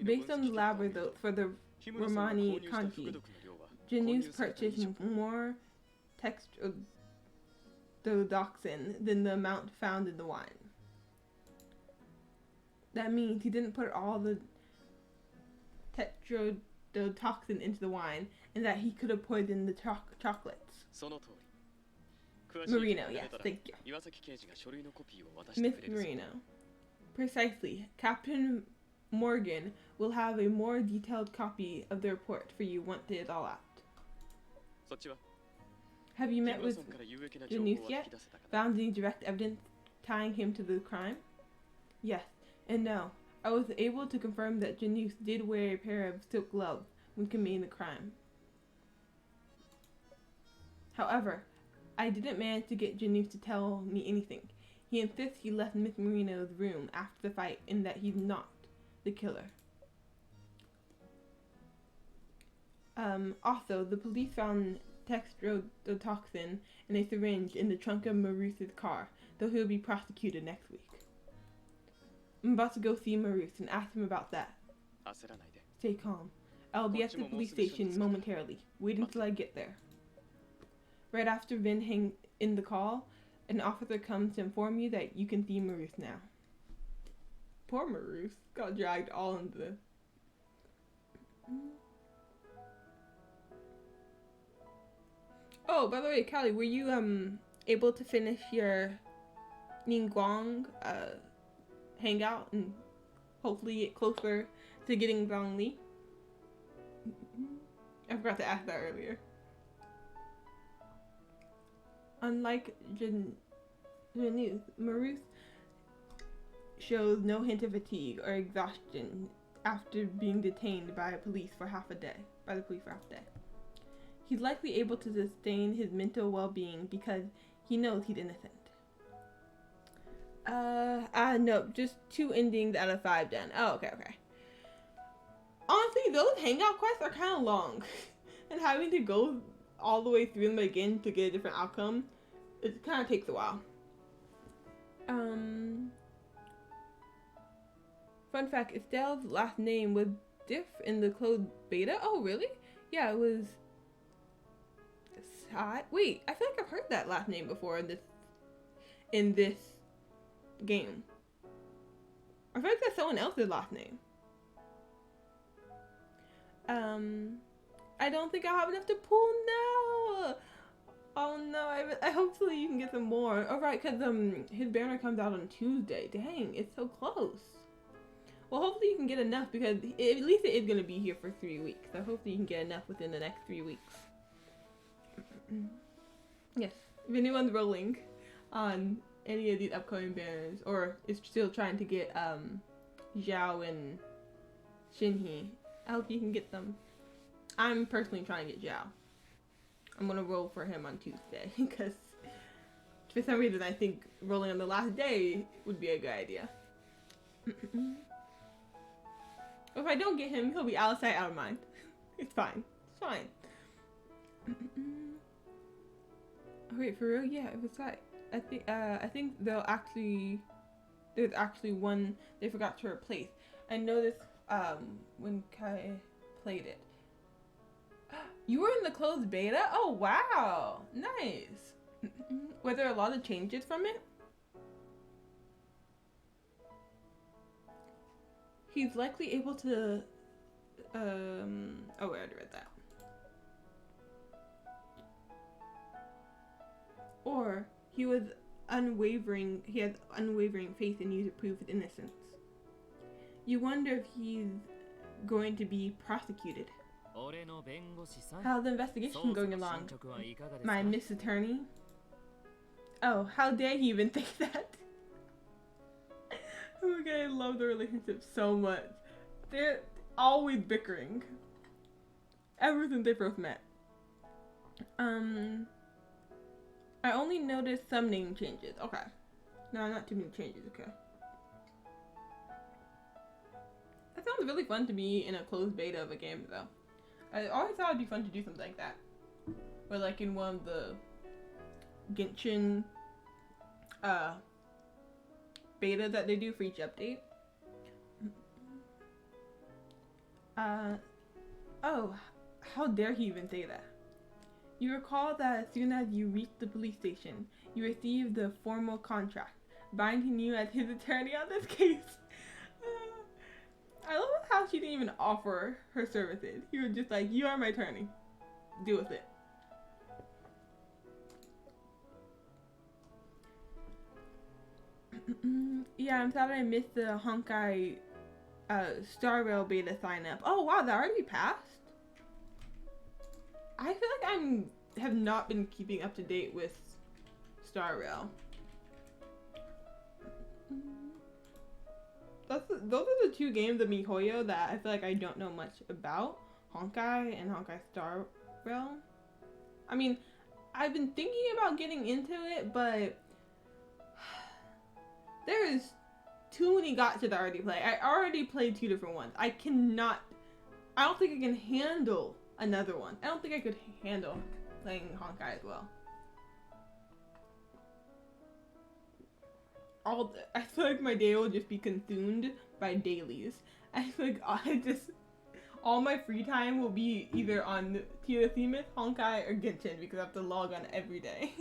[SPEAKER 1] Based on the lab results for the Romani Conti, Janus purchased more tetrodotoxin than the amount found in the wine. That means he didn't put all the tetrodotoxin into the wine, and that he could have poisoned the chocolates. Marino, yes, thank you. Miss Marino. Precisely. Captain Morgan will have a more detailed copy of the report for you once it is all out. Have you met with Janus yet? Found any direct evidence tying him to the crime? Yes, and no. I was able to confirm that Janus did wear a pair of silk gloves when committing the crime. However, I didn't manage to get Janus to tell me anything. He insists he left Miss Marino's room after the fight and that he's not the killer. Also, the police found tetrodotoxin in a syringe in the trunk of Maruse's car, though he'll be prosecuted next week. I'm about to go see Maruse and ask him about that. Stay calm. I'll be at the police station momentarily. Wait until I get there. Right after Vin hangs in the call, an officer comes to inform you that you can see Maruse now. Poor Maruse got dragged all into this. Oh, by the way, Callie, were you able to finish your Ningguang hangout and hopefully get closer to getting Zhongli? I forgot to ask that earlier. Unlike Janus, Maruse shows no hint of fatigue or exhaustion after being detained by police for half a day. He's likely able to sustain his mental well-being because he knows he's innocent. Nope, just 2 endings out of 5 done. Oh, okay. Honestly, those hangout quests are kind of long. And having to go all the way through them again to get a different outcome, it kind of takes a while. Fun fact, Estelle's last name was diff in the closed beta. Oh, really? Yeah, it was... Wait, I feel like I've heard that last name before in this game. I feel like that's someone else's last name. I don't think I have enough to pull now. Oh no, I hopefully you can get some more. Oh right, because his banner comes out on Tuesday. Dang, it's so close. Well, hopefully you can get enough because at least it is going to be here for 3 weeks. So hopefully you can get enough within the next 3 weeks. Yes, if anyone's rolling on any of these upcoming banners or is still trying to get Xiao and Shinhee, I hope you can get them. I'm personally trying to get Xiao. I'm gonna roll for him on Tuesday because for some reason I think rolling on the last day would be a good idea. If I don't get him, he'll be out of sight, out of mind. It's fine. It's fine. Oh wait, for real? Yeah, it was that. I think there's actually one they forgot to replace. I noticed when Kai played it. You were in the closed beta? Oh wow, nice. Were there a lot of changes from it? He's likely able to oh wait, I already read that. Or he had unwavering faith in you to prove his innocence. You wonder if he's going to be prosecuted. How's the investigation going along, my Miss Attorney? Oh, how dare he even think that? Oh my god, I love the relationship so much. They're always bickering. Ever since they first met. I only noticed some name changes. Okay. No, not too many changes, okay. That sounds really fun to be in a closed beta of a game, though. I always thought it'd be fun to do something like that. Or like in one of the Genshin beta that they do for each update. Oh, how dare he even say that? You recall that as soon as you reached the police station, you received the formal contract, binding you as his attorney on this case. I love how she didn't even offer her services. He was just like, you are my attorney. Deal with it. Yeah, I'm sad I missed the Honkai Star Rail beta sign up. Oh wow, that already passed? I feel like have not been keeping up to date with Star Rail. Those are the 2 games of MiHoYo that I feel like I don't know much about. Honkai and Honkai Star Rail. I mean, I've been thinking about getting into it, but there is too many gacha I already play. I already played 2 different ones. I don't think I can handle another one. I don't think I could handle playing Honkai as well. I feel like my day will just be consumed by dailies. I feel like all my free time will be either on TOTHEMIS, Honkai, or Genshin because I have to log on every day.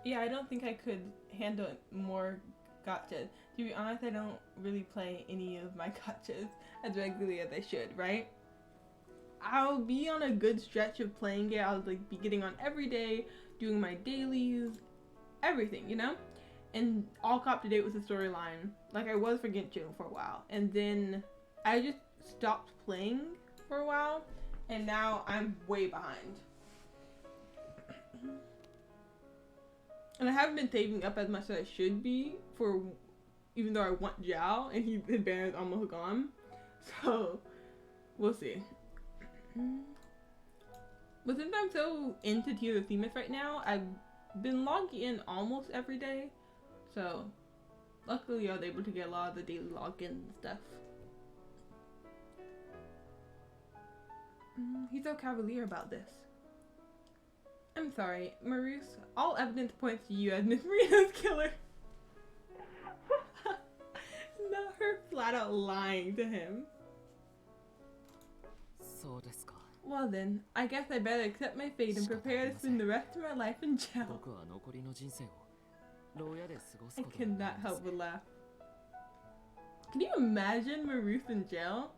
[SPEAKER 1] Yeah, I don't think I could handle more gachas. To be honest, I don't really play any of my gachas as regularly as I should, right? I'll be on a good stretch of playing it. I'll like be getting on every day, doing my dailies, everything, you know? And all caught up to date with the storyline, like I was for Genshin for a while. And then I just stopped playing for a while, and now I'm way behind. And I haven't been saving up as much as I should be for, even though I want Zhao and his banner is almost gone. So, we'll see. But since I'm so into Tears of Themis right now, I've been logging in almost every day. So, luckily I was able to get a lot of the daily login and stuff. He's so cavalier about this. I'm sorry, Maurice. All evidence points to you as Miss Marina's killer. Not her flat out lying to him. Well then, I guess I better accept my fate and prepare to spend the rest of my life in jail. I cannot help but laugh. Can you imagine Maurice in jail?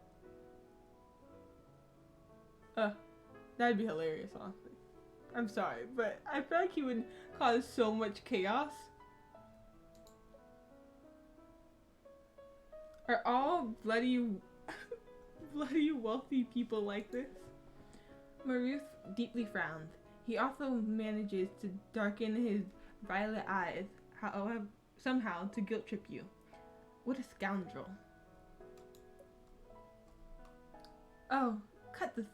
[SPEAKER 1] That'd be hilarious, honestly. I'm sorry, but I feel like he would cause so much chaos. Are all bloody wealthy people like this? Maurice deeply frowns. He also manages to darken his violet eyes, however, somehow to guilt trip you. What a scoundrel. Oh, cut this,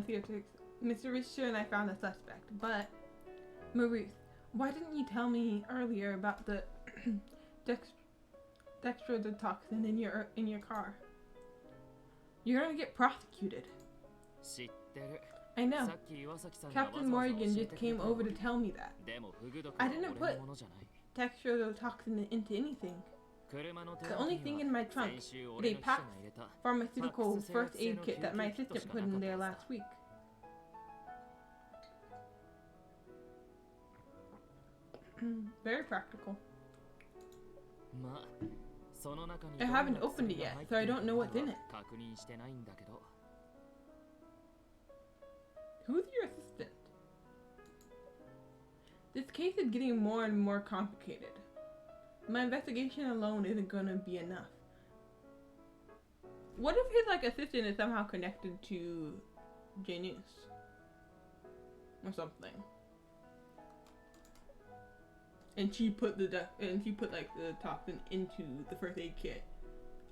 [SPEAKER 1] theatrics. Mr. Richter and I found a suspect, but Maurice, why didn't you tell me earlier about the dextrotoxin in your car? You're gonna get prosecuted. I know. Captain Morgan just came over to tell me that. I didn't put dextrotoxin into anything. The only thing in my trunk is a packed pharmaceutical first aid kit that my assistant put in there last week. Very practical. I haven't opened it yet, so I don't know what's in it. Who's your assistant? This case is getting more and more complicated. My investigation alone isn't gonna be enough. What if his assistant is somehow connected to Janus or something? And she put the toxin into the first aid kit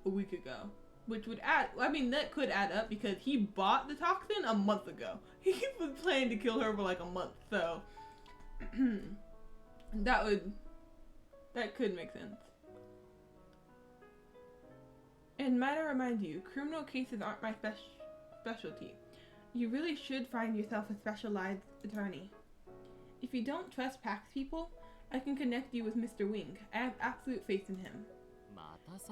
[SPEAKER 1] a week ago, which would add. I mean, that could add up because he bought the toxin a month ago. He was planning to kill her for like a month, so that could make sense. And might I remind you, criminal cases aren't my specialty. You really should find yourself a specialized attorney. If you don't trust PAX people, I can connect you with Mr. Wing. I have absolute faith in him.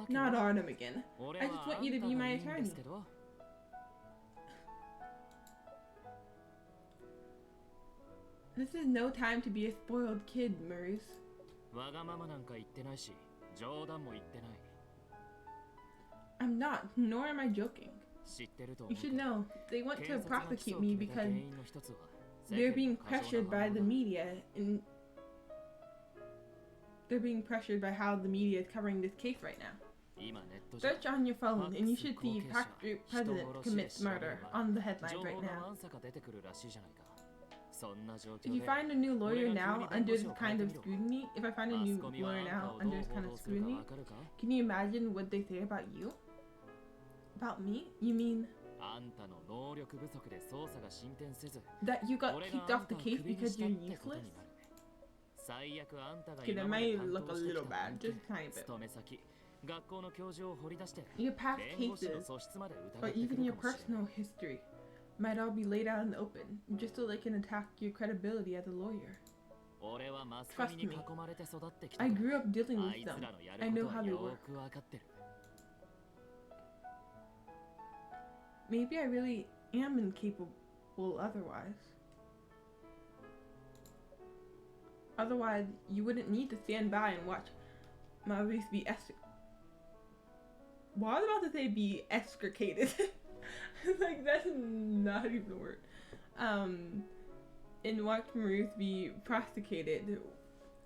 [SPEAKER 1] Not Arnhem again. I just want you to be my attorney. This is no time to be a spoiled kid, Maurice. I'm not, nor am I joking. You should know, they want to prosecute me because they're being pressured by the media and they're being pressured by how the media is covering this case right now. Search on your phone and you should see PAX Group President commits murder on the headlines right now. If you find a new lawyer now under this kind of scrutiny, can you imagine what they say about you? About me? You mean that you got kicked off the case because you're useless? Okay, that might look a little bad, just a tiny bit. Your past cases, or even your personal history, might all be laid out in the open, just so they can attack your credibility as a lawyer. Trust me, I grew up dealing with them. I know how they work. Maybe I really am incapable otherwise. Otherwise, you wouldn't need to stand by and watch Maurice be well, I was about to say be extricated. Like, that's not even a word. And watch Maurice be prosecuted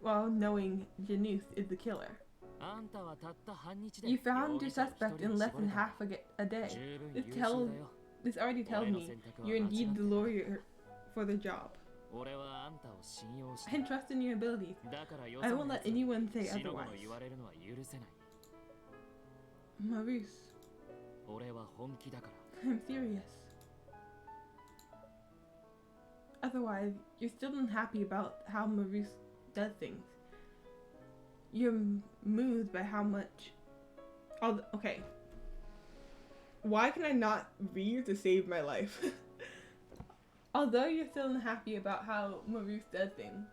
[SPEAKER 1] while knowing Janus is the killer. You found your suspect in less than half a day. This already tells me you're indeed the lawyer for the job. I trust in your abilities. I won't let anyone say otherwise. Maurice, I'm serious. Otherwise, you're still unhappy about how Maurice does things. You're moved by how much... Okay. Why can I not read to save my life? Although you're still unhappy about how Maurice does things,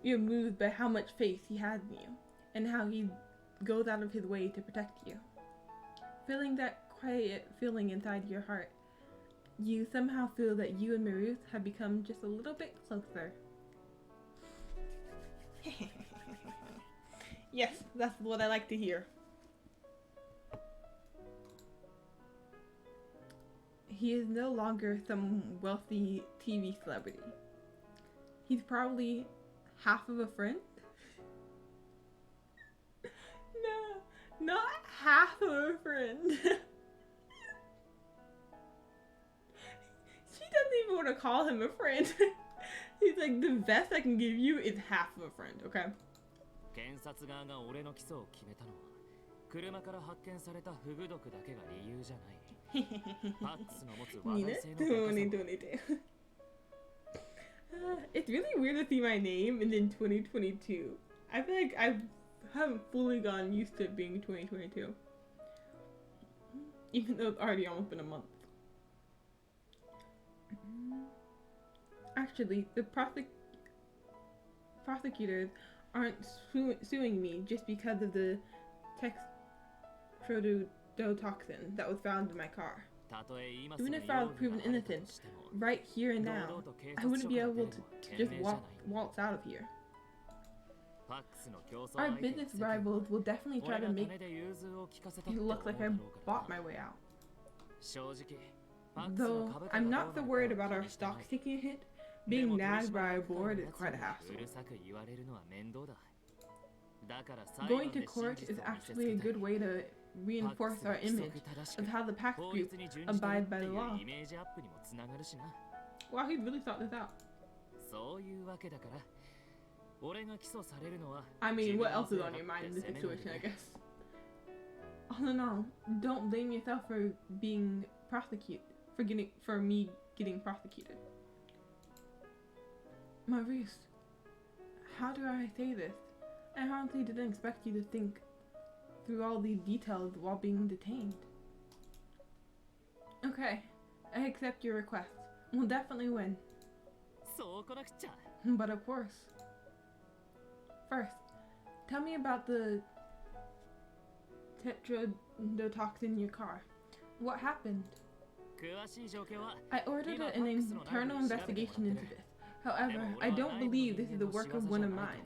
[SPEAKER 1] you're moved by how much faith he has in you, and how he goes out of his way to protect you. Feeling that quiet feeling inside your heart, you somehow feel that you and Maurice have become just a little bit closer. Yes, that's what I like to hear. He is no longer some wealthy TV celebrity. He's probably half of a friend. No, not half of a friend. She doesn't even want to call him a friend. He's like, the best I can give you is half of a friend, okay?
[SPEAKER 3] 検察側が俺の起訴を決めたのは車から発見されたフグ毒だけが理由じゃない。パックスの持つ話題性の高さ。
[SPEAKER 1] It's really weird to see my name and then 2022. I feel like I haven't fully gotten used to it being 2022. Even though it's already almost been a month. Actually, the prosecutors aren't suing me just because of the tetrodotoxin that was found in my car. Even if I was proven innocent, right here and now, I wouldn't be able to just waltz out of here. Our business rivals will definitely try to make it look like I bought my way out. Though I'm not so worried about our stocks taking a hit, being nagged by our board is quite a hassle. Going to court is actually a good way to reinforce our image of how the PAX group abide by the law. Wow, he really thought this out. I mean, what else is on your mind in this situation, I guess? All in all, don't blame yourself for being prosecuted, for me getting prosecuted. Maurice, how do I say this? I honestly didn't expect you to think through all these details while being detained. Okay, I accept your request. We'll definitely win. But of course. First, tell me about the tetrodotoxin in your car. What happened? I ordered an internal investigation into this. However, I don't believe this is the work of one of mine.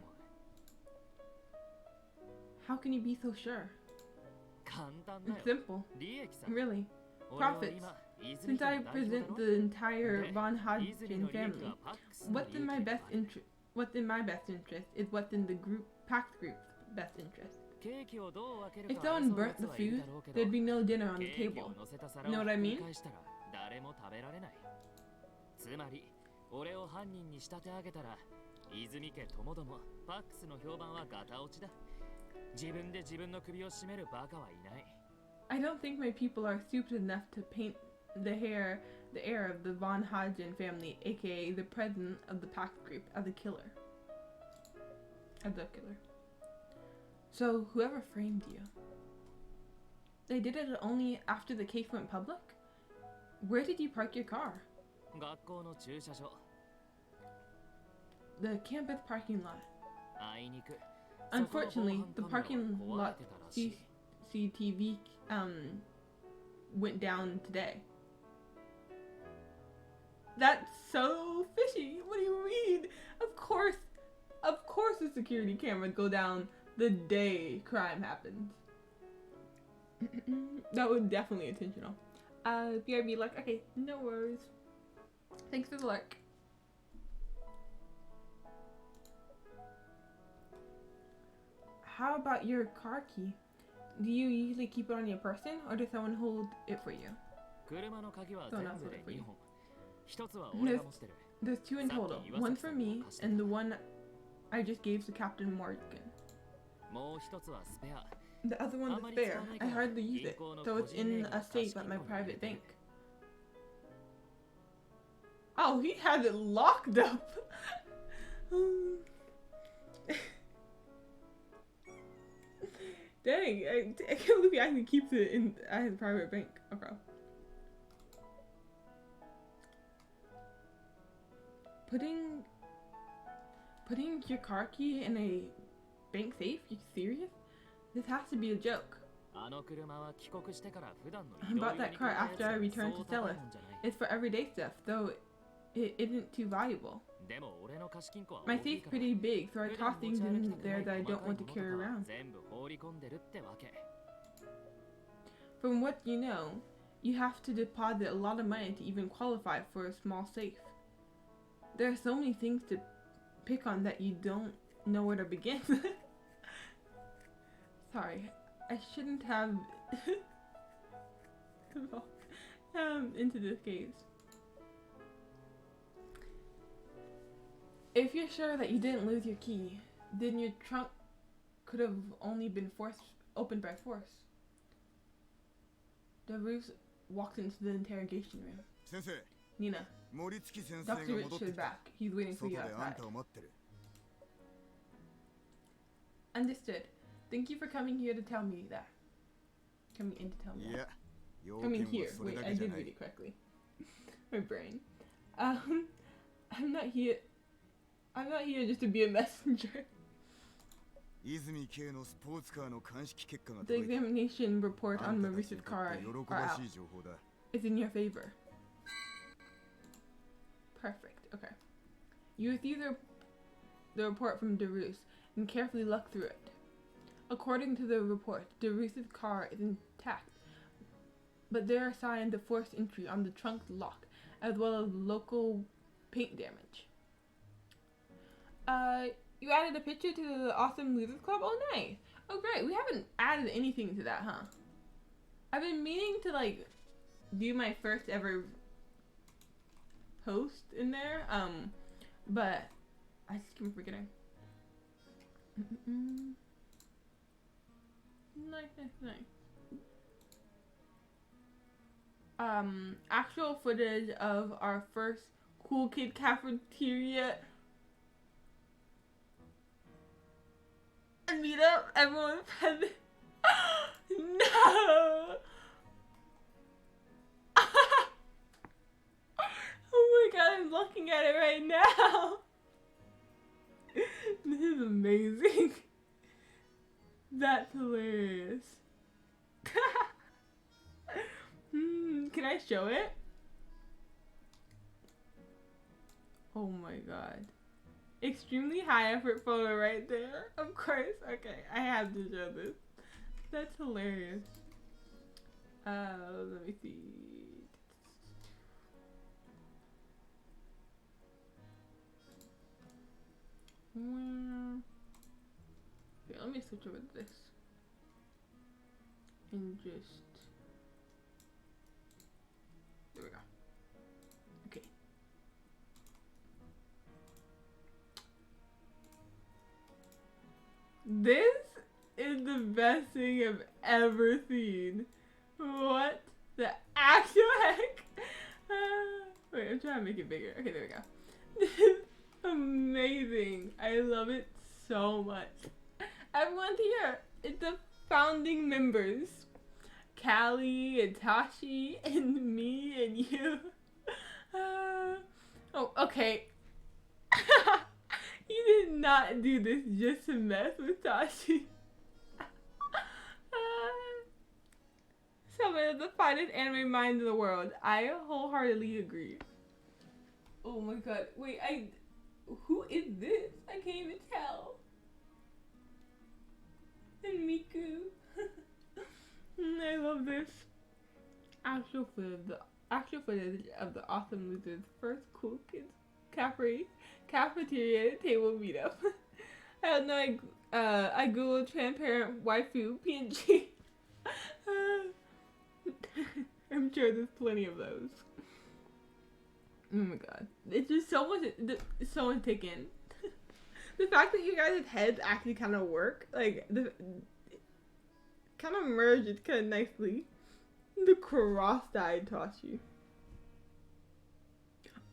[SPEAKER 1] How can you be so sure? It's simple. Really. Profits. Since I represent the entire Von Hodgkin family, what's in my best interest is what's in the PAX group's best interest. If someone burnt the food, there'd be no dinner on the table. Know what I mean?
[SPEAKER 3] 俺を犯人に仕立て上げたら泉家ともどもパックスの評判はガタ落ちだ。自分で自分の首を絞めるバカはいない。
[SPEAKER 1] I don't think my people are stupid enough to paint the heir of the Von Hodgkin family, aka the president of the PAX group, as a killer. So whoever framed you, they did it only after the case went public? Where did you park your car?
[SPEAKER 3] 学校の駐車場。
[SPEAKER 1] The campus parking lot.
[SPEAKER 3] あいにく。
[SPEAKER 1] Unfortunately, the parking lot CCTV went down today. That's so fishy. What do you mean? Of course the security cameras go down the day crime happens. That was definitely intentional. BRB like, okay, no worries. Thanks for the lurk. How about your car key? Do you usually keep it on your person, or does someone hold it for you?
[SPEAKER 3] 車の鍵は全部で2本。一つは
[SPEAKER 1] There's,
[SPEAKER 3] 俺が持ってる。
[SPEAKER 1] there's two in total. One for me, and the one I just gave to Captain Morgan.
[SPEAKER 3] もう一つはスペア。
[SPEAKER 1] The other one's a spare. I hardly use it, so it's in a safe at my private bank. Oh, he has it locked up. Dang, I can't believe he actually keeps it in at his private bank. Okay. Putting your car key in a bank safe? You serious? This has to be a joke.
[SPEAKER 3] あの車は帰国してから普段の
[SPEAKER 1] I bought that car after I returned to Celis. It's for everyday stuff, though it isn't too valuable.
[SPEAKER 3] でも俺の貸金庫は
[SPEAKER 1] My
[SPEAKER 3] 大きい
[SPEAKER 1] safe's
[SPEAKER 3] から
[SPEAKER 1] pretty big, so I
[SPEAKER 3] 普
[SPEAKER 1] toss
[SPEAKER 3] 段持
[SPEAKER 1] things
[SPEAKER 3] ち歩
[SPEAKER 1] in
[SPEAKER 3] きたく
[SPEAKER 1] there
[SPEAKER 3] ない
[SPEAKER 1] that I
[SPEAKER 3] 細
[SPEAKER 1] don't
[SPEAKER 3] かい
[SPEAKER 1] want to
[SPEAKER 3] もの
[SPEAKER 1] carry
[SPEAKER 3] とかは
[SPEAKER 1] around.
[SPEAKER 3] 全部放り込んでるってわけ。
[SPEAKER 1] From what you know, you have to deposit a lot of money to even qualify for a small safe. There are so many things to pick on that you don't know where to begin. Sorry, I shouldn't have into this case. If you're sure that you didn't lose your key, then your trunk could have only been opened by force. Darus walked into the interrogation room.
[SPEAKER 5] 先生、
[SPEAKER 1] Nina,
[SPEAKER 5] 森月先生が
[SPEAKER 1] Dr.
[SPEAKER 5] 戻って
[SPEAKER 1] Rich
[SPEAKER 5] き
[SPEAKER 1] is
[SPEAKER 5] た。
[SPEAKER 1] back. He's waiting for
[SPEAKER 5] 外
[SPEAKER 1] you
[SPEAKER 5] であん
[SPEAKER 1] outside.
[SPEAKER 5] たを待ってる。
[SPEAKER 1] Understood. Thank you for coming here to tell me that. Coming in to tell me
[SPEAKER 5] い
[SPEAKER 1] that.
[SPEAKER 5] や、要
[SPEAKER 1] Coming
[SPEAKER 5] 件
[SPEAKER 1] here.
[SPEAKER 5] はそれ
[SPEAKER 1] Wait,
[SPEAKER 5] だ
[SPEAKER 1] I
[SPEAKER 5] けじゃ
[SPEAKER 1] did
[SPEAKER 5] な
[SPEAKER 1] read
[SPEAKER 5] い。
[SPEAKER 1] it correctly. My brain. I'm not here. I'm not here just to be a messenger.
[SPEAKER 5] 泉系のスポーツカーの鑑識結果が
[SPEAKER 1] The
[SPEAKER 5] 届いた。
[SPEAKER 1] examination report
[SPEAKER 5] あ
[SPEAKER 1] on
[SPEAKER 5] んたたち
[SPEAKER 1] Maurice's
[SPEAKER 5] にと
[SPEAKER 1] car
[SPEAKER 5] って喜
[SPEAKER 1] are
[SPEAKER 5] ば
[SPEAKER 1] out.
[SPEAKER 5] しい情報だ。
[SPEAKER 1] It's in your favor. Perfect. Okay. You received the report from Darus and carefully looked through it. According to the report, Darus's car is intact, but there are signs of forced entry on the trunk's lock, as well as local paint damage. You added a picture to the Awesome Losers Club? Oh, nice. Oh, great. We haven't added anything to that, huh? I've been meaning to, like, do my first ever post in there, but I just keep forgetting. Nice. Actual footage of our first Cool Kid cafeteria meet up. Everyone present. No. Oh my god, I'm looking at it right now. This is amazing. That's hilarious. Can I show it? Oh my god. Extremely high effort photo right there. Of course. Okay, I have to show this. That's hilarious. Let me see. Okay, let me switch over to this. And just... There we go. Okay. This is the best thing I've ever seen. What the actual heck? Wait, I'm trying to make it bigger. Okay, there we go. This is amazing. I love it so much. Everyone's here. It's the founding members. Callie and Tashi and me and you. Oh, okay. He did not do this just to mess with Tashi. Some of the finest anime minds in the world. I wholeheartedly agree. Oh my god. Wait, who is this? I can't even tell. And Miku. I love this. Actual footage of the Awesome Losers first Cool Kids cafeteria table meetup. I googled transparent waifu PNG. I'm sure there's plenty of those. Oh my god. It's just so much taken. The fact that you guys' heads actually kind of work, like, kind of merge it kind of nicely. The cross-eyed Tashi.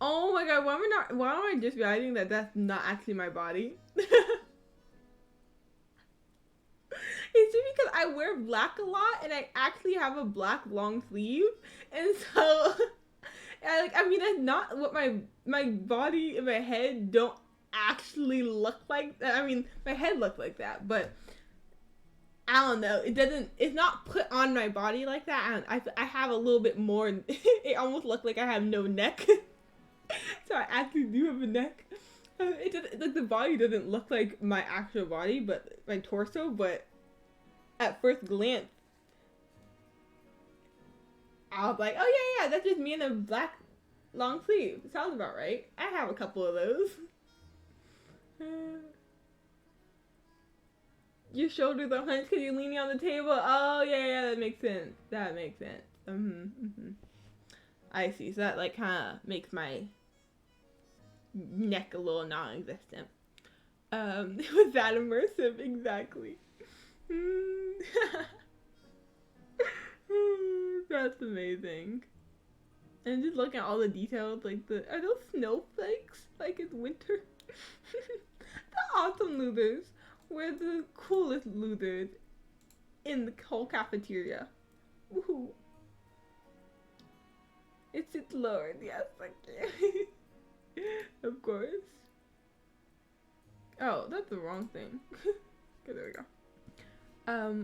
[SPEAKER 1] Oh my god, why am I just realizing that that's not actually my body? It's just because I wear black a lot and I actually have a black long sleeve, and so that's not what my body and my head don't actually look like. I mean, my head looks like that, but I don't know. It's not put on my body like that. I have a little bit more. It almost looks like I have no neck. So I actually do have a neck. It doesn't, like, the body doesn't look like my actual body, but my torso. But at first glance, I was like, oh yeah, that's just me in a black long sleeve. Sounds about right. I have a couple of those. Your shoulders are hunched because you're leaning on the table. Oh yeah, that makes sense. That makes sense. I see. So that like kind of makes my neck a little non-existent. It was that immersive, exactly. That's amazing. And just looking at all the details, like are those snowflakes? Like it's winter. The awesome losers were the coolest losers in the whole cafeteria. Woohoo. It's Lord, yes, thank you. Of course. Oh, that's the wrong thing. Okay, there we go.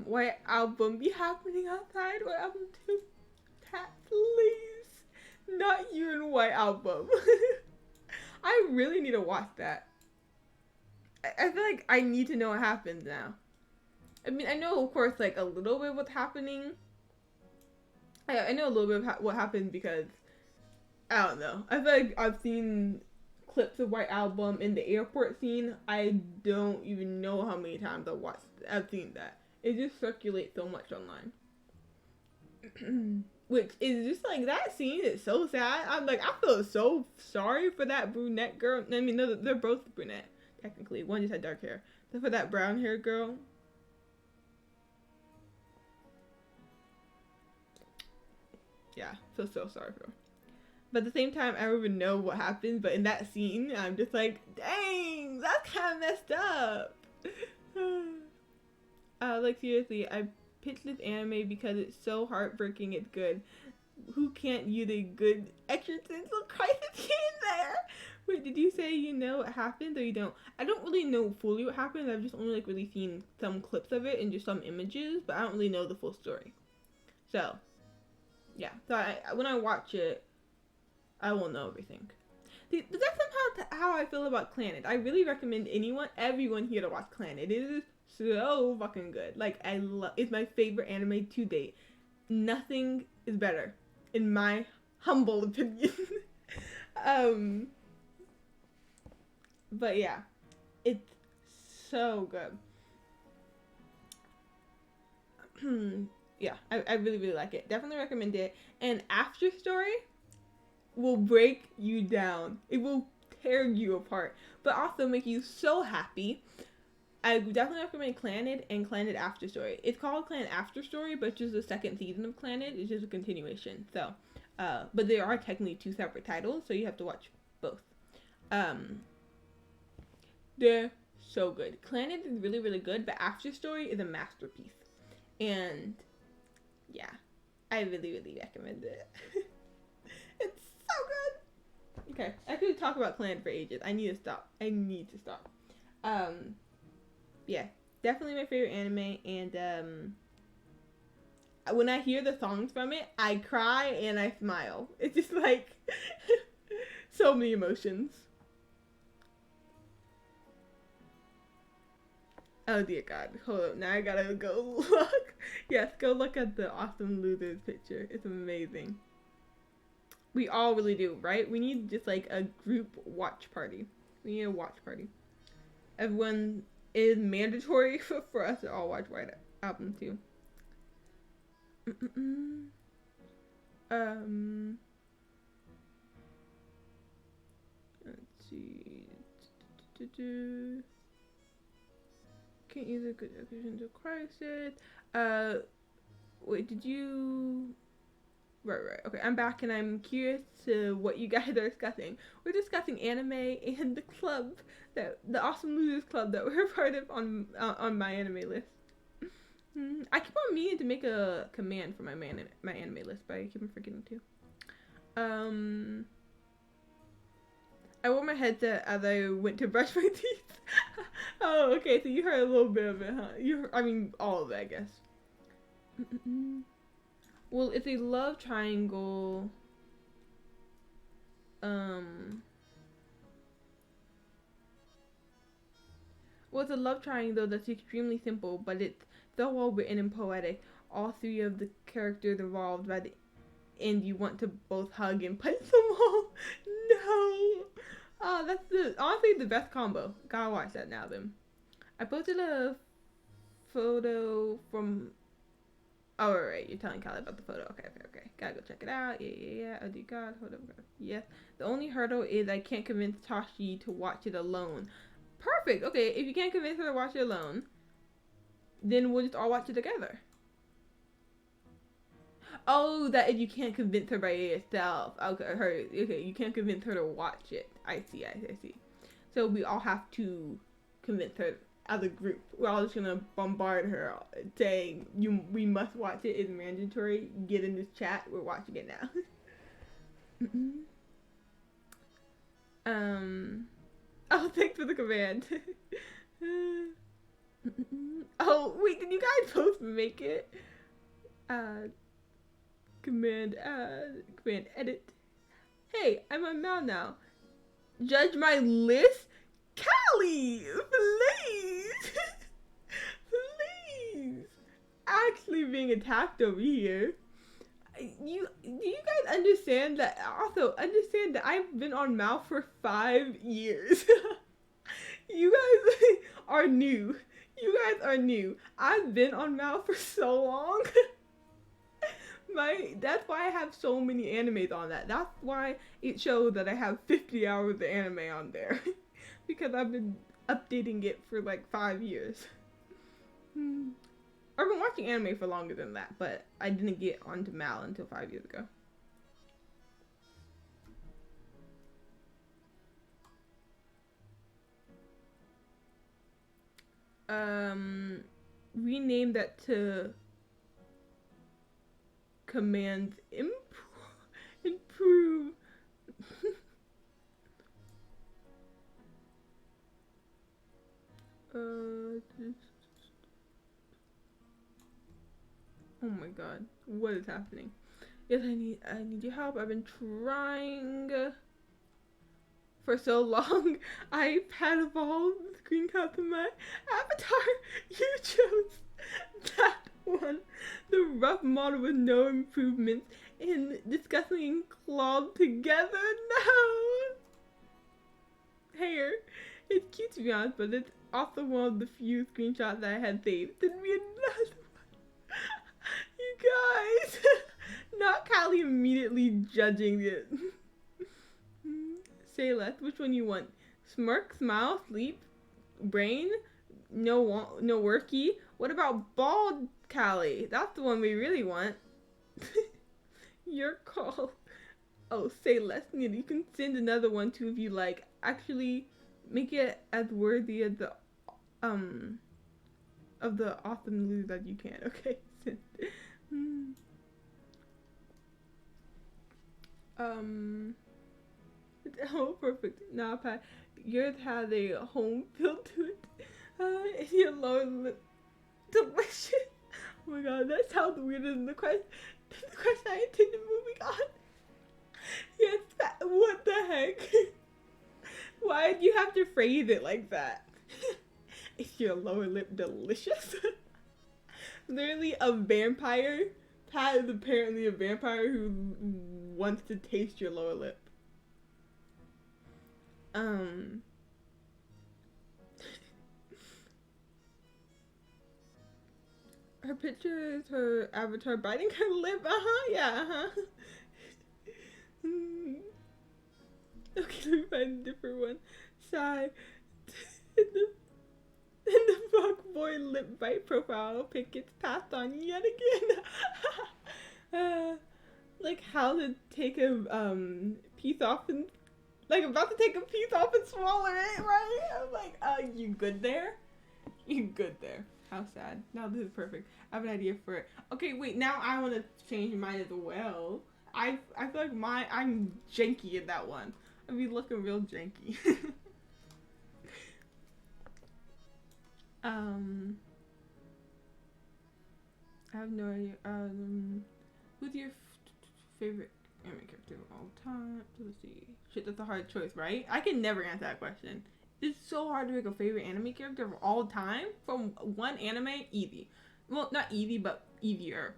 [SPEAKER 1] White Album be happening outside? White Album 2? Please. Not you and White Album. I really need to watch that. I feel like I need to know what happens now. I mean, I know, of course, like, a little bit what's happening. I know a little bit of what happened because, I don't know. I feel like I've seen clips of White Album in the airport scene. I don't even know how many times I've seen that. It just circulates so much online. Which is just like, that scene is so sad. I'm like, I feel so sorry for that brunette girl. I mean, no, they're both brunette, technically. One just had dark hair. But for that brown haired girl. Yeah, so sorry for her. But at the same time, I don't even know what happened. But in that scene, I'm just like, dang, that's kind of messed up. Like, seriously, I picked this anime because it's so heartbreaking it's good. Who can't use a good existential crisis here and there? Wait, did you say you know what happened or you don't? I don't really know fully what happened. I've just only like really seen some clips of it and just some images, but I don't really know the full story. So, yeah. So when I watch it, I will know everything. But that's somehow how I feel about Clannad. I really recommend everyone here to watch Clannad. It is so fucking good. Like, it's my favorite anime to date. Nothing is better, in my humble opinion. But yeah, it's so good. Yeah, I really, really like it. Definitely recommend it. And After Story will break you down. It will tear you apart, but also make you so happy. I definitely recommend Clannad and Clannad After Story. It's called Clannad After Story, but it's just the second season of Clannad. It's just a continuation. So, but there are technically two separate titles, so you have to watch both. They're so good. Clannad is really, really good, but After Story is a masterpiece. And yeah, I really, really recommend it. It's so good. Okay, I could talk about Clannad for ages. I need to stop. Yeah, definitely my favorite anime, and when I hear the songs from it, I cry and I smile. It's just like so many emotions. Oh dear God, hold up, now I gotta go look. Yes, go look at the awesome losers picture. It's amazing. We all really do, right? We need just like a group watch party. We need a watch party. Everyone is mandatory for us to all watch White Album too. Let's see. Can't use a good occasion to crisis. Wait, did you? Right. Okay, I'm back and I'm curious to what you guys are discussing. We're discussing anime and the club, the Awesome Losers Club that we're part of on my anime list. I keep on meaning to make a command for my anime list, but I keep on forgetting to. I wore my headset as I went to brush my teeth. Oh, okay, so you heard a little bit of it, huh? I mean, all of it, I guess. Well, it's a love triangle. Well, it's a love triangle that's extremely simple, but it's so well written and poetic. All three of the characters involved by the end, you want to both hug and punch them all. No. Oh, that's honestly the best combo. Gotta watch that now then. I posted a photo from. Oh, right, you're telling Callie about the photo. Okay. Gotta go check it out. Yeah. Oh, dear God. Hold up. Yes. The only hurdle is I can't convince Tashi to watch it alone. Perfect. Okay, if you can't convince her to watch it alone, then we'll just all watch it together. Oh, that if you can't convince her by yourself. Okay, you can't convince her to watch it. I see. So we all have to convince her as a group. We're all just gonna bombard her saying we must watch it. It's mandatory. Get in this chat. We're watching it now. Oh, thanks for the command. Oh, wait, did you guys both make it? Command edit. Hey, I'm on Mal now. Judge my list? Callie, please. Please. Actually being attacked over here. Do you guys understand that? Also, understand that I've been on Mal for 5 years. You guys are new. I've been on Mal for so long. That's why I have so many animes on that. That's why it shows that I have 50 hours of anime on there. Because I've been updating it for like 5 years. I've been watching anime for longer than that, but I didn't get onto Mal until 5 years ago. Rename that to command improve. Oh my god, what is happening? Yes, I need your help. I've been trying for so long. I've had evolved screenshot of my avatar. You chose that one. The rough model with no improvements and disgustingly clawed together. No! Hair. It's cute to be honest, but it's also one of the few screenshots that I had saved. Didn't be another one. You guys. Not Callie immediately judging it. Say less. Which one you want? Smirk, smile, sleep, brain, no worky. What about bald Callie? That's the one we really want. Your call. Oh, say less. You can send another one too if you like. Actually, make it as worthy as the of the awesome news as you can. Okay. Oh, perfect. Now, Pat, yours has a home feel to it. Your lower lip, delicious. Oh my god, that sounds weirder than the question I intended moving on. Yes, Pat, what the heck? Why did you have to phrase it like that? Is your lower lip delicious? Literally a vampire. Pat is apparently a vampire who wants to taste your lower lip. picture is her avatar biting her lip. Yeah. Okay, let me find a different one. Sigh. And the fuck boy lip bite profile pic gets passed on yet again. Like how to take a piece off and like about to take a piece off and swallow it, right? I'm like, you good there? You good there? How sad. Now this is perfect. I have an idea for it. Okay, wait. Now I want to change mine as well. I feel like I'm janky in that one. I'd be looking real janky. I have no idea. Who's your favorite anime character of all time? Let's see. Shit, that's a hard choice, right? I can never answer that question. It's so hard to pick a favorite anime character of all time from one anime. Easy. Well, not easy, but easier.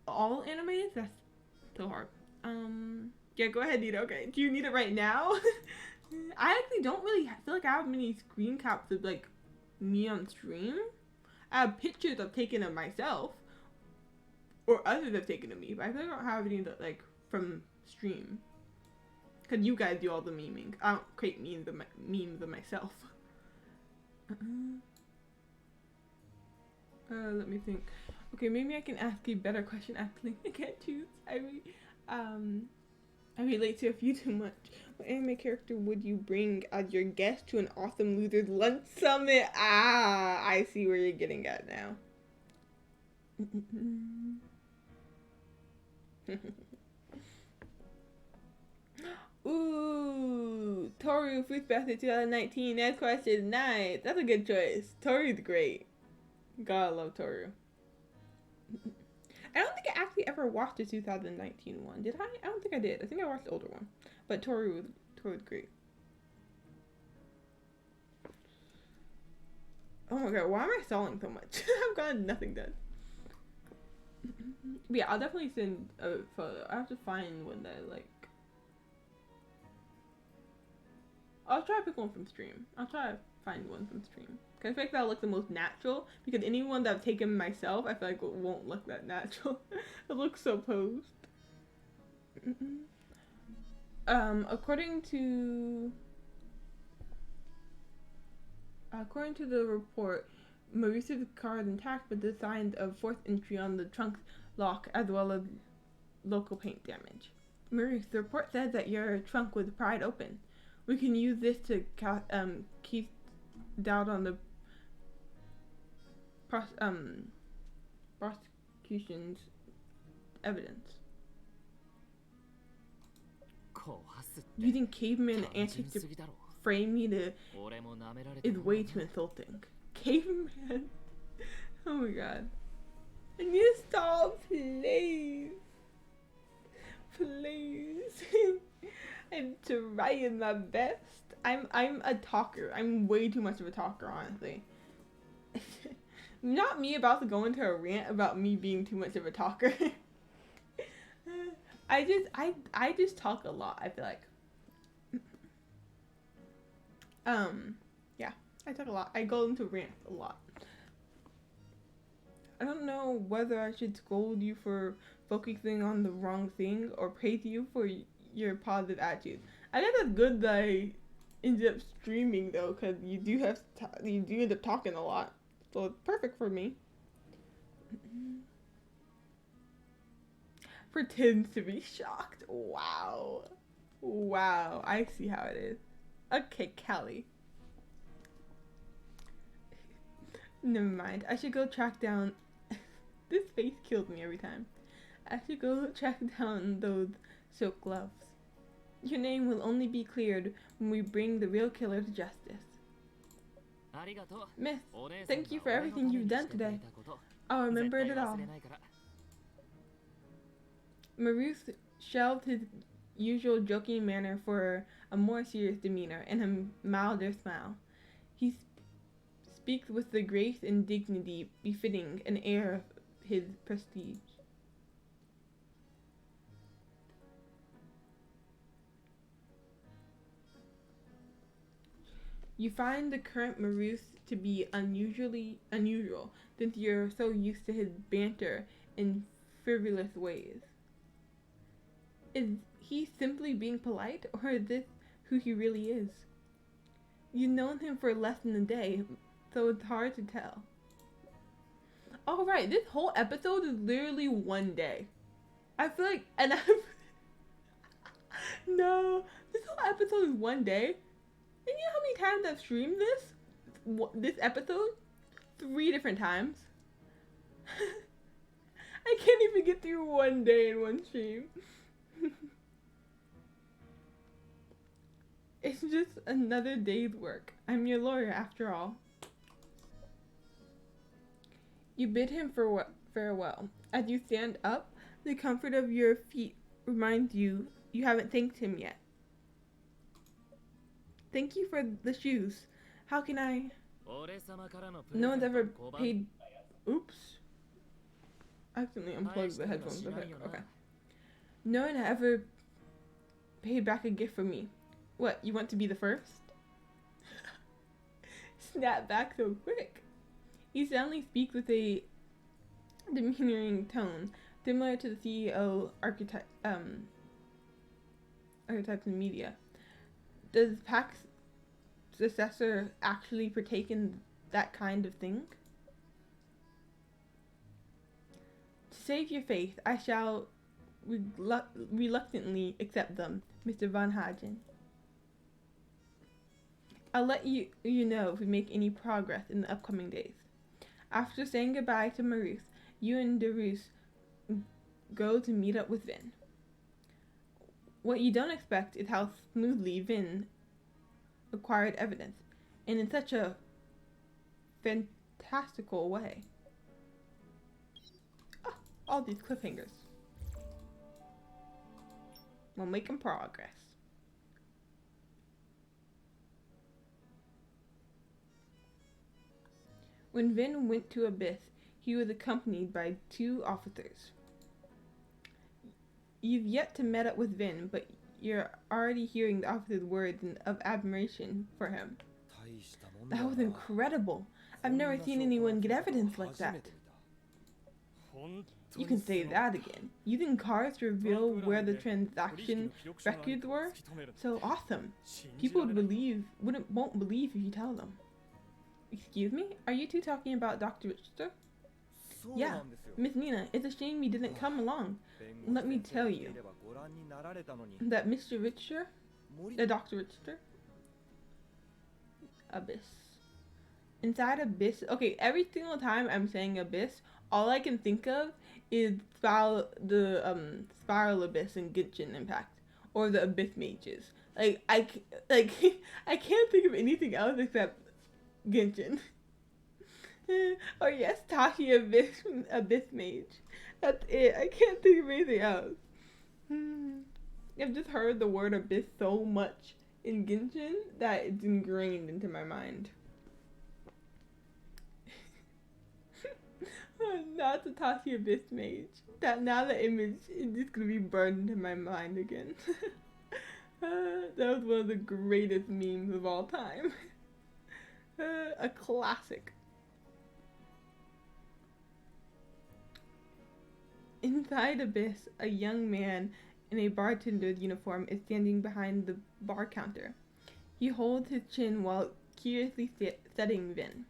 [SPEAKER 1] All animes? That's so hard. Yeah, go ahead, Nita. Okay, do you need it right now? I actually don't really feel like I have many screen caps of like me on stream. I have pictures I've taken of myself, or others have taken of me, but I feel like I don't have any that like from stream. Cause you guys do all the memeing. I don't create memes of myself. Let me think. Okay, maybe I can ask a better question. Actually, I can't choose. I relate to a few too much. What anime character would you bring as your guest to an Awesome Losers Lunch Summit? I see where you're getting at now. Ooh, Toru Fruits Basket 2019. Next question. Nice. That's a good choice. Toru's great. God, I love Toru. I don't think I actually ever watched the 2019 one. Did I? I don't think I did. I think I watched the older one. But Toru was great. Oh my god, why am I stalling so much? I've got nothing done. But yeah, I'll definitely send a photo. I have to find one that I like. I'll try to pick one from stream. I'll try to find one from stream. Cause I feel like that'll look the most natural. Because anyone that I've taken myself, I feel like it won't look that natural. It looks so posed. According to the report, Maurice's car is intact with the signs of forced entry on the trunk lock as well as local paint damage. Maurice, the report says that your trunk was pried open. We can use this to keep doubt on the prosecution's evidence. Using caveman antics to frame me is way too insulting. Caveman? Oh my god. I need to stop, please. Please. I'm trying my best. I'm a talker. I'm way too much of a talker, honestly. Not me about to go into a rant about me being too much of a talker. I just talk a lot, I feel like. Yeah, I talk a lot. I go into rants a lot. I don't know whether I should scold you for focusing on the wrong thing or praise you for your positive attitude. I guess that's good that I ended up streaming though, because you do end up talking a lot, so it's perfect for me. Pretends to be shocked. Wow, I see how it is. Okay, Callie. Never mind. I should go track down. This face kills me every time. I should go track down those silk gloves. Your name will only be cleared when we bring the real killer to justice. Miss, thank you for everything you've done today. I'll remember it all. Maurice shelved his usual joking manner for a more serious demeanor and a milder smile. He speaks with the grace and dignity befitting an heir of his prestige. You find the current Maruth to be unusually unusual since you're so used to his banter and frivolous ways. Is he simply being polite, or is this who he really is? You've known him for less than a day, so it's hard to tell. Oh right, this whole episode is literally one day. I feel like, and I'm no, this whole episode is one day. And you know how many times I've streamed this episode? 3 different times. I can't even get through one day in one stream. It's just another day's work. I'm your lawyer after all. You bid him farewell. As you stand up, the comfort of your feet reminds you you haven't thanked him yet. Thank you for the shoes. How can I? No one's ever paid. Oops. I accidentally unplugged the headphones. Okay. No one ever paid back a gift for me. What, you want to be the first? Snap back so quick. He suddenly speaks with a demeaning tone, similar to the CEO archetypes in media. Does Pax's successor actually partake in that kind of thing? To save your faith, I shall reluctantly accept them, Mr. Von Hagen. I'll let you know if we make any progress in the upcoming days. After saying goodbye to Maruth, you and Darus go to meet up with Vin. What you don't expect is how smoothly Vin acquired evidence, and in such a fantastical way. Ah, all these cliffhangers. We're making progress. When Vin went to Abyss, he was accompanied by 2 officers. You've yet to meet up with Vin, but you're already hearing the officer's words of admiration for him. That was incredible. I've never seen anyone get evidence like that. You can say that again. Using cars to reveal where the transaction records were? So awesome. People won't believe if you tell them. Excuse me? Are you two talking about Dr. Richter? Yeah, Miss Nina, it's a shame you didn't come along. Let me tell you that Mr. Richter, Dr. Richter, Abyss. Inside Abyss, okay, every single time I'm saying Abyss, all I can think of is Spiral Abyss and Genshin Impact, or the Abyss Mages. I can't think of anything else except Genshin. Or yes, Tashi Abyss Mage. That's it. I can't think of anything else. I've just heard the word Abyss so much in Genshin that it's ingrained into my mind. Not the Tashi Abyss Mage. Now the image is just gonna be burned into my mind again. That was one of the greatest memes of all time. A classic. Inside Abyss, a young man in a bartender's uniform is standing behind the bar counter. He holds his chin while curiously studying Vin.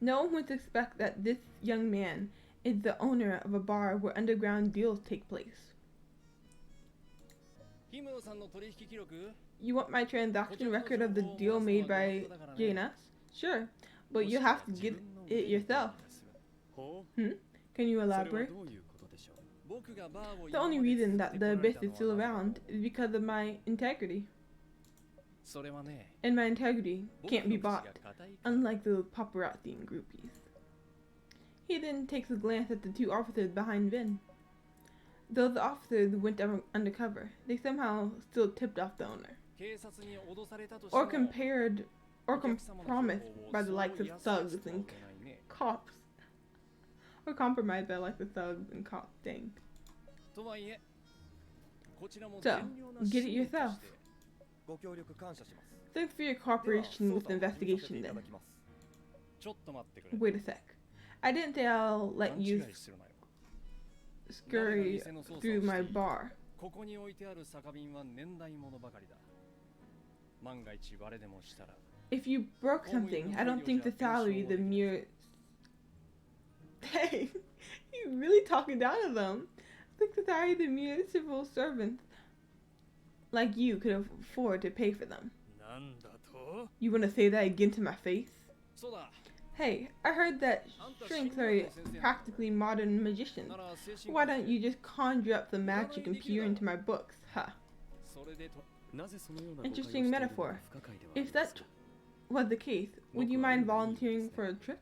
[SPEAKER 1] No one would expect that this young man is the owner of a bar where underground deals take place. You want my transaction record of the deal made by Janus? Sure, but you have to get it yourself. Can you elaborate? The only reason that the Abyss is still around is because of my integrity. And my integrity can't be bought, unlike those paparazzi and groupies. He then takes a glance at the 2 officers behind Vin. Though the officers went undercover, they somehow still tipped off the owner. Or compromised by the likes of thugs and cops. Or compromised by the likes of thugs and cops, dang. So, get it yourself.
[SPEAKER 6] ご協力感謝します。
[SPEAKER 1] Thanks for your
[SPEAKER 6] では
[SPEAKER 1] cooperation
[SPEAKER 6] 捜
[SPEAKER 1] with
[SPEAKER 6] 査
[SPEAKER 1] the
[SPEAKER 6] を始めさせて
[SPEAKER 1] investigation
[SPEAKER 6] いた
[SPEAKER 1] then.
[SPEAKER 6] だきます。
[SPEAKER 7] ちょっと待ってくれ。
[SPEAKER 1] Wait a sec. I didn't say I'll let
[SPEAKER 7] 勘違
[SPEAKER 1] you
[SPEAKER 7] いするなよ。
[SPEAKER 1] scurry through my bar.
[SPEAKER 7] ここに置いてある酒瓶は年代物ばかりだ。万が一割れでもしたら。
[SPEAKER 1] If you broke something, I don't think the salary, the mere... Hey, you really talking down to them. I think the salary, the mere civil servants like you could afford to pay for them.
[SPEAKER 7] なんだと？
[SPEAKER 1] You want to say that again to my face?
[SPEAKER 7] そうだ。
[SPEAKER 1] Hey, I heard that shrinks are practically modern magicians.
[SPEAKER 7] なら精神
[SPEAKER 1] Why don't you just conjure up the magic and peer into my books? Huh.
[SPEAKER 7] それでと。
[SPEAKER 1] Interesting metaphor. If that was the case, would you mind volunteering for a trick?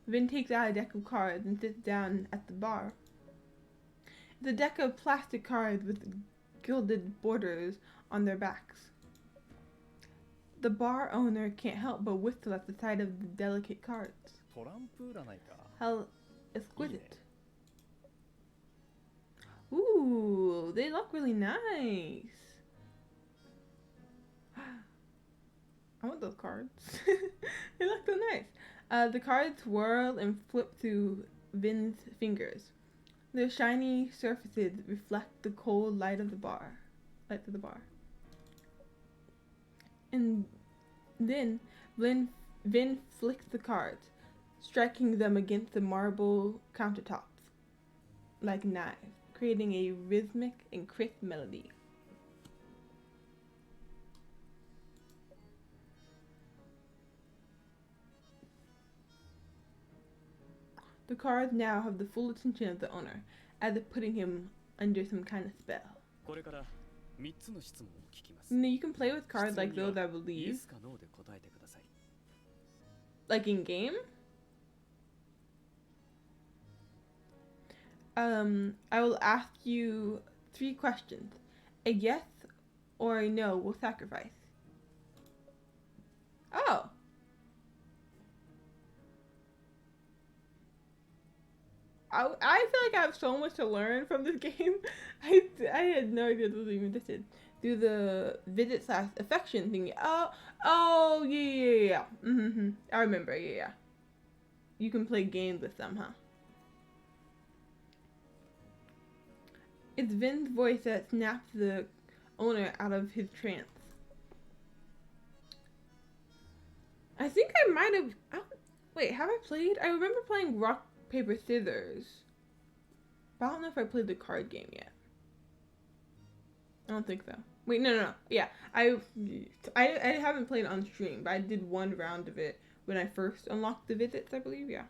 [SPEAKER 1] Vin takes out a deck of cards and sits down at the bar. It's a deck of plastic cards with gilded borders on their backs. The bar owner can't help but whistle at the sight of the delicate cards.
[SPEAKER 7] トランプ占いか。
[SPEAKER 1] How exquisite. Ooh, they look really nice. I want those cards. They look so nice. The cards swirl and flip through Vin's fingers. Their shiny surfaces reflect the cold light of the bar. And then Vin flicks the cards, striking them against the marble countertops like knives, creating a rhythmic and crisp melody. The cards now have the full attention of the owner, as if putting him under some kind of spell.
[SPEAKER 7] これから3つの質問を聞きます。
[SPEAKER 1] You can play with cards like those, I believe.
[SPEAKER 7] かノーで答えてください。
[SPEAKER 1] Like in game? I will ask you 3 questions. A yes or a no will sacrifice. Oh. I feel like I have so much to learn from this game. I had no idea this was even existed. Do the visit / affection thing. Oh, yeah. Mm-hmm. I remember, yeah. You can play games with them, huh? It's Vin's voice that snaps the owner out of his trance. I think I might have... Wait, have I played? I remember playing Rock, Paper, Scissors. But I don't know if I played the card game yet. I don't think so. Wait, no. Yeah, I haven't played on stream, but I did one round of it when I first unlocked the visits, I believe, yeah.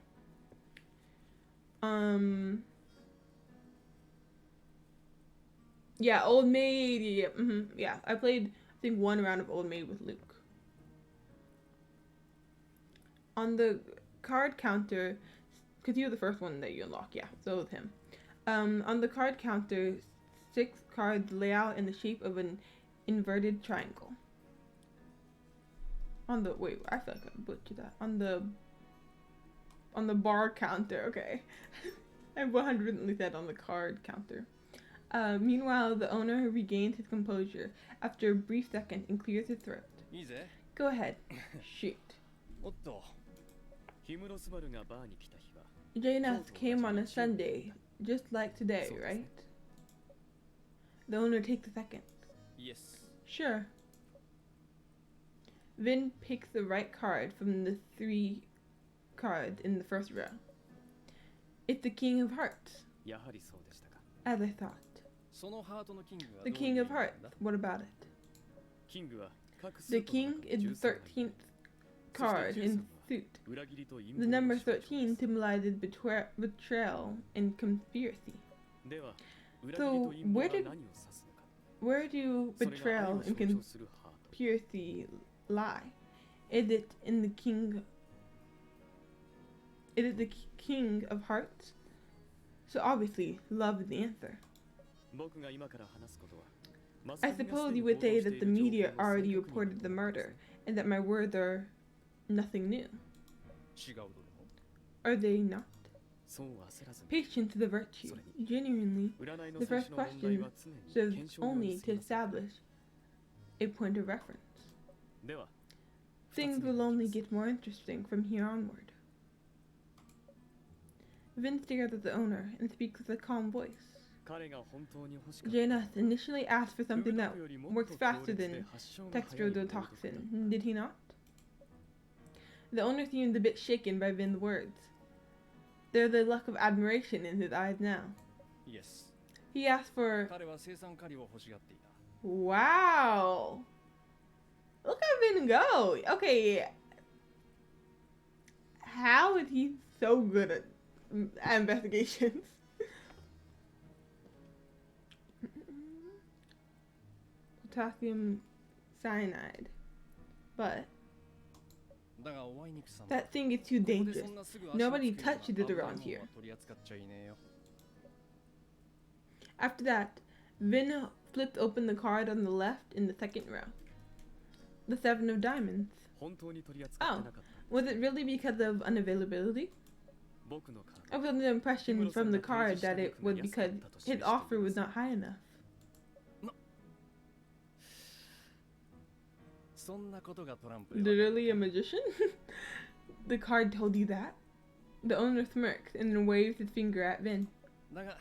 [SPEAKER 1] Yeah, Old Maid, yeah, I played, I think, one round of Old Maid with Luke. On the card counter, because he was the first one that you unlock, yeah, so with him. On the card counter, 6 cards lay out in the shape of an inverted triangle. On the, wait, I feel like I butchered that. On the bar counter, okay. I 100% said on the card counter. Meanwhile, the owner regains his composure after a brief second and clears his throat.
[SPEAKER 7] いいぜ。
[SPEAKER 1] Go ahead. Shoot.
[SPEAKER 7] おっと。氷室スバルがバーに来た日は。
[SPEAKER 1] Janus came on a Sunday, just like today, right? The owner takes a second.
[SPEAKER 7] Yes.
[SPEAKER 1] Sure. Vin picks the right card from the 3 cards in the first row. It's the King of Hearts,
[SPEAKER 7] やはりそうでしたか。
[SPEAKER 1] as I thought.
[SPEAKER 7] そのハートのキングは
[SPEAKER 1] The King of Hearts, what about it?
[SPEAKER 7] キングは各ス
[SPEAKER 1] The
[SPEAKER 7] ーパーの
[SPEAKER 1] King is the 13th card in suit.
[SPEAKER 7] 裏切りと陰
[SPEAKER 1] The
[SPEAKER 7] 謀
[SPEAKER 1] number
[SPEAKER 7] を象徴し
[SPEAKER 1] 13 symbolizes betrayal and conspiracy.
[SPEAKER 7] では、裏切りと陰謀は何を指すのか。
[SPEAKER 1] Where do
[SPEAKER 7] それが愛
[SPEAKER 1] betrayal
[SPEAKER 7] を
[SPEAKER 1] and
[SPEAKER 7] 象徴するハート。
[SPEAKER 1] conspiracy lie? Is it in the King? Is it the King of Hearts? So obviously, love is the answer.
[SPEAKER 7] 僕が今から話すことは、
[SPEAKER 1] I suppose you would say that the media already reported the murder, and that my words are nothing new.
[SPEAKER 7] 違うどれも。
[SPEAKER 1] Are they not?
[SPEAKER 7] そう焦らずに。
[SPEAKER 1] Patience is a virtue. Genuinely,
[SPEAKER 7] 占いの
[SPEAKER 1] the
[SPEAKER 7] 最
[SPEAKER 1] first
[SPEAKER 7] 初の問題
[SPEAKER 1] question
[SPEAKER 7] は常に検
[SPEAKER 1] serves
[SPEAKER 7] 証に
[SPEAKER 1] only
[SPEAKER 7] 過ぎ
[SPEAKER 1] to
[SPEAKER 7] ません。
[SPEAKER 1] establish a point of reference.
[SPEAKER 3] では
[SPEAKER 7] 2
[SPEAKER 3] では
[SPEAKER 1] Things
[SPEAKER 7] つ目
[SPEAKER 1] will
[SPEAKER 7] の
[SPEAKER 1] only
[SPEAKER 7] 一つ
[SPEAKER 1] get more interesting from here onward. Vin stares at the owner and speaks with a calm voice.
[SPEAKER 3] 彼が本当に欲しかった
[SPEAKER 1] Janeth initially asked for
[SPEAKER 3] フグ
[SPEAKER 1] something
[SPEAKER 3] 毒
[SPEAKER 1] that
[SPEAKER 3] よりもっ
[SPEAKER 1] works
[SPEAKER 3] と強
[SPEAKER 1] faster
[SPEAKER 3] 烈で
[SPEAKER 1] than
[SPEAKER 3] 発症が早い猛毒だった
[SPEAKER 1] textrodotoxin, did he not? The owner seemed a bit shaken by Vin's words. There's a look of admiration in his eyes now.
[SPEAKER 7] イエス
[SPEAKER 1] He asked for
[SPEAKER 7] 彼は生産カリを欲しがっていた
[SPEAKER 1] wow. Look at Vin go. Okay. How is he so good at investigations? Potassium cyanide. But
[SPEAKER 7] だがおあいにくさん
[SPEAKER 1] that thing is too
[SPEAKER 7] ここで
[SPEAKER 1] dangerous.
[SPEAKER 7] そんなすぐ
[SPEAKER 1] Nobody
[SPEAKER 7] 足をつける
[SPEAKER 1] touches it
[SPEAKER 7] ような
[SPEAKER 1] around
[SPEAKER 7] 危ない
[SPEAKER 1] here.
[SPEAKER 7] ものは取り扱っちゃいねえよ
[SPEAKER 1] After that, Vin flipped open the card on the left in the second row. The seven of diamonds.
[SPEAKER 3] 本当に取り扱ってなかった
[SPEAKER 1] Was it really because of unavailability?
[SPEAKER 3] 僕のカー
[SPEAKER 1] I
[SPEAKER 3] ド
[SPEAKER 1] was under the impression from the card that it was because his offer was not high enough.
[SPEAKER 7] そんなことがトランプでわかる
[SPEAKER 1] Literally a magician? The card told you that? The owner smirks and then waves his finger at Vin.
[SPEAKER 7] だが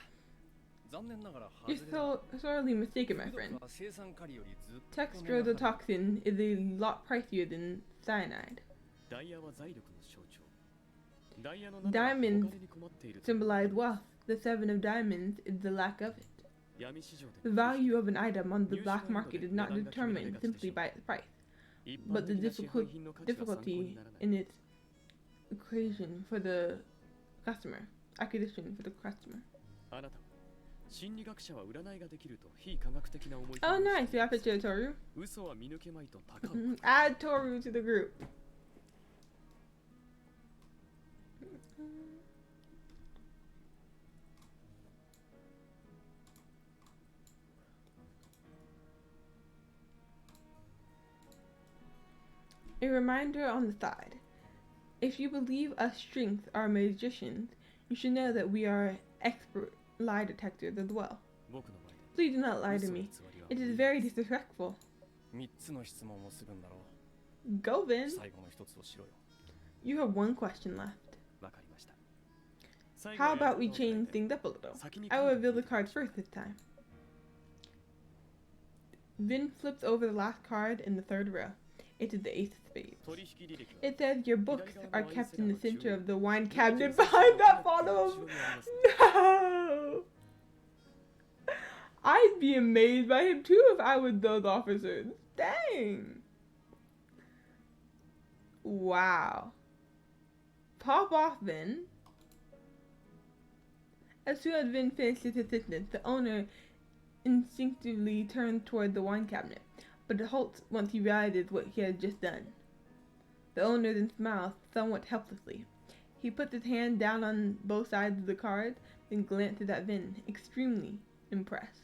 [SPEAKER 7] 残念ながら
[SPEAKER 1] You're
[SPEAKER 7] 外れだ
[SPEAKER 1] sorely mistaken, my
[SPEAKER 7] フグ
[SPEAKER 1] friend.
[SPEAKER 7] 毒は生産カリよりずっと値が張る
[SPEAKER 1] Textrodotoxin is a lot pricier than cyanide.
[SPEAKER 3] ダイヤは財力の象徴ダイヤの7はお
[SPEAKER 1] Diamonds
[SPEAKER 3] 金に困っている
[SPEAKER 1] symbolize wealth. The seven of diamonds is the lack of it.
[SPEAKER 3] 闇市場
[SPEAKER 1] The
[SPEAKER 3] で
[SPEAKER 1] value of an item on the black market is not determined simply by its price,
[SPEAKER 3] 一
[SPEAKER 1] but
[SPEAKER 3] 般
[SPEAKER 1] the
[SPEAKER 3] 的な市販品の価値は参考
[SPEAKER 1] difficulty
[SPEAKER 3] にならない
[SPEAKER 1] in its equation for the customer, acquisition for the customer.
[SPEAKER 3] あなたは心理学者は占いができると非科学的な思い
[SPEAKER 1] Oh,
[SPEAKER 3] 込みを
[SPEAKER 1] nice.
[SPEAKER 3] して
[SPEAKER 1] We
[SPEAKER 3] い
[SPEAKER 1] have
[SPEAKER 3] ま
[SPEAKER 1] to
[SPEAKER 3] した
[SPEAKER 1] share Toru.
[SPEAKER 3] 嘘は見抜けまいと高を
[SPEAKER 1] Add Toru to the group. A reminder on the side. If you believe us strength are magicians, you should know that we are expert lie detectors as well.
[SPEAKER 3] 僕の前で
[SPEAKER 1] Please do not lie to
[SPEAKER 3] 嘘
[SPEAKER 1] me.
[SPEAKER 3] 偽りは
[SPEAKER 1] It
[SPEAKER 3] 無
[SPEAKER 1] is
[SPEAKER 3] 理
[SPEAKER 1] very
[SPEAKER 3] です
[SPEAKER 1] disrespectful.
[SPEAKER 7] 3つの質問をするんだろ
[SPEAKER 1] Go,
[SPEAKER 7] う
[SPEAKER 1] Vin.
[SPEAKER 7] 最後の一つをしろよ
[SPEAKER 1] You have one question left.
[SPEAKER 3] わかりました最後は
[SPEAKER 1] How
[SPEAKER 3] や
[SPEAKER 1] about we
[SPEAKER 3] り方を変え
[SPEAKER 1] change
[SPEAKER 3] て
[SPEAKER 1] things up a little?
[SPEAKER 3] 先に
[SPEAKER 1] I
[SPEAKER 3] カ
[SPEAKER 1] will
[SPEAKER 3] ード
[SPEAKER 1] reveal
[SPEAKER 3] を
[SPEAKER 1] the
[SPEAKER 3] 見てくだ
[SPEAKER 1] cards
[SPEAKER 3] さい
[SPEAKER 1] first this time. Vin flips over the last card in the third row. It is the ace of spades.
[SPEAKER 3] 取引履歴は
[SPEAKER 1] It says your books
[SPEAKER 3] 左側の
[SPEAKER 1] are
[SPEAKER 3] ワイン
[SPEAKER 1] kept
[SPEAKER 3] セラ
[SPEAKER 1] in
[SPEAKER 3] ー
[SPEAKER 1] the
[SPEAKER 3] の中
[SPEAKER 1] center
[SPEAKER 3] 央
[SPEAKER 1] of the wine
[SPEAKER 3] 23
[SPEAKER 1] cabinet
[SPEAKER 3] 世紀
[SPEAKER 1] behind
[SPEAKER 3] の
[SPEAKER 1] that
[SPEAKER 3] 後
[SPEAKER 1] bottom.
[SPEAKER 3] ろにあります
[SPEAKER 1] No! I'd be amazed by him too if I was those officers. Dang. Wow. Pop off, Vin. As soon as Vin finishes his sentence, the owner instinctively turns toward the wine cabinet, but halts once he realizes what he has just done. The owner then smiles somewhat helplessly. He puts his hand down on both sides of the cards, then glances at Vin, extremely impressed.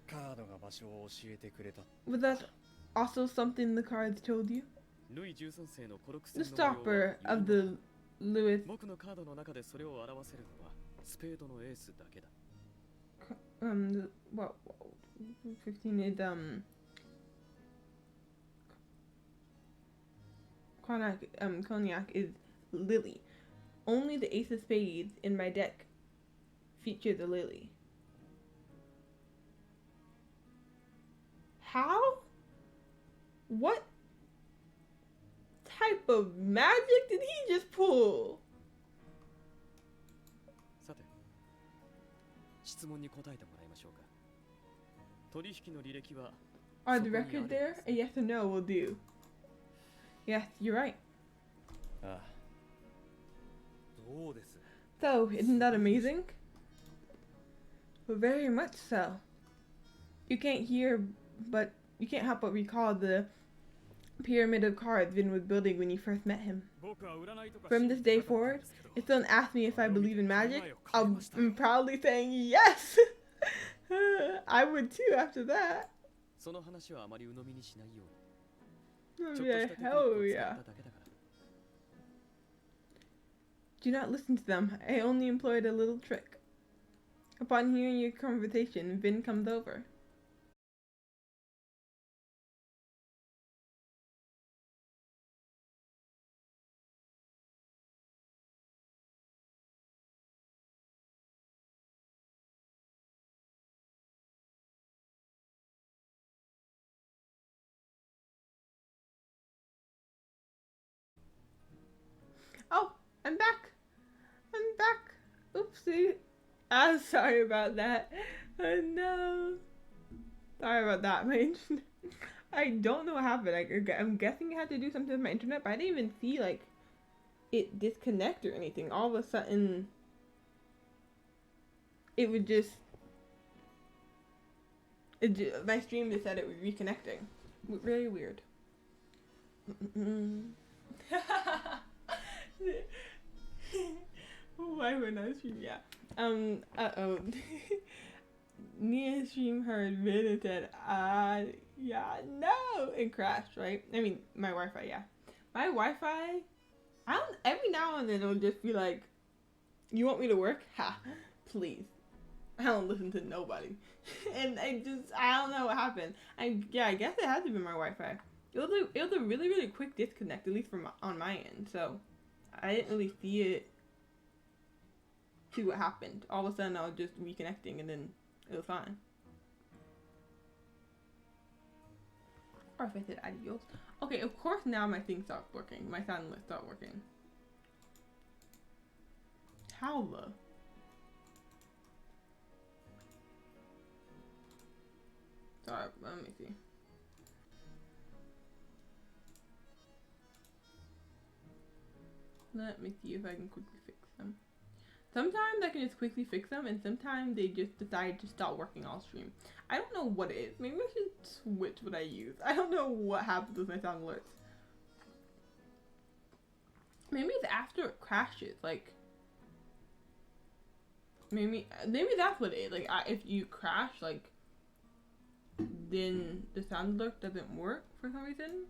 [SPEAKER 7] カードが場所を教えてくれた
[SPEAKER 1] Was that also something the cards told you?
[SPEAKER 3] ルイ13世のコロク
[SPEAKER 1] The
[SPEAKER 3] 戦の模様は
[SPEAKER 1] stopper of the Lewis
[SPEAKER 3] 僕のカードの中でそれを表せるのはスペードのエースだけだ
[SPEAKER 1] what 15 is cognac is lily. Only the ace of spades in my deck features a lily. How? What type of magic did he just pull?
[SPEAKER 3] さて質問に答えてもらいましょうか取引の履歴は
[SPEAKER 1] Are the
[SPEAKER 3] そこにあ
[SPEAKER 1] record
[SPEAKER 3] るん
[SPEAKER 1] there?
[SPEAKER 3] です
[SPEAKER 1] A yes or no will do. Yes, you're right.
[SPEAKER 7] ああ
[SPEAKER 4] どうです
[SPEAKER 1] So, isn't that amazing? Well, very much so. You can't help but recall the pyramid of cards Vin was building when you first met him.
[SPEAKER 7] 僕は占いとか
[SPEAKER 1] From this day forward, if someone asks me if I believe in magic, I'm proudly saying yes! I would too after that.
[SPEAKER 3] その話はあまり鵜呑みにしないように
[SPEAKER 1] Oh,
[SPEAKER 3] ちょっと
[SPEAKER 1] yeah,
[SPEAKER 3] したテクニック
[SPEAKER 1] hell
[SPEAKER 3] を使
[SPEAKER 1] yeah.
[SPEAKER 3] っただけだから
[SPEAKER 1] Do not listen to them. I only employed a little trick. Upon hearing your conversation, Vin comes over. I'm back. I'm back. Oopsie. I'm sorry about that. Oh no. Sorry about that, my internet. I don't know what happened. I'm guessing it had to do something with my internet, but I didn't even see like it disconnect or anything. All of a sudden, it would just. My stream just said it was reconnecting. Really weird. Why would I stream? Yeah. Uh-oh. Nia stream heard vid and said, yeah, no! It crashed, right? I mean, my Wi-Fi, yeah. My Wi-Fi, every now and then it'll just be like, you want me to work? Ha, please. I don't listen to nobody. And I don't know what happened. I guess it had to be my Wi-Fi. It was a really, really quick disconnect, at least on my end, so I didn't really see what happened. All of a sudden I was just reconnecting and then it was fine. Or if I said adios. Okay, of course now my thing stopped working. My sound alert stopped working. How the? Sorry, let me see. Let me see if I can quickly fix them. Sometimes I can just quickly fix them, and sometimes they just decide to stop working all stream. I don't know what it is. Maybe I should switch what I use. I don't know what happens with my sound alerts. Maybe it's after it crashes. Like, maybe that's what it is. Like, if you crash, like, then the sound alert doesn't work for some reason.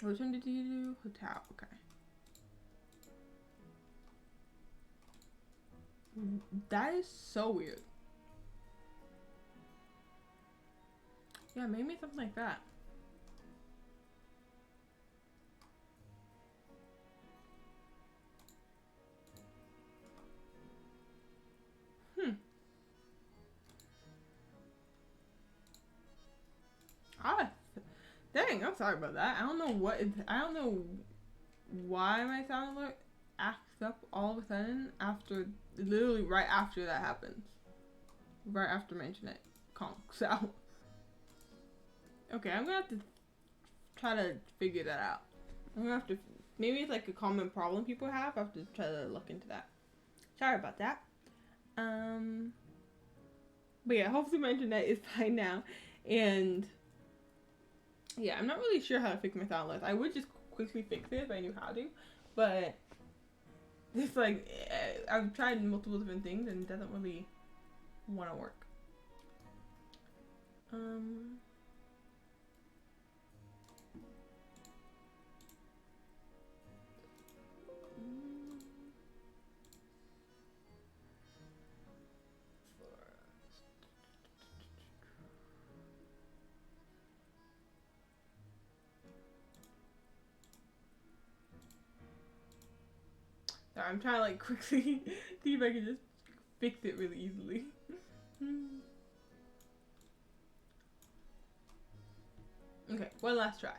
[SPEAKER 1] Which one did you do? Hotel. Okay. That is so weird. Yeah, maybe something like that. Dang, I'm sorry about that. I don't know why my sound alert acts up all of a sudden literally right after that happens. Right after my internet conks out. Okay, I'm gonna have to try to figure that out. Maybe it's like a common problem people have. I have to try to look into that. Sorry about that. But yeah, hopefully my internet is fine now. And yeah, I'm not really sure how to fix my sound alert. I would just quickly fix it if I knew how to, but it's like I've tried multiple different things and it doesn't really want to work. Sorry, I'm trying to like quickly see if I can just fix it really easily. Okay, one last try.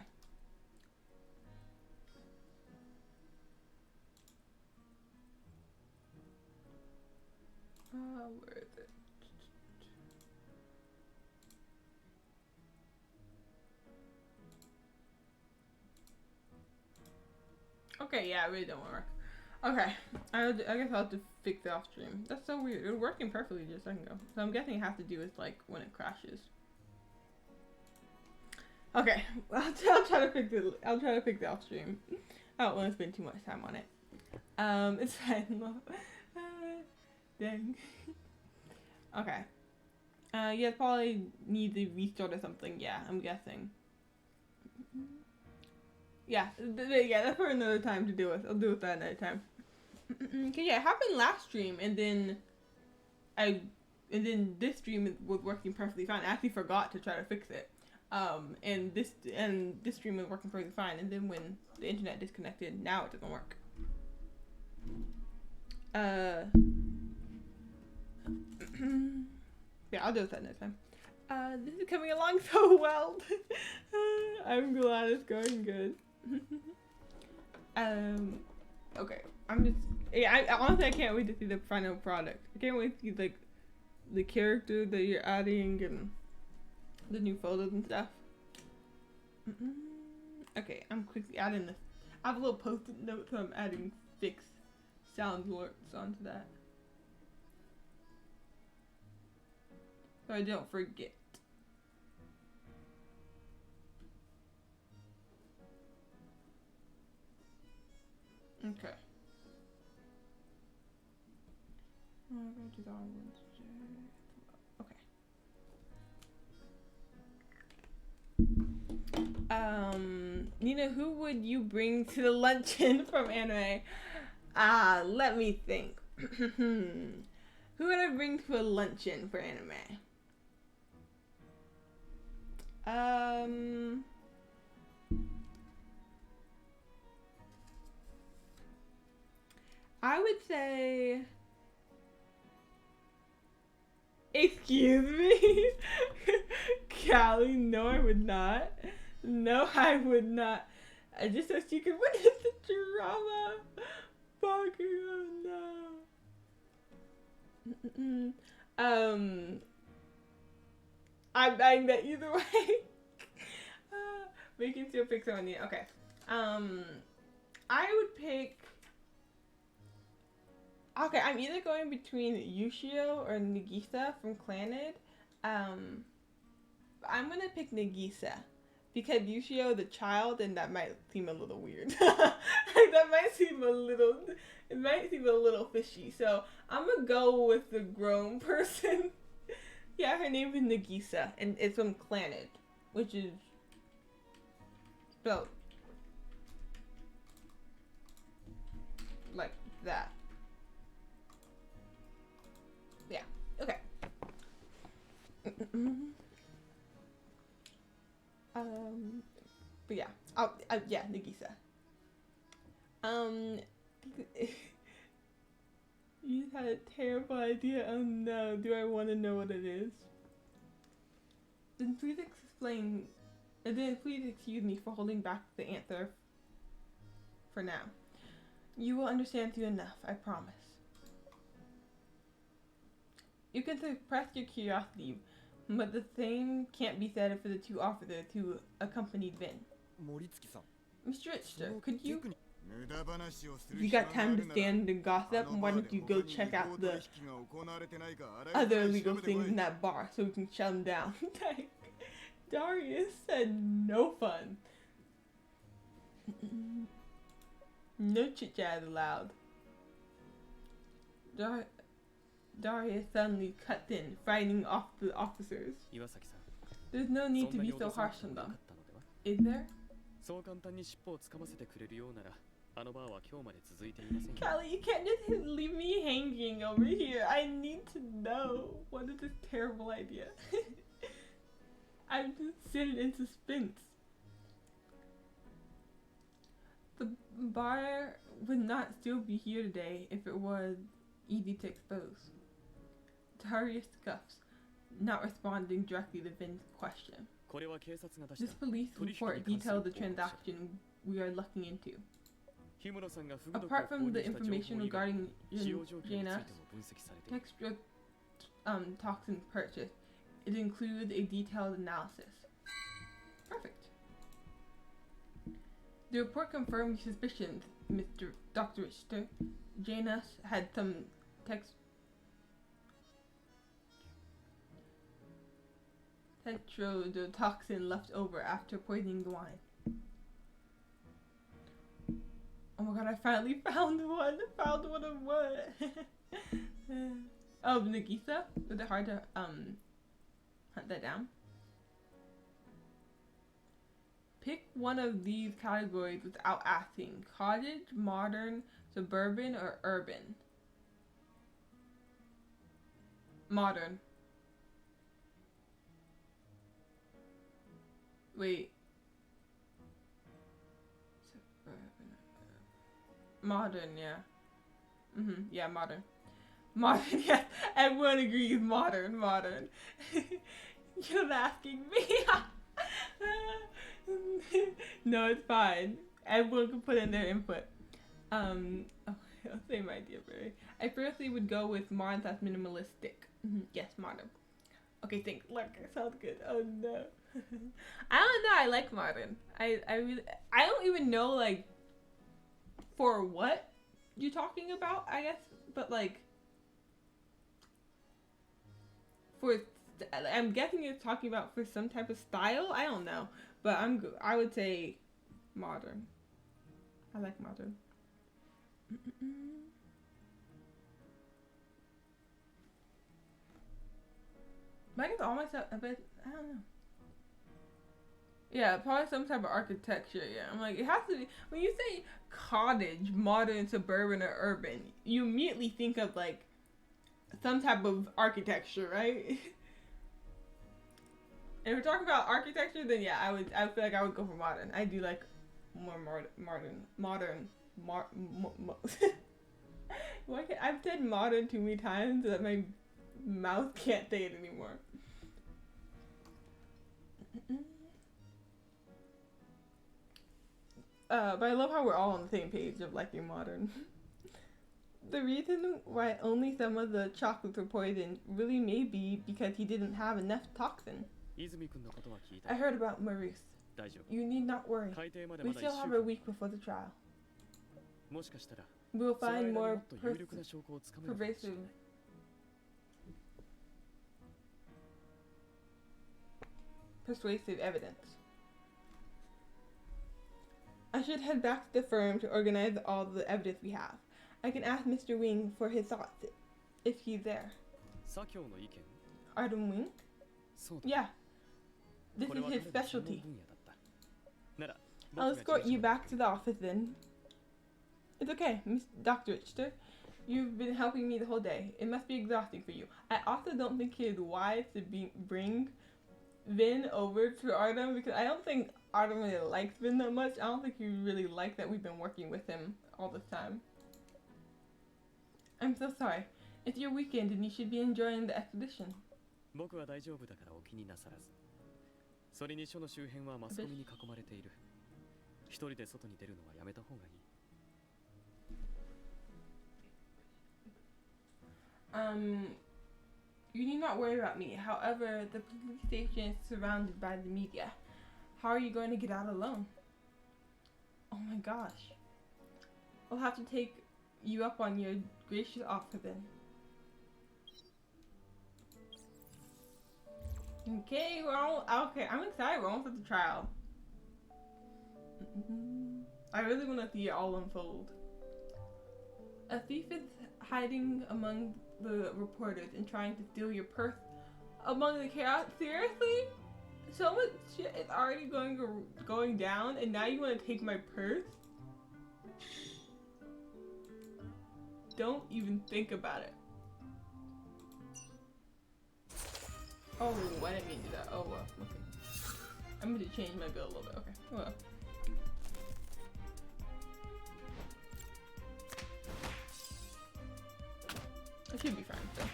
[SPEAKER 1] Where is it? Okay, yeah, it really don't want to work. Okay, I guess I'll have to fix it off stream. That's so weird. It was working perfectly just a second ago. So I'm guessing it has to do with like when it crashes. Okay, I'll try to fix it. I'll try to fix it off stream. I don't want to spend too much time on it. It's fine. Dang. Okay. Yeah, probably need to restart or something. Yeah, I'm guessing. Yeah, that's for another time to do it. I'll do it that another time. Okay, yeah, it happened last stream, and then this stream was working perfectly fine. I actually forgot to try to fix it. And this stream was working perfectly fine, and then when the internet disconnected, now it doesn't work. Yeah, I'll do it that next time. This is coming along so well. I'm glad it's going good. Okay, I'm just. Yeah, honestly, I can't wait to see the final product. I can't wait to see like the character that you're adding and the new photos and stuff. Okay, I'm quickly adding this. I have a little post-it note, so I'm adding fixed sound alerts onto that, so I don't forget. Okay. Okay. Nina, who would you bring to the luncheon from anime? Let me think. Who would I bring to a luncheon for anime? I would say. Excuse me? Callie, no, I would not. No, I would not. I just so she could witness the drama. Fucking no. I'm buying that either way. We can still pick someone new. Okay. I would pick. Okay, I'm either going between Yushio or Nagisa from Clannad. I'm gonna pick Nagisa because Yushio the child, and that might seem a little weird. That might seem a little. It might seem a little fishy. So I'm gonna go with the grown person. Yeah, her name is Nagisa, and it's from Clannad, which is spelled like that. Yeah. Okay. But yeah. Yeah, Nagisa. You had a terrible idea. Oh no. Do I want to know what it is? Then please explain. And then please excuse me for holding back the answer for now. You will understand soon enough. I promise. You can suppress your curiosity, but the same can't be said for the two officers who accompanied Vin. Mr. Richter, could you... If you got time to stand and gossip, why don't you go check out the other illegal things in that bar so we can shut them down? Darius said no fun. No chit-chat allowed. Darius suddenly cuts in, fighting off the officers. There's no need to be so harsh on them. Is there? Callie, you can't just leave me hanging over here. I need to know. What is this terrible idea? I'm just sitting in suspense. The bar would not still be here today if it was easy to expose. Darius scuffs, not responding directly to Vin's question. This police report details the transaction we are looking into. Apart from the information regarding Jaina's textual toxin purchase, it includes a detailed analysis. Perfect. The report confirmed your suspicions, Dr. Richter. Jaina had some tetrodotoxin left over after poisoning the wine. Oh my god, I finally found one! Found one of what? Oh, Nagisa? Was it hard to hunt that down? Pick one of these categories without asking. Cottage, modern, suburban, or urban? Modern. Wait. Modern, yeah. Yeah, modern. Modern, yeah. Everyone agrees, modern. You're asking me. No, it's fine. Everyone can put in their input. Oh, I'll say my idea, Barry. I personally would go with modern that's minimalistic. Yes, modern. Okay, thanks. Look, it sounds good. Oh no. I don't know. I like modern. I really. I don't even know like for what you're talking about. I guess, but like for. I'm guessing you're talking about for some type of style. I don't know, but I would say modern. I like modern. But I guess all my stuff, but I don't know. Yeah, probably some type of architecture. Yeah, I'm like, it has to be. When you say cottage, modern, suburban, or urban, you immediately think of like some type of architecture, right? If we're talking about architecture, then yeah, I feel like I would go for modern. I do like more modern. I've said modern too many times that my mouth can't say it anymore. But I love how we're all on the same page of liking modern. The reason why only some of the chocolates were poisoned really may be because he didn't have enough toxin.
[SPEAKER 7] 泉君のことは聞いた。
[SPEAKER 1] I heard about Maurice.
[SPEAKER 7] 大丈夫。
[SPEAKER 1] You need not worry.
[SPEAKER 7] 海底まで
[SPEAKER 1] We
[SPEAKER 7] まだ
[SPEAKER 1] still
[SPEAKER 7] 1
[SPEAKER 1] have
[SPEAKER 7] 週
[SPEAKER 1] a
[SPEAKER 7] 間。
[SPEAKER 1] week before the trial.
[SPEAKER 7] もしかしたら
[SPEAKER 1] We'll
[SPEAKER 7] その間
[SPEAKER 1] find
[SPEAKER 7] にも
[SPEAKER 1] more
[SPEAKER 7] っと有力な証拠をつかめるかもしれない。
[SPEAKER 1] persuasive evidence. I should head back to the firm to organize all the evidence we have. I can ask Mr. Wing for his thoughts if he's there.
[SPEAKER 7] 左京の意見
[SPEAKER 1] Artem Wing?
[SPEAKER 7] そうだ。
[SPEAKER 1] Yeah. This
[SPEAKER 7] こ
[SPEAKER 1] is
[SPEAKER 7] れは
[SPEAKER 1] his
[SPEAKER 7] 彼の専門
[SPEAKER 1] specialty.
[SPEAKER 7] 分野だった。なら、
[SPEAKER 1] I'll
[SPEAKER 7] 僕が
[SPEAKER 1] escort you back to the office then. It's okay, Dr. Richter. You've been helping me the whole day. It must be exhausting for you. I also don't think it's wise to bring Vin over to Artem because I don't think Artem really likes Vin that much. I don't think he really likes that we've been working with him all this time. I'm so sorry. It's your weekend and you should be enjoying the expedition.
[SPEAKER 7] 僕は大丈夫だからお気になさらず。それに署の周辺はマスコミに囲まれている。一人で外に出るのはやめた方がいい。
[SPEAKER 1] You need not worry about me. However, the police station is surrounded by the media. How are you going to get out alone? Oh my gosh. I'll have to take you up on your gracious offer then. Okay, okay, I'm excited. We're on for the trial. I really want to see it all unfold. A thief is hiding among the reporters and trying to steal your purse among the chaos. Seriously? So much shit is already going down, and now you want to take my purse? Don't even think about it. Oh, I didn't mean to do that. Oh well. Okay. I'm going to change my bill a little bit. Okay. Well. It should be fine, so.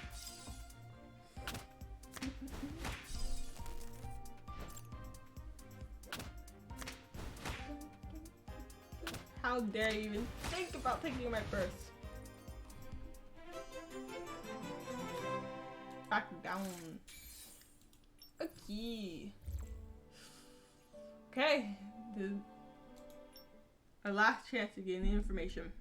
[SPEAKER 1] How dare you even think about taking my purse? Back down. Okay. Okay. Our last chance to gain the information.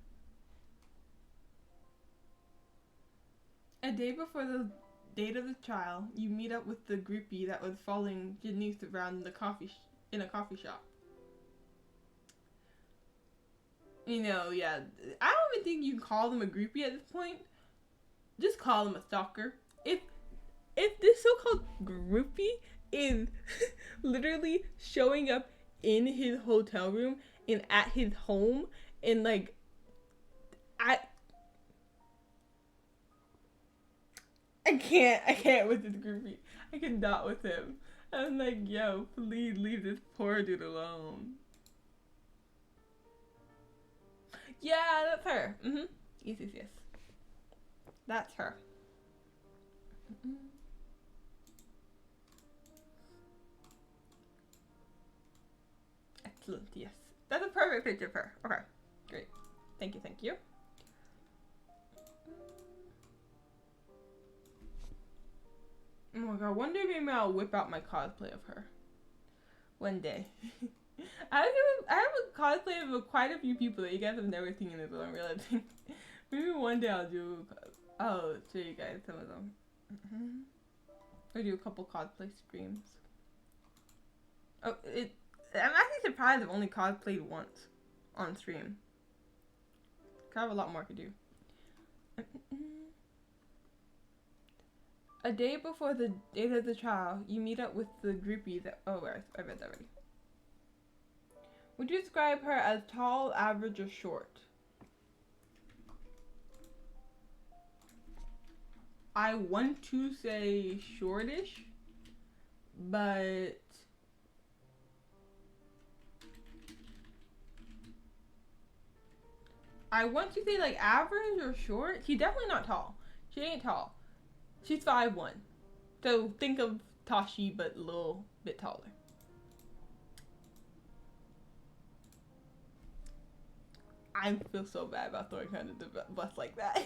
[SPEAKER 1] A day before the date of the trial, you meet up with the groupie that was following Janice around in a coffee shop. You know, yeah, I don't even think you can call them a groupie at this point. Just call them a stalker. If this so-called groupie is literally showing up in his hotel room and at his home and like I can't with this groupie. I cannot with him. I'm like, yo, please leave this poor dude alone. Yeah, that's her. Yes. That's her. Excellent, yes. That's a perfect picture of her. Okay, great. Thank you, thank you. Oh my god, one day maybe I'll whip out my cosplay of her. One day. I have a cosplay of quite a few people that you guys have never seen in this, but I'm realizing. Maybe one day I'll show you guys some of them. I'll do a couple cosplay streams. Oh, I'm actually surprised I've only cosplayed once on stream. I have a lot more to do. A day before the date of the trial, you meet up with the groupie that. Oh, I read that already. Would you describe her as tall, average, or short? I want to say shortish, but I want to say like average or short. She's definitely not tall. She ain't tall. She's 5'1". So think of Tashi, but a little bit taller. I feel so bad about throwing her under the bus like that.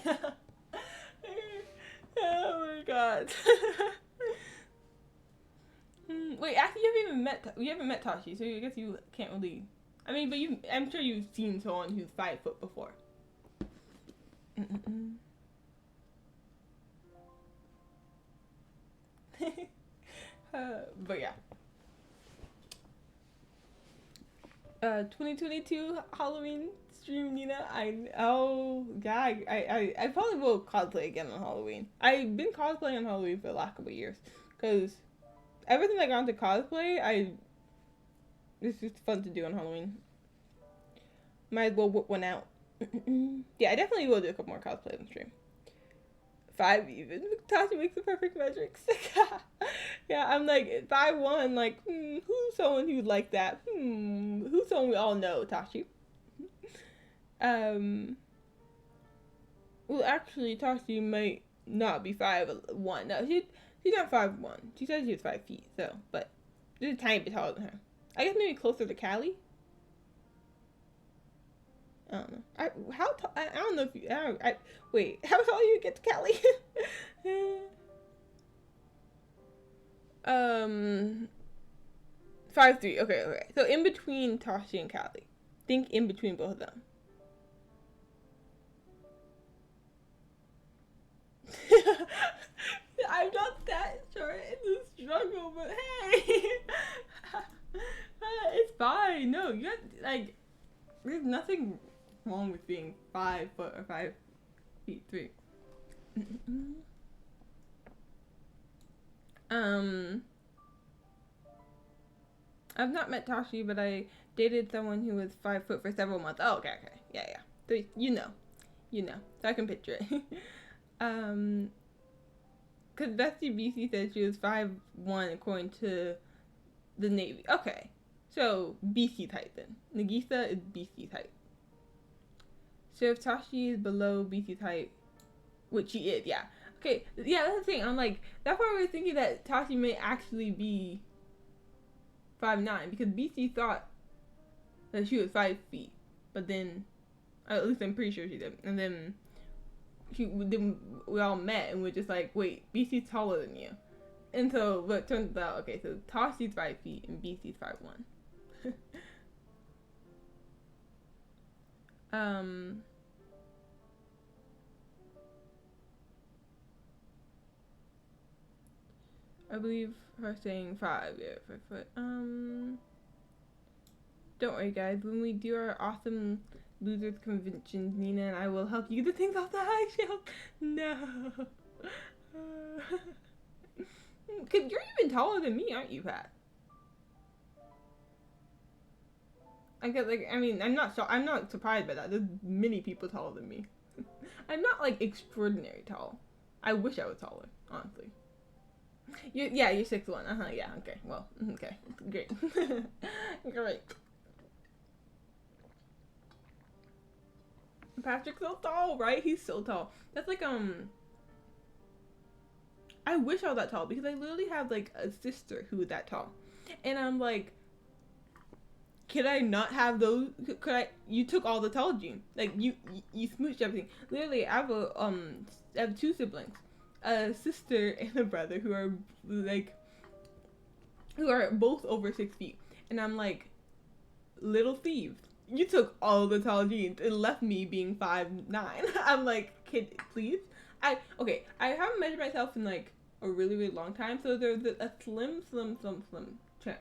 [SPEAKER 1] Oh my god. Wait, actually you haven't met Tashi, so I guess you can't really. I mean, but I'm sure you've seen someone who's 5 foot before. But yeah. 2022 Halloween stream, Nina. I probably will cosplay again on Halloween. I've been cosplaying on Halloween for the last couple of years, because ever since I got into cosplay, it's just fun to do on Halloween. Might as well whip one out. Yeah, I definitely will do a couple more cosplays on stream. 5 even. Tashi makes the perfect metrics. Yeah, I'm like 5'1", like, who's someone who'd like that? Who's someone we all know, Tashi? Well, actually, Tashi might not be 5'1". No, she's not 5'1". She said she was 5 feet, so, but just a tiny bit taller than her. I guess maybe closer to Callie? I don't know. I don't know if you. Wait. How tall you get to Callie? 5'3". Okay. So in between Tashi and Callie. Think in between both of them. I'm not that short. It's a struggle, but hey, it's fine. No, you got like. There's nothing wrong with being 5 foot or 5'3". I've not met Tashi, but I dated someone who was 5 foot for several months. Oh, okay, yeah. So you know, so I can picture it. Cause Bestie BC said she was 5'1" according to the Navy. Okay, so BC type then. Nagisa is BC type. So if Tashi is below BC type, which she is, yeah. Okay, yeah, that's the thing. I'm like, that's why I was thinking that Tashi may actually be 5'9", because BC thought that she was 5 feet, but then, at least I'm pretty sure she did. And then we all met and we're just like, wait, BC's taller than you. And so, but it turns out, okay, so Tashi's 5 feet and BC's 5'1". I believe her saying 5, yeah, 5 foot. Don't worry, guys. When we do our awesome losers conventions, Nina and I will help you get the things off the high shelf. No. Cause you're even taller than me, aren't you, Pat? I'm not surprised by that. There's many people taller than me. I'm not like extraordinary tall. I wish I was taller, honestly. You're 6'1". Yeah. Okay. Well. Okay. Great. Great. Patrick's so tall, right? He's so tall. That's like I wish I was that tall, because I literally have like a sister who is that tall, and I'm like, could I not have those? Could I? You took all the tall gene. Like you smooched everything. Literally, I have 2 siblings, a sister and a brother who are both over 6 feet, and I'm like, little thieves. You took all the tall genes and left me being 5'9". I'm like, kid, please. I haven't measured myself in like a really, really long time, so there's a slim chance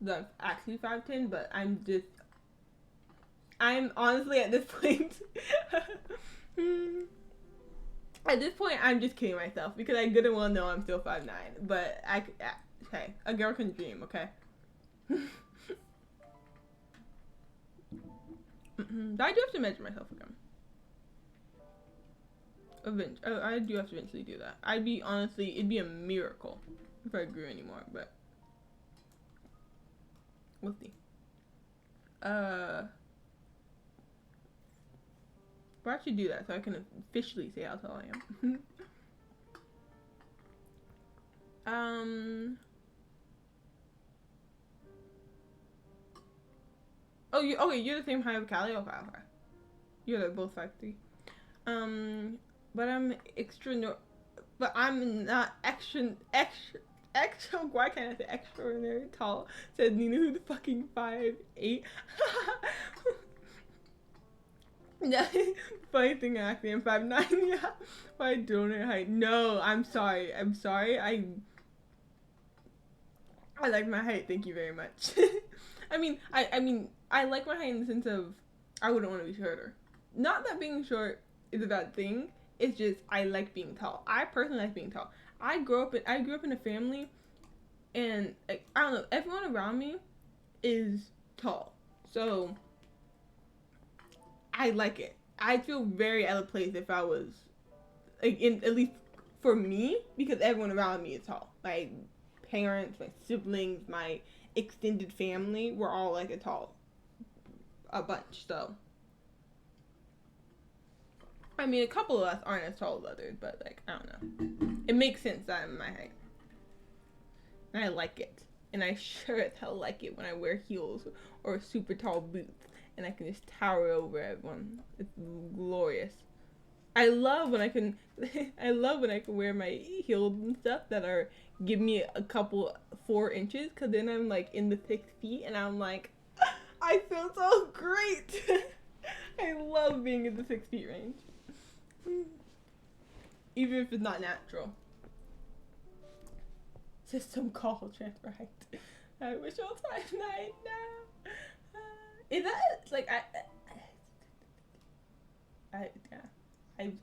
[SPEAKER 1] that I'm actually 5'10", but I'm honestly at this point, I'm just kidding myself because I good and well know I'm still 5'9", but hey, a girl can dream, okay? But I do have to measure myself again. I do have to eventually do that. It'd be a miracle if I grew anymore, but we'll see. But I should do that so I can officially say how tall I am. Oh, you're the same height as Callie? Okay. You're both 5'3". But I'm not extra, why can't I say extraordinary tall? Said Nina, who's fucking 5'8". Yeah, funny thing, actually, I'm 5'9", yeah. Why don't I height? No, I'm sorry. I like my height, thank you very much. I mean, I like my height in the sense of I wouldn't want to be shorter. Not that being short is a bad thing. It's just I like being tall. I personally like being tall. I grew up in a family, and like, I don't know, everyone around me is tall, so I like it. I'd feel very out of place if I was like at least for me, because everyone around me is tall. My parents, my siblings, my extended family, we're all like a bunch, so I mean, a couple of us aren't as tall as others, but like, I don't know, it makes sense that I'm my height, and I like it, and I sure as hell like it when I wear heels or super tall boots and I can just tower over everyone. It's glorious. I love when I can wear my heels and stuff that are give me a couple 4 inches, because then I'm like in the 6 feet and I'm like, I feel so great. I love being in the 6 feet range, even if it's not natural. System call transfer height. I wish I was 5'9" now. Is that like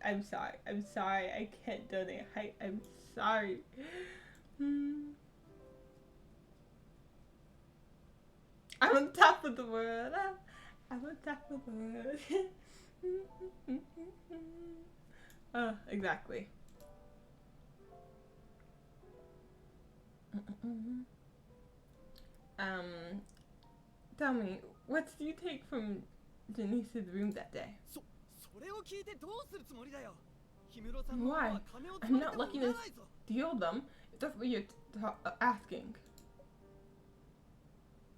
[SPEAKER 1] I'm sorry. I can't donate height. I'm sorry. I'm on top of the world. I'm on top of the world. Exactly. Tell me, what did you take from Denise's room that day? Why? I'm not looking to steal them, if that's what you're asking.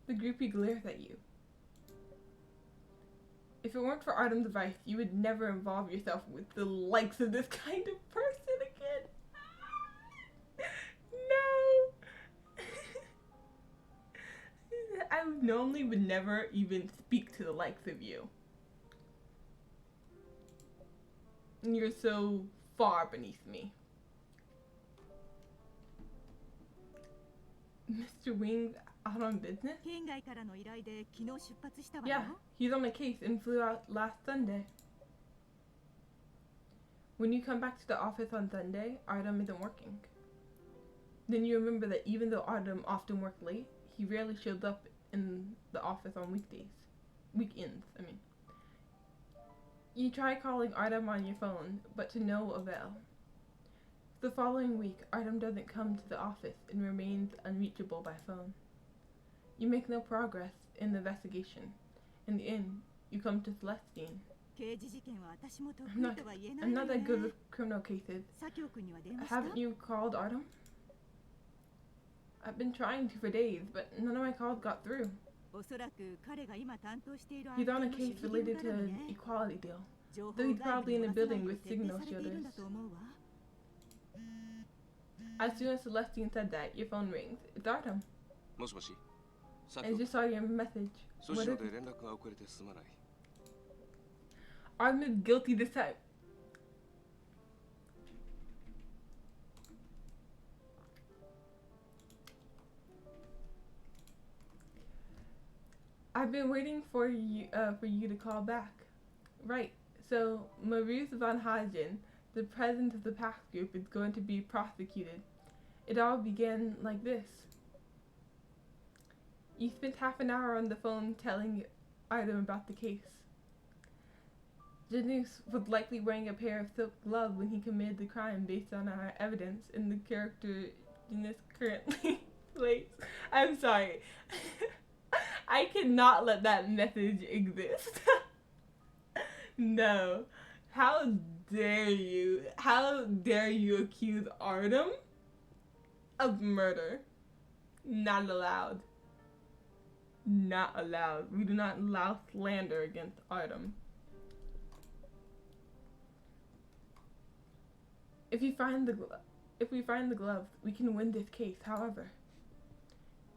[SPEAKER 1] The groupie glares at you. If it weren't for Artem's advice, you would never involve yourself with the likes of this kind of person again. No! I normally would never even speak to the likes of you. You're so far beneath me. Mr. Wing's out on business? Yeah, he's on my case and flew out last Sunday. When you come back to the office on Sunday, Artem isn't working. Then you remember that even though Artem often worked late, he rarely shows up in the office on weekends. You try calling Artem on your phone, but to no avail. The following week, Artem doesn't come to the office and remains unreachable by phone. You make no progress in the investigation. In the end, you come to Celestine. I'm not that good with criminal cases. Haven't you called Artem? I've been trying to for days, but none of my calls got through.
[SPEAKER 6] おそらく彼が今担当している
[SPEAKER 1] He's on a
[SPEAKER 6] 案件の
[SPEAKER 1] case
[SPEAKER 6] 主
[SPEAKER 1] related
[SPEAKER 6] から
[SPEAKER 1] to
[SPEAKER 6] ね
[SPEAKER 1] an equality deal.
[SPEAKER 6] 情報
[SPEAKER 1] Though he's
[SPEAKER 6] 外部
[SPEAKER 1] probably in
[SPEAKER 6] に
[SPEAKER 1] a
[SPEAKER 6] 出さない
[SPEAKER 1] building
[SPEAKER 6] と
[SPEAKER 1] with
[SPEAKER 6] 徹底
[SPEAKER 1] signal
[SPEAKER 6] されているんだ
[SPEAKER 1] shielders.
[SPEAKER 6] と思うわ
[SPEAKER 1] As soon as Celestine said that, your phone rings. It's Artem.
[SPEAKER 8] もしもし、先
[SPEAKER 1] I
[SPEAKER 8] ほど
[SPEAKER 1] just saw your message.
[SPEAKER 8] 訴
[SPEAKER 1] What
[SPEAKER 8] 訟
[SPEAKER 1] is
[SPEAKER 8] で
[SPEAKER 1] it?
[SPEAKER 8] 連絡が遅れてすまない。
[SPEAKER 1] Artem is guilty this time. I've been waiting for you to call back. Right. So Maurice van Hagen, the president of the Pax Group, is going to be prosecuted. It all began like this. You spent half an hour on the phone telling Artem about the case. Janus was likely wearing a pair of silk gloves when he committed the crime based on our evidence and the character Janus currently plays. I'm sorry. I cannot let that message exist. No. How dare you? How dare you accuse Artem of murder? Not allowed. Not allowed. We do not allow slander against Artem. If we find the gloves, we can win this case. However,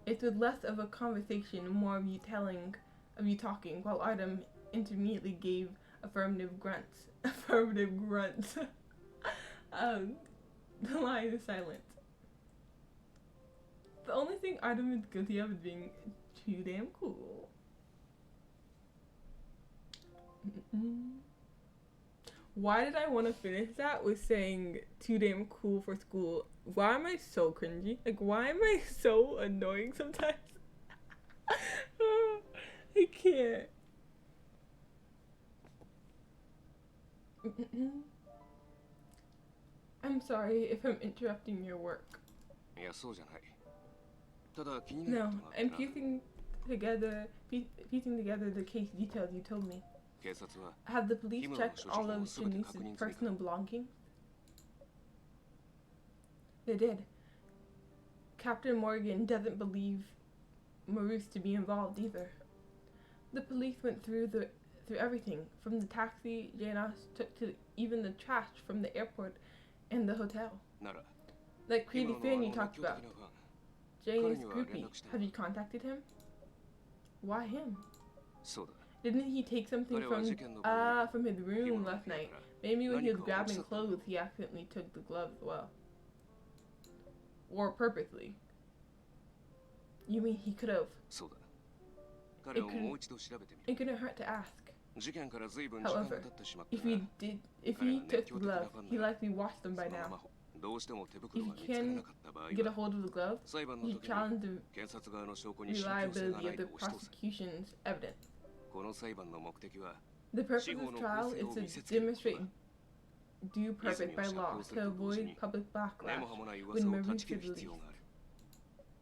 [SPEAKER 1] it was less of a conversation, more of you talking, while Artem intermittently gave affirmative grunts. Affirmative grunts. The line is silent. The only thing Artem is guilty of is being too damn cool. Why did I want to finish that with saying too damn cool for school? Why am I so cringy? Like, why am I so annoying sometimes? I can't. I'm sorry if I'm interrupting your work.
[SPEAKER 8] いや、そうじゃない。ただ気になる
[SPEAKER 1] No,
[SPEAKER 8] ことがあって
[SPEAKER 1] I'm
[SPEAKER 8] な。
[SPEAKER 1] piecing together the case details you told me.
[SPEAKER 8] 警察は
[SPEAKER 1] Have the police
[SPEAKER 8] 今の
[SPEAKER 1] checked
[SPEAKER 8] 所持
[SPEAKER 1] all
[SPEAKER 8] 品
[SPEAKER 1] of
[SPEAKER 8] を全て確
[SPEAKER 1] Janice's
[SPEAKER 8] 認済みか
[SPEAKER 1] personal belongings? They did. Captain Morgan doesn't believe Maurice to be involved either. The police went through everything, from the taxi Janos took to even the trash from the airport and the hotel.
[SPEAKER 8] なら、
[SPEAKER 1] Like
[SPEAKER 8] 今
[SPEAKER 1] Creedy
[SPEAKER 8] の
[SPEAKER 1] Fan you
[SPEAKER 8] 熱
[SPEAKER 1] talked
[SPEAKER 8] 狂的な
[SPEAKER 1] about.
[SPEAKER 8] ファン。
[SPEAKER 1] Jane's
[SPEAKER 8] 彼には
[SPEAKER 1] groupie.
[SPEAKER 8] 連絡した。
[SPEAKER 1] Have you contacted him? Why him?
[SPEAKER 8] そうだ。
[SPEAKER 1] Didn't he take something
[SPEAKER 8] 彼は
[SPEAKER 1] from
[SPEAKER 8] 事件の晩
[SPEAKER 1] from his
[SPEAKER 8] に
[SPEAKER 1] room
[SPEAKER 8] 紐の
[SPEAKER 1] last
[SPEAKER 8] 部屋
[SPEAKER 1] night?
[SPEAKER 8] から
[SPEAKER 1] Maybe when he was
[SPEAKER 8] 何かを持ち
[SPEAKER 1] grabbing
[SPEAKER 8] 去った。
[SPEAKER 1] clothes, he accidentally took the gloves as well. Or purposely. You mean he could have?
[SPEAKER 8] そうだ。彼をもう一度調べてみる。
[SPEAKER 1] It couldn't hurt to ask.
[SPEAKER 8] 事件から随分時間が
[SPEAKER 1] However,
[SPEAKER 8] 経ってしまった
[SPEAKER 1] if
[SPEAKER 8] が
[SPEAKER 1] he took the gloves, he likely washed them
[SPEAKER 8] そ
[SPEAKER 1] by
[SPEAKER 8] のま
[SPEAKER 1] now.
[SPEAKER 8] まどうしても手袋
[SPEAKER 1] If
[SPEAKER 8] が
[SPEAKER 1] he
[SPEAKER 8] 見つからな
[SPEAKER 1] can
[SPEAKER 8] かった場合
[SPEAKER 1] get a
[SPEAKER 8] は
[SPEAKER 1] hold of the gloves,
[SPEAKER 8] 裁判の
[SPEAKER 1] he
[SPEAKER 8] 時に
[SPEAKER 1] challenged the
[SPEAKER 8] 検察側の証拠に信憑性が
[SPEAKER 1] reliability
[SPEAKER 8] な
[SPEAKER 1] of
[SPEAKER 8] い
[SPEAKER 1] the
[SPEAKER 8] と押し通す。
[SPEAKER 1] prosecution's evidence.
[SPEAKER 8] この裁判の目的は
[SPEAKER 1] The purpose
[SPEAKER 8] She
[SPEAKER 1] of
[SPEAKER 8] will
[SPEAKER 1] this
[SPEAKER 8] not
[SPEAKER 1] trial
[SPEAKER 8] fulfill
[SPEAKER 1] is to
[SPEAKER 8] Mrs. Kim.
[SPEAKER 1] demonstrate due purpose by law to avoid public
[SPEAKER 8] 根
[SPEAKER 1] backlash
[SPEAKER 8] も葉もない
[SPEAKER 1] when
[SPEAKER 8] 噂を
[SPEAKER 1] Maurice
[SPEAKER 8] 断ち切
[SPEAKER 1] is
[SPEAKER 8] る必要
[SPEAKER 1] released.
[SPEAKER 8] があ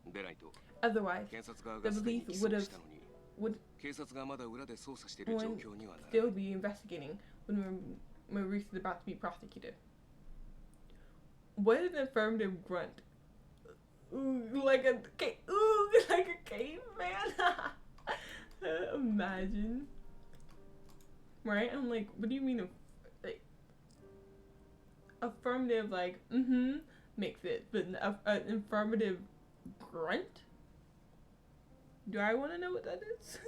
[SPEAKER 8] る。でないと
[SPEAKER 1] Otherwise,
[SPEAKER 8] 検察側
[SPEAKER 1] the
[SPEAKER 8] がすでに
[SPEAKER 1] police
[SPEAKER 8] 起
[SPEAKER 1] would
[SPEAKER 8] 訴
[SPEAKER 1] have
[SPEAKER 8] したのに
[SPEAKER 1] would
[SPEAKER 8] 警察がまだ裏で捜査している状況にはなら
[SPEAKER 1] still be investigating when Maurice is about to be prosecuted. What is an affirmative grunt? Ooh, like a caveman. Imagine. Right? I'm like, what do you mean? Like, affirmative, like, makes it, but an affirmative grunt? Do I want to know what that is?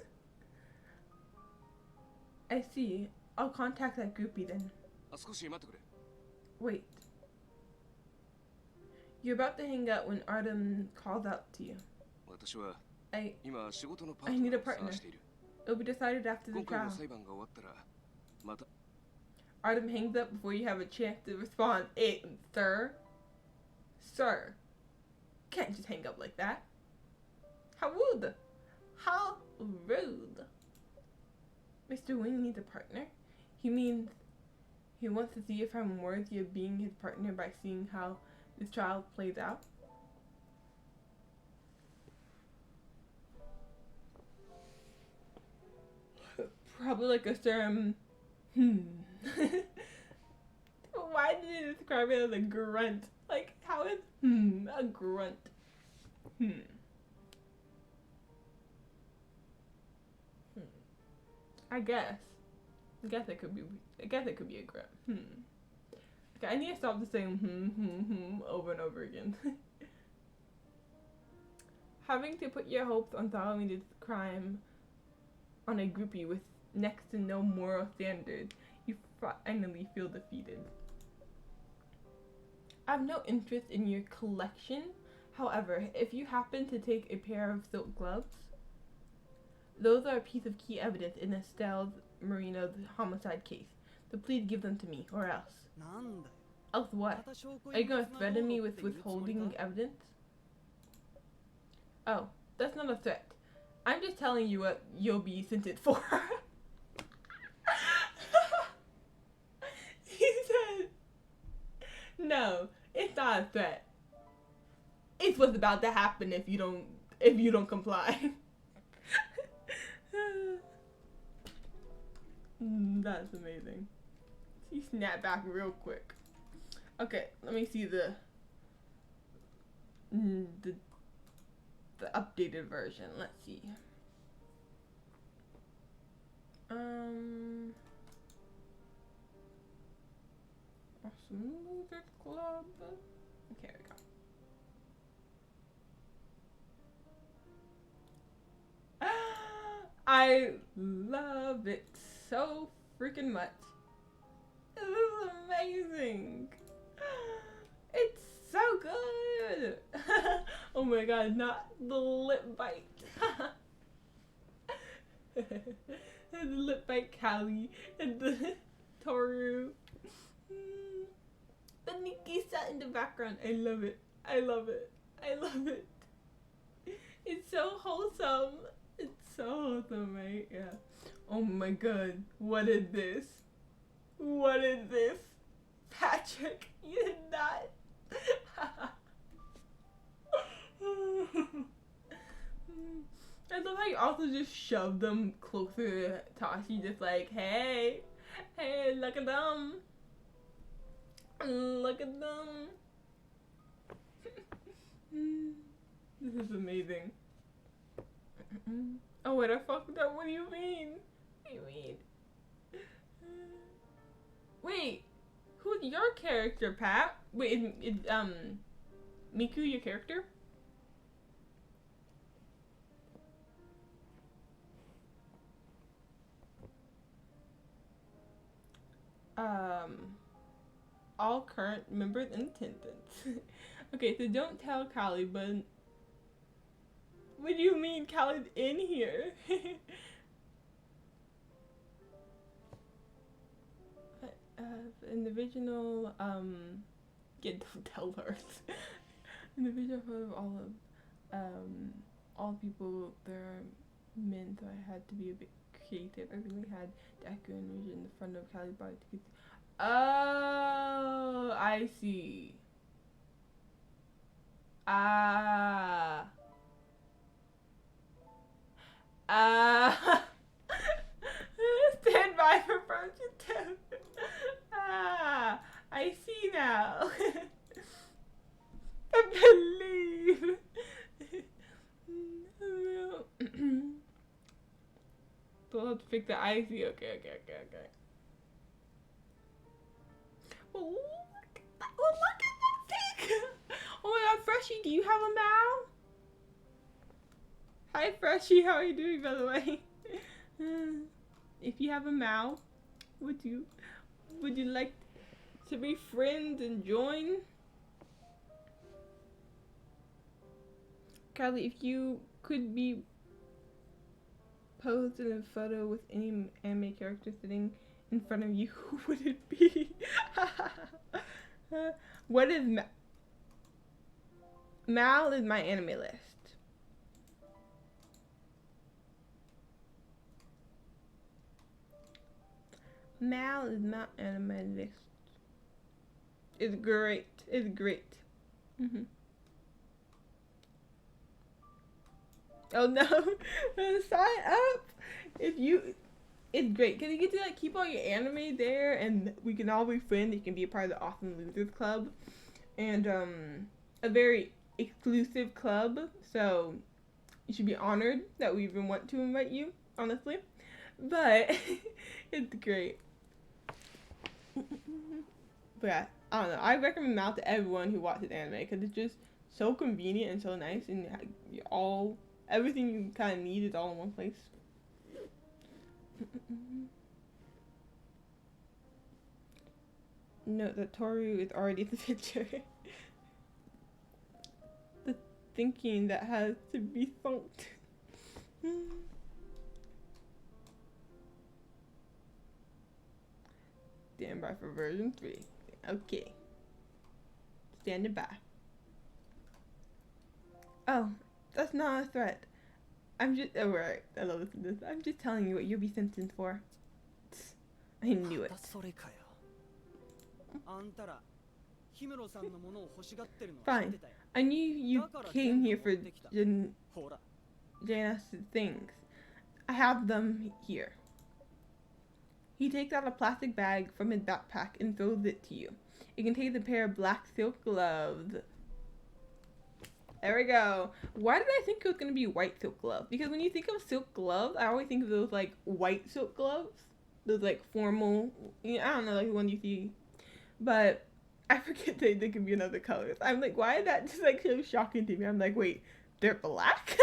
[SPEAKER 1] I see. I'll contact that groupie then.
[SPEAKER 8] あ、少し待ってくれ。
[SPEAKER 1] Wait. You're about to hang out when Artem calls out to you.
[SPEAKER 8] 私は
[SPEAKER 1] I
[SPEAKER 8] 今仕事のパー
[SPEAKER 1] I
[SPEAKER 8] ト
[SPEAKER 1] need
[SPEAKER 8] ナ
[SPEAKER 1] a
[SPEAKER 8] ーを探
[SPEAKER 1] partner.
[SPEAKER 8] している。
[SPEAKER 1] It'll be decided after the
[SPEAKER 8] 今回
[SPEAKER 1] trial.
[SPEAKER 8] の裁判が終わったらまた
[SPEAKER 1] Artem hangs up before you have a chance to respond. Sir? Sir. Can't just hang up like that. How rude. How rude. Mr. Wing needs a partner? He means he wants to see if I'm worthy of being his partner by seeing how this trial plays out? Probably like a serum. Why did you describe it as a grunt? Like, how is a grunt? I guess it could be. I guess it could be a grip. Okay, I need to stop the saying over and over again. Having to put your hopes on solving this crime on a groupie with next to no moral standards, you finally feel defeated. I have no interest in your collection. However, if you happen to take a pair of silk gloves, those are a piece of key evidence in Estelle Marino's homicide case. So please give them to me, or else.
[SPEAKER 4] なんだよ
[SPEAKER 1] Else what?
[SPEAKER 4] また証拠
[SPEAKER 1] Are you
[SPEAKER 4] 隠滅
[SPEAKER 1] gonna
[SPEAKER 4] など
[SPEAKER 1] threaten me
[SPEAKER 4] っ
[SPEAKER 1] with
[SPEAKER 4] て言うつもり
[SPEAKER 1] withholding
[SPEAKER 4] か
[SPEAKER 1] evidence? Oh, that's not a threat. I'm just telling you what you'll be sentenced for. He said, no, it's not a threat. It's what's about to happen if you don't comply. That's amazing. He snapped back real quick. Okay, let me see the updated version. Let's see. Awesome Loser Club. Okay, we go. I love it so freaking much. This is amazing. It's so good. Oh my god, not the lip bite. The lip bite Callie and the Toru. The Nikki set in the background. I love it. I love it. I love it. It's so wholesome. It's so wholesome, right? Yeah. Oh my god. What is this? What is this? Patrick, you did not. I love how you also just shoved them closer to Tashi, just like, hey, look at them. Look at them. This is amazing. Oh wait, I fucked up. What do you mean? What do you mean? Wait, who's your character, Pat? Wait, is Miku your character? All current members in attendance. Okay, so don't tell Callie, but what do you mean Callie's in here? In the original, yeah, don't tell her. In the original photo of all people, they're men, so I had to be a bit creative. I really had Deku and Rouge in the front of Callie's body to get. Oh, I see. Stand by for version 2. I see now. I believe. So let's fix the I see. Okay. Oh, look at that. Oh, look at that thing. Oh my god, Freshie, do you have a Mao? Hi, Freshie, how are you doing, by the way? If you have a Mao, would you like to be friends and join? Callie, if you could be posed in a photo with any anime character sitting in front of you, who would it be? What is Mal is my anime list. Mal is my anime list. It's great. It's great. Oh no! Sign up if you. It's great because you get to like keep all your anime there, and we can all be friends. You can be a part of the Awesome Losers Club, and a very exclusive club. So you should be honored that we even want to invite you. Honestly, but it's great. But yeah, I don't know. I recommend Mount to everyone who watches anime because it's just so convenient and so nice, and everything you kind of need is all in one place. Note that Toru is already in the picture. The thinking that has to be thunked. Stand by for version 3. Okay. Standing by. Oh, that's not a threat. I'm just. Oh, right. I love this. I'm just telling you what you'll be sentenced for. I knew it.
[SPEAKER 4] それかよ。あんたら、氷室さんのものを欲しがってるのは知っ
[SPEAKER 1] Fine.
[SPEAKER 4] てたよ。
[SPEAKER 1] I knew you came here for
[SPEAKER 4] ほら、
[SPEAKER 1] Janus things. I have them here. He takes out a plastic bag from his backpack and throws it to you. It contains a pair of black silk gloves. There we go. Why did I think it was going to be white silk gloves? Because when you think of silk gloves, I always think of those like white silk gloves. Those like formal, I don't know, like the one you see. But I forget they could be another colors. I'm like, why is that just like so shocking to me? I'm like, wait, they're black?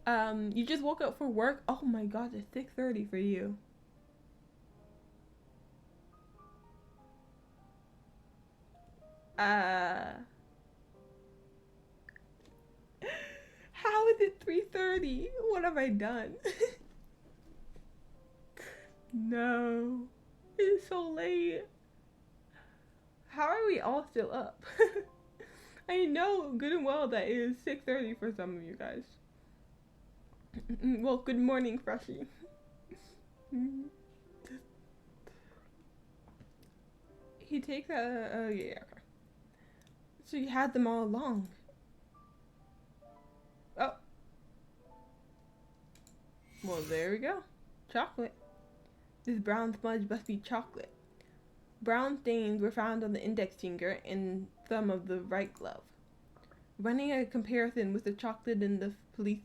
[SPEAKER 1] You just woke up for work? Oh my god, it's 6:30 for you. How is it 3:30? What have I done? No. It's so late. How are we all still up? I know good and well that it is 6:30 for some of you guys. Well, good morning, Freshie. He takes a yeah. So you had them all along. Oh. Well, there we go. Chocolate. This brown smudge must be chocolate. Brown stains were found on the index finger and thumb of the right glove. Running a comparison with the chocolate in the police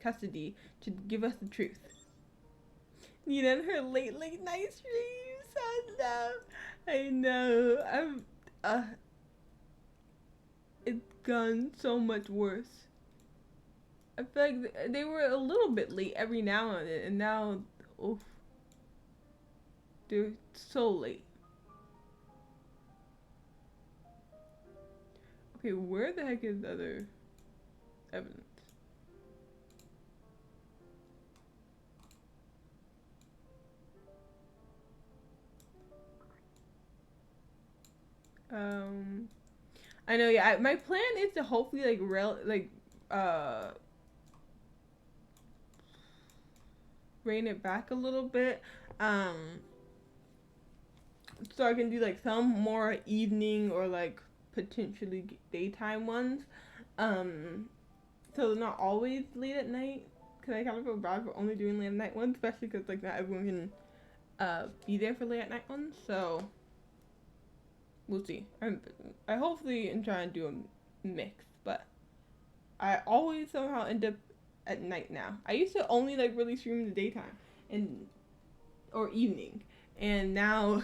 [SPEAKER 1] custody to give us the truth. Nina and her late night streams. I know. It's gone so much worse. I feel like they were a little bit late every now and then, and now, oof, they're so late. Okay, where the heck is the other evidence? I know, yeah, my plan is to hopefully, rein it back a little bit, so I can do, like, some more evening or, like, potentially daytime ones, so not always late at night, because I kind of feel bad for only doing late at night ones, especially because, like, not everyone can, be there for late at night ones, so we'll see. I hopefully am trying to do a mix, but I always somehow end up at night now. I used to only like really stream in the daytime or evening, and now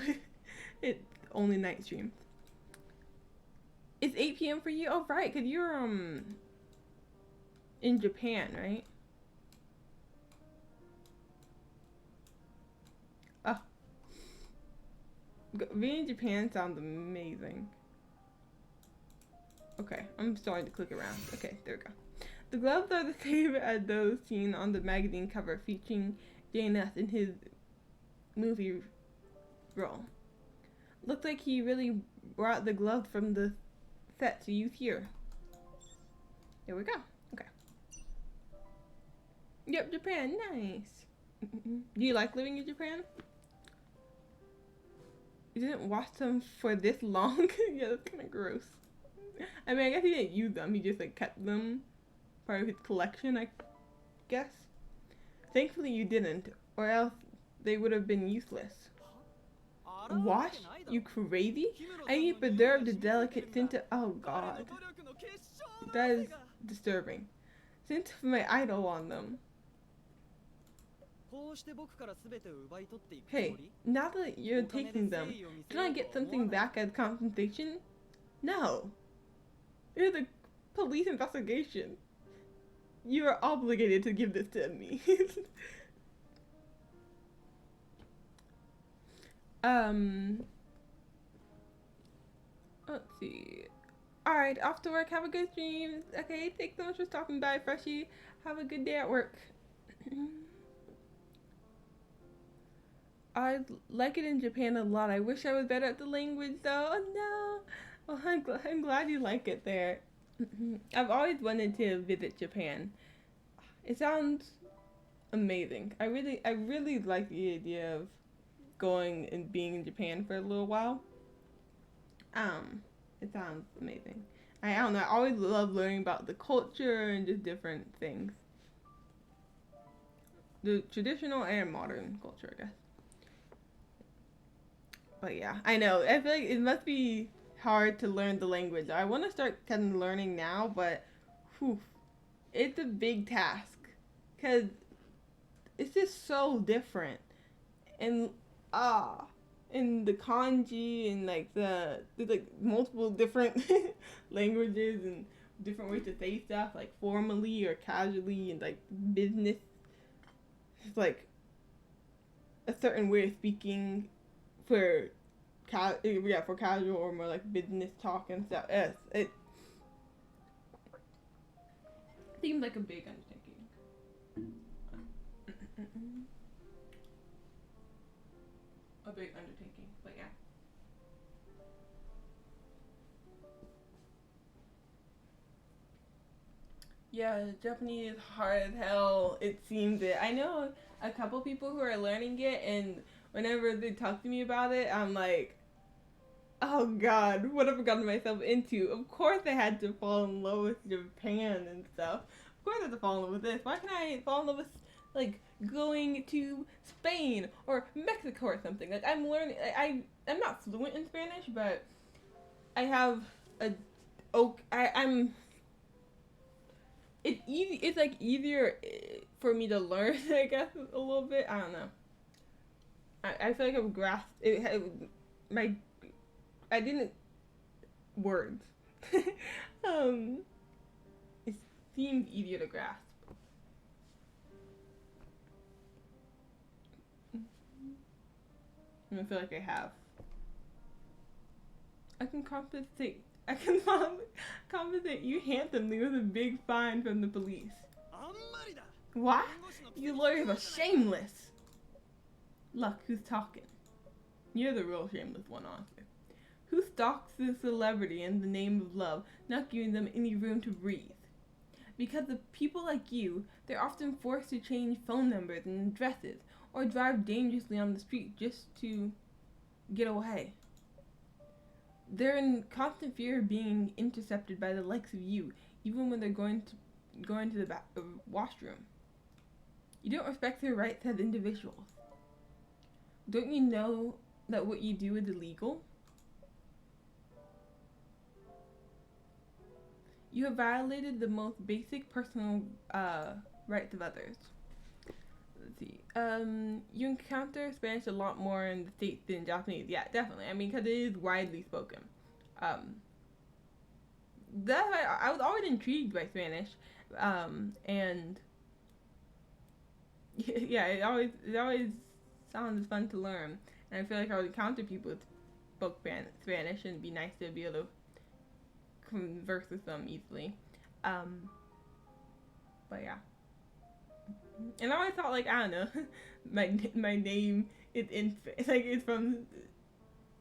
[SPEAKER 1] it's only night streams. It's 8 p.m. for you? Oh right, cause you're in Japan, right? Oh. Being in Japan sounds amazing. Okay, I'm starting to click around. Okay, there we go. The gloves are the same as those seen on the magazine cover featuring Janus in his movie role. Looks like he really brought the gloves from the set to use here. There we go. Okay. Yep, Japan. Nice. Do you like living in Japan? You didn't watch them for this long? Yeah, that's kind of gross. I mean, I guess he didn't use them. He just, like, kept them. Part of his collection, I guess. Thankfully you didn't, or else they would have been useless. What? You crazy? I need to preserve the delicate scent of— oh god. That is disturbing. Since my idol on them.
[SPEAKER 4] こうして僕から全てを奪い取っていくつ
[SPEAKER 1] Hey,
[SPEAKER 4] もり
[SPEAKER 1] now that you're
[SPEAKER 4] お金で
[SPEAKER 1] taking
[SPEAKER 4] 誠
[SPEAKER 1] them,
[SPEAKER 4] 意を見せ
[SPEAKER 1] can I
[SPEAKER 4] よう
[SPEAKER 1] get
[SPEAKER 4] とは思
[SPEAKER 1] something
[SPEAKER 4] わない
[SPEAKER 1] back as compensation? No. You're the police investigation. You are obligated to give this to me. Let's see. Alright, off to work. Have a good stream. Okay, thanks so much for stopping by, Freshie. Have a good day at work. I like it in Japan a lot. I wish I was better at the language though. Oh no. Well, I'm glad you like it there. I've always wanted to visit Japan. It sounds amazing. I really like the idea of going and being in Japan for a little while. It sounds amazing. I don't know. I always love learning about the culture and just different things. The traditional and modern culture, I guess. But yeah, I know. I feel like it must be hard to learn the language. I want to start kind of learning now, but whew, it's a big task because it's just so different. And and the kanji and like there's like multiple different languages and different ways to say stuff, like formally or casually, and like business. It's like a certain way of speaking for for casual or more like business talk and stuff. Yes, it seems like a big undertaking. A big undertaking, but yeah. Yeah, Japanese is hard as hell. It seems it. I know a couple people who are learning it, and whenever they talk to me about it, I'm like, oh god, what have I gotten myself into? Of course I had to fall in love with Japan and stuff. Of course I had to fall in love with this. Why can't I fall in love with, like, going to Spain or Mexico or something? Like, I'm learning, I'm not fluent in Spanish, but I have it's like easier for me to learn, I guess, a little bit. I don't know. I feel like I've grasped it. I didn't words. It seemed easier to grasp. I feel like I have. I can compensate you handsomely with a big fine from the police. What? You lawyers are shameless. Look, who's talking? You're the real shameless one, honestly. Who stalks the celebrity in the name of love, not giving them any room to breathe? Because of people like you, they're often forced to change phone numbers and addresses, or drive dangerously on the street just to get away. They're in constant fear of being intercepted by the likes of you, even when they're going to the washroom. You don't respect their rights as individuals. Don't you know that what you do is illegal? You have violated the most basic personal rights of others. Let's see. You encounter Spanish a lot more in the States than Japanese. Yeah, definitely. I mean, because it is widely spoken. That's why I was always intrigued by Spanish. And yeah, it always sounds fun to learn. And I feel like I would encounter people who spoke Spanish, and it'd be nice to be able to converse with them easily. But yeah. And I always thought, like, I don't know, my name is it's from,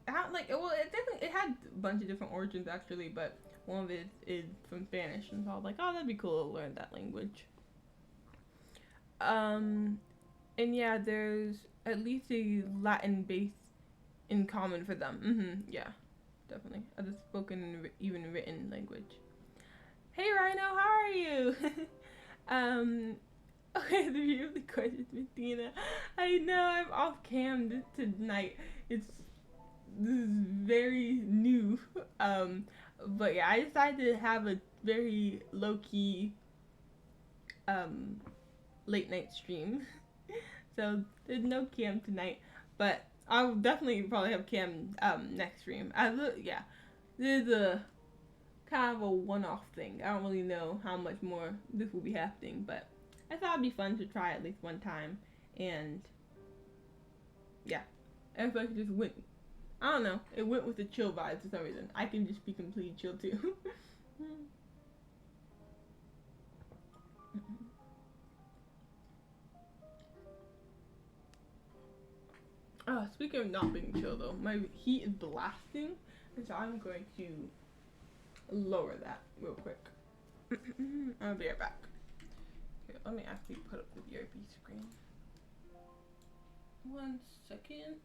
[SPEAKER 1] it had a bunch of different origins actually, but one of it is from Spanish, and so I was like, oh, that'd be cool to learn that language. And yeah, there's at least a Latin base in common for them. Yeah, definitely. A spoken, even written language. Hey Rhino, how are you? Okay, the view of the questions with Dina. I know I'm off cam tonight. This is very new. But yeah, I decided to have a very low-key late night stream. So there's no cam tonight, but I'll definitely probably have cam next stream. Yeah, this is a kind of a one-off thing. I don't really know how much more this will be happening, but I thought it'd be fun to try at least one time. And yeah, I feel like it just went, I don't know, it went with the chill vibes for some reason. I can just be completely chill too. Speaking of not being chill though, my heat is blasting, and so I'm going to lower that real quick. I'll be right back. Okay, let me actually put up the BRB screen. 1 second.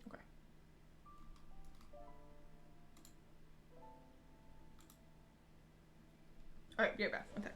[SPEAKER 1] Okay. All right, be right back. Okay.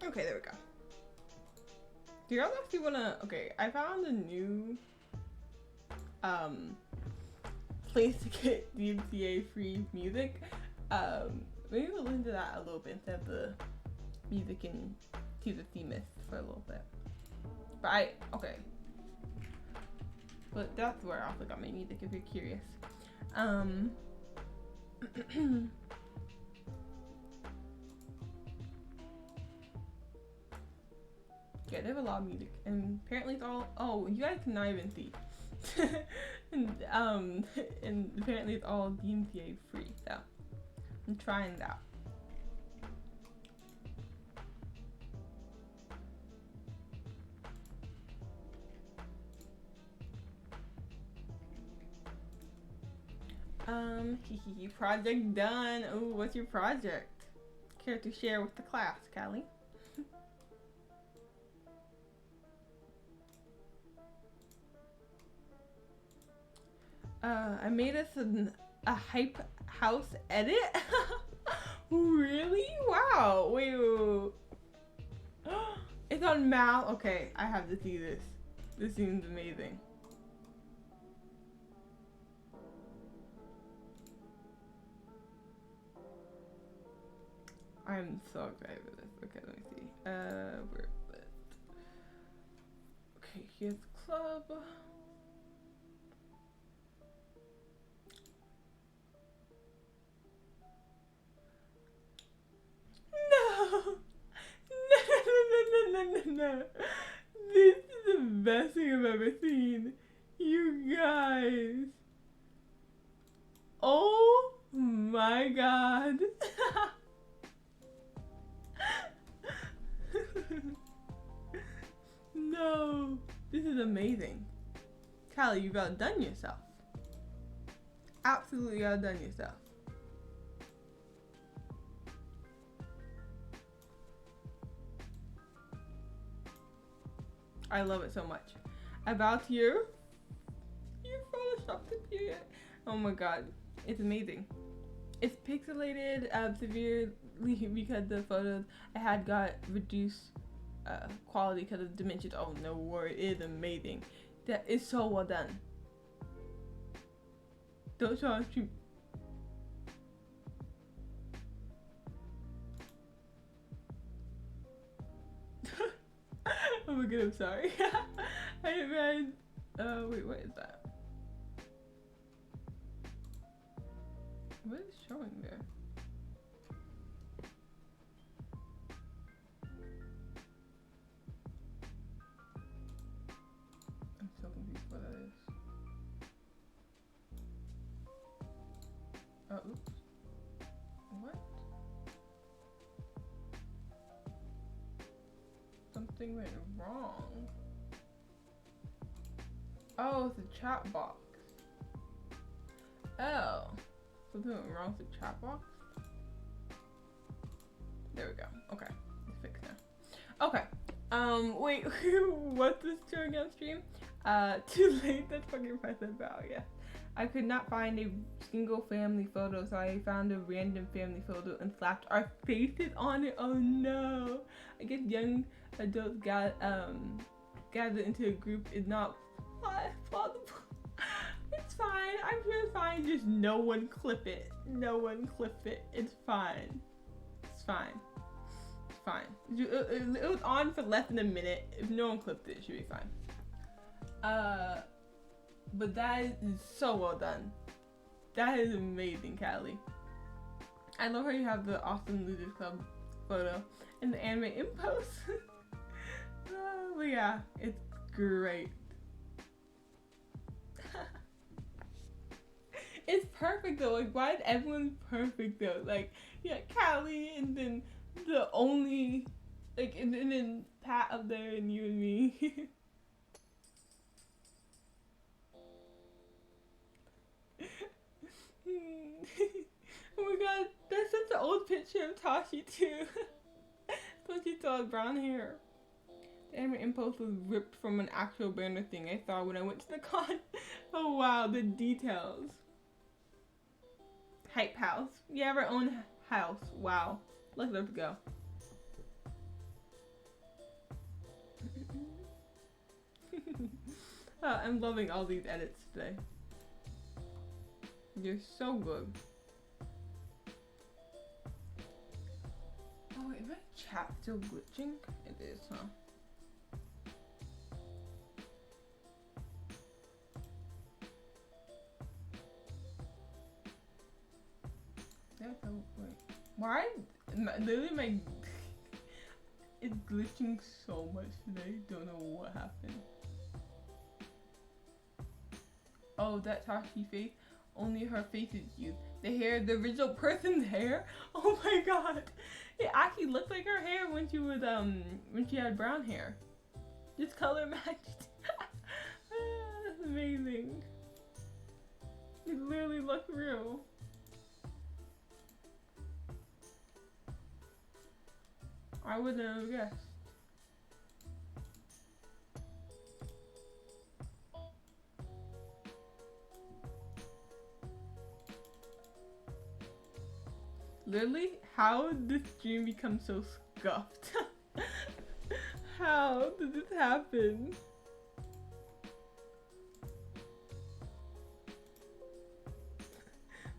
[SPEAKER 1] Okay, there we go. Do y'all actually wanna, okay, I found a new place to get DMCA free music. Maybe we'll listen to that a little bit instead of the music in To the Themist for a little bit. But but that's where I also got my music if you're curious. Yeah, they have a lot of music, and apparently it's all, oh, you guys cannot even see. and apparently it's all DMCA free, so I'm trying that. Project done. Oh, what's your project? Care to share with the class, Callie? I made us a hype house edit. Really? Wow. Wait. It's on Mal. Okay, I have to see this. This seems amazing. I'm so excited for this. Okay, let me see. Where is it? Okay, here's club. No. This is the best thing I've ever seen. You guys. Oh my god. No. This is amazing. Callie, you've outdone yourself. Absolutely outdone yourself. I love it so much. About you Photoshop computer. Oh my god, it's amazing. It's pixelated severely because the photos I had got reduced quality because of dimensions. Oh no word, it is amazing. That is so well done. Don't show us you. Oh my god, I'm sorry. I read. Wait, what is that? What is showing there? I'm so confused what that is. Oh, oops. What? Something went wrong. Oh, it's a chat box. Oh. Something went wrong with the chat box? There we go. Okay. It's fixed now. Okay. Wait, what's this showing on stream? Too late, that's fucking present value. Yeah. I could not find a single family photo, so I found a random family photo and slapped our faces on it. Oh no. I guess young adults gathered into a group is not plausible. It's fine. I'm sure it's fine. Just no one clip it. No one clip it. It's fine. It's fine. It's fine. It was on for less than a minute. If no one clipped it, it should be fine. But that is so well done. That is amazing, Callie. I love how you have the Awesome Losers Club photo and the anime impulse. But yeah, it's great. It's perfect though. Like, why is everyone perfect though? Like, yeah, Callie, and then the only, like, and then Pat up there, and you and me. Oh my god, that's such an old picture of Tashi too. So she still has brown hair. The anime impulse was ripped from an actual banner thing I saw when I went to the con. Oh wow, the details. Hype house. You have our own house. Wow. Let's go. I'm loving all these edits today. You're so good. Oh, wait, is my chat still glitching? It is, huh? Wait. Why? Literally, my it's glitching so much today. Don't know what happened. Oh, that Tashi face. Only her face is used. The hair, the original person's hair. Oh my god, it actually looked like her hair when she was when she had brown hair. Just color matched. That's amazing. It literally looked real. I wouldn't have guessed. Literally, how did this stream become so scuffed? How did this happen?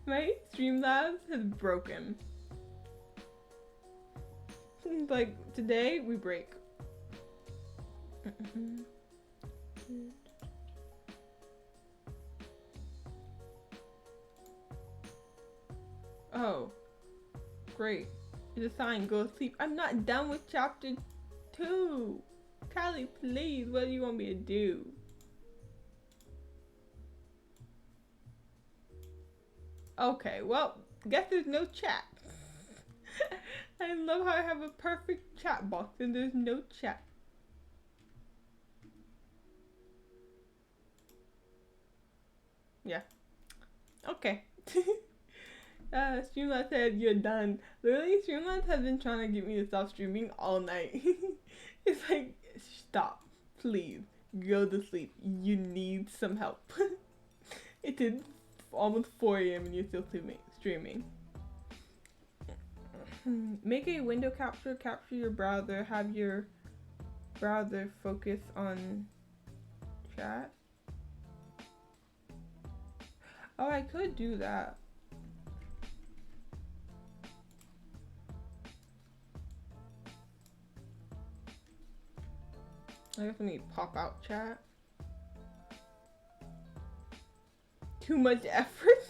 [SPEAKER 1] My Streamlabs has broken. Like, today we break. Oh. Great. It's a sign. Go to sleep. I'm not done with chapter 2. Callie, please. What do you want me to do? Okay, well, guess there's no chat. I love how I have a perfect chat box and there's no chat. Yeah. Okay. Streamlabs said you're done. Literally, Streamlabs has been trying to get me to stop streaming all night. It's like, stop. Please. Go to sleep. You need some help. It is almost 4 AM and you're still streaming. Make a window capture your browser, have your browser focus on chat. Oh, I could do that. I guess let me pop out chat. Too much effort.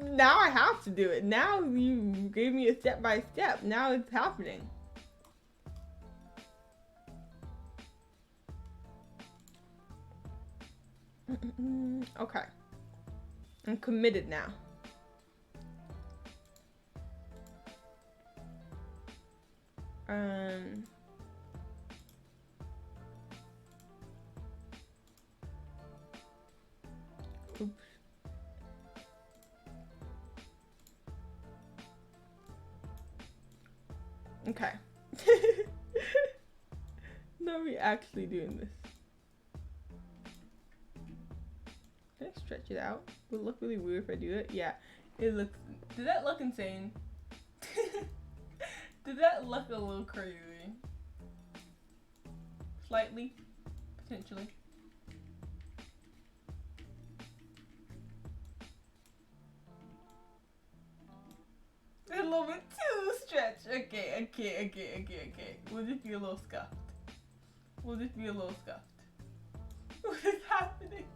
[SPEAKER 1] Now I have to do it. Now you gave me a step by step. Now it's happening. Okay. I'm committed now. Oops. Okay. Now we're actually doing this. Can I stretch it out? Would it look really weird if I do it? Yeah, it looks. Did that look insane? Did that look a little crazy? Slightly, potentially. A little bit too stretched. Okay. We'll just be a little scuffed. What is happening?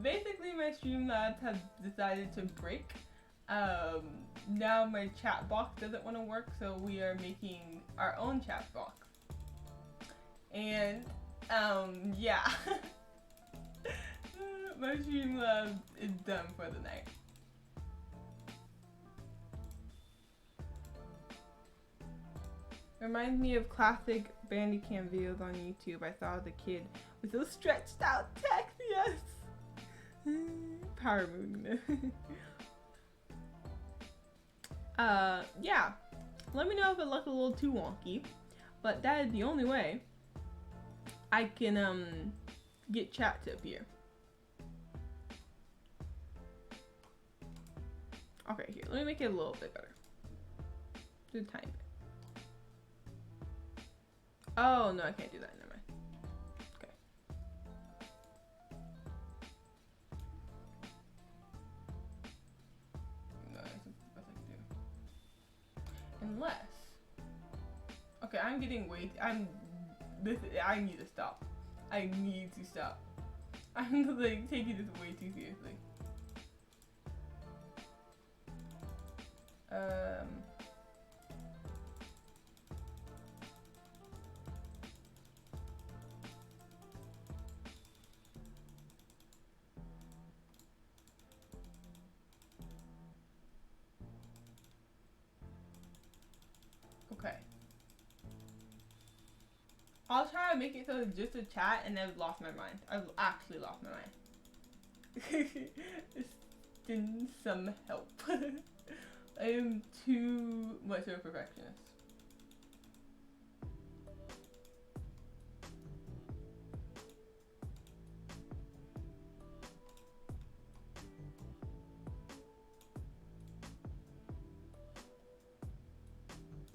[SPEAKER 1] Basically, my Streamlabs have decided to break. Now my chat box doesn't want to work, so we are making our own chat box. And, yeah. My Streamlabs is done for the night. Reminds me of classic Bandicam videos on YouTube I saw as a kid with those stretched out text, yes! Power movement. Yeah. Let me know if it looks a little too wonky, but that is the only way I can get chat to appear. Okay, here, let me make it a little bit better. Just a tiny bit. Oh, no, I can't do that. Never mind. Okay. No, that's what I can do. Unless. Okay, I'm getting way. I need to stop. I need to stop. I'm like taking this way too seriously. Okay. I'll try to make it so it's just a chat, and I've lost my mind. I've actually lost my mind. It's been some help. I am too much of a perfectionist.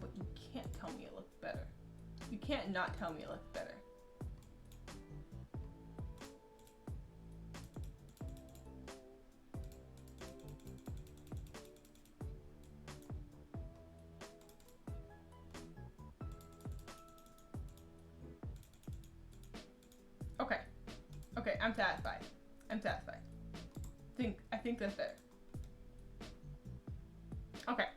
[SPEAKER 1] But you can't tell me it looks better. You can't not tell me it looks better. Okay. Okay, I'm satisfied. I'm satisfied. I think that's better. Okay.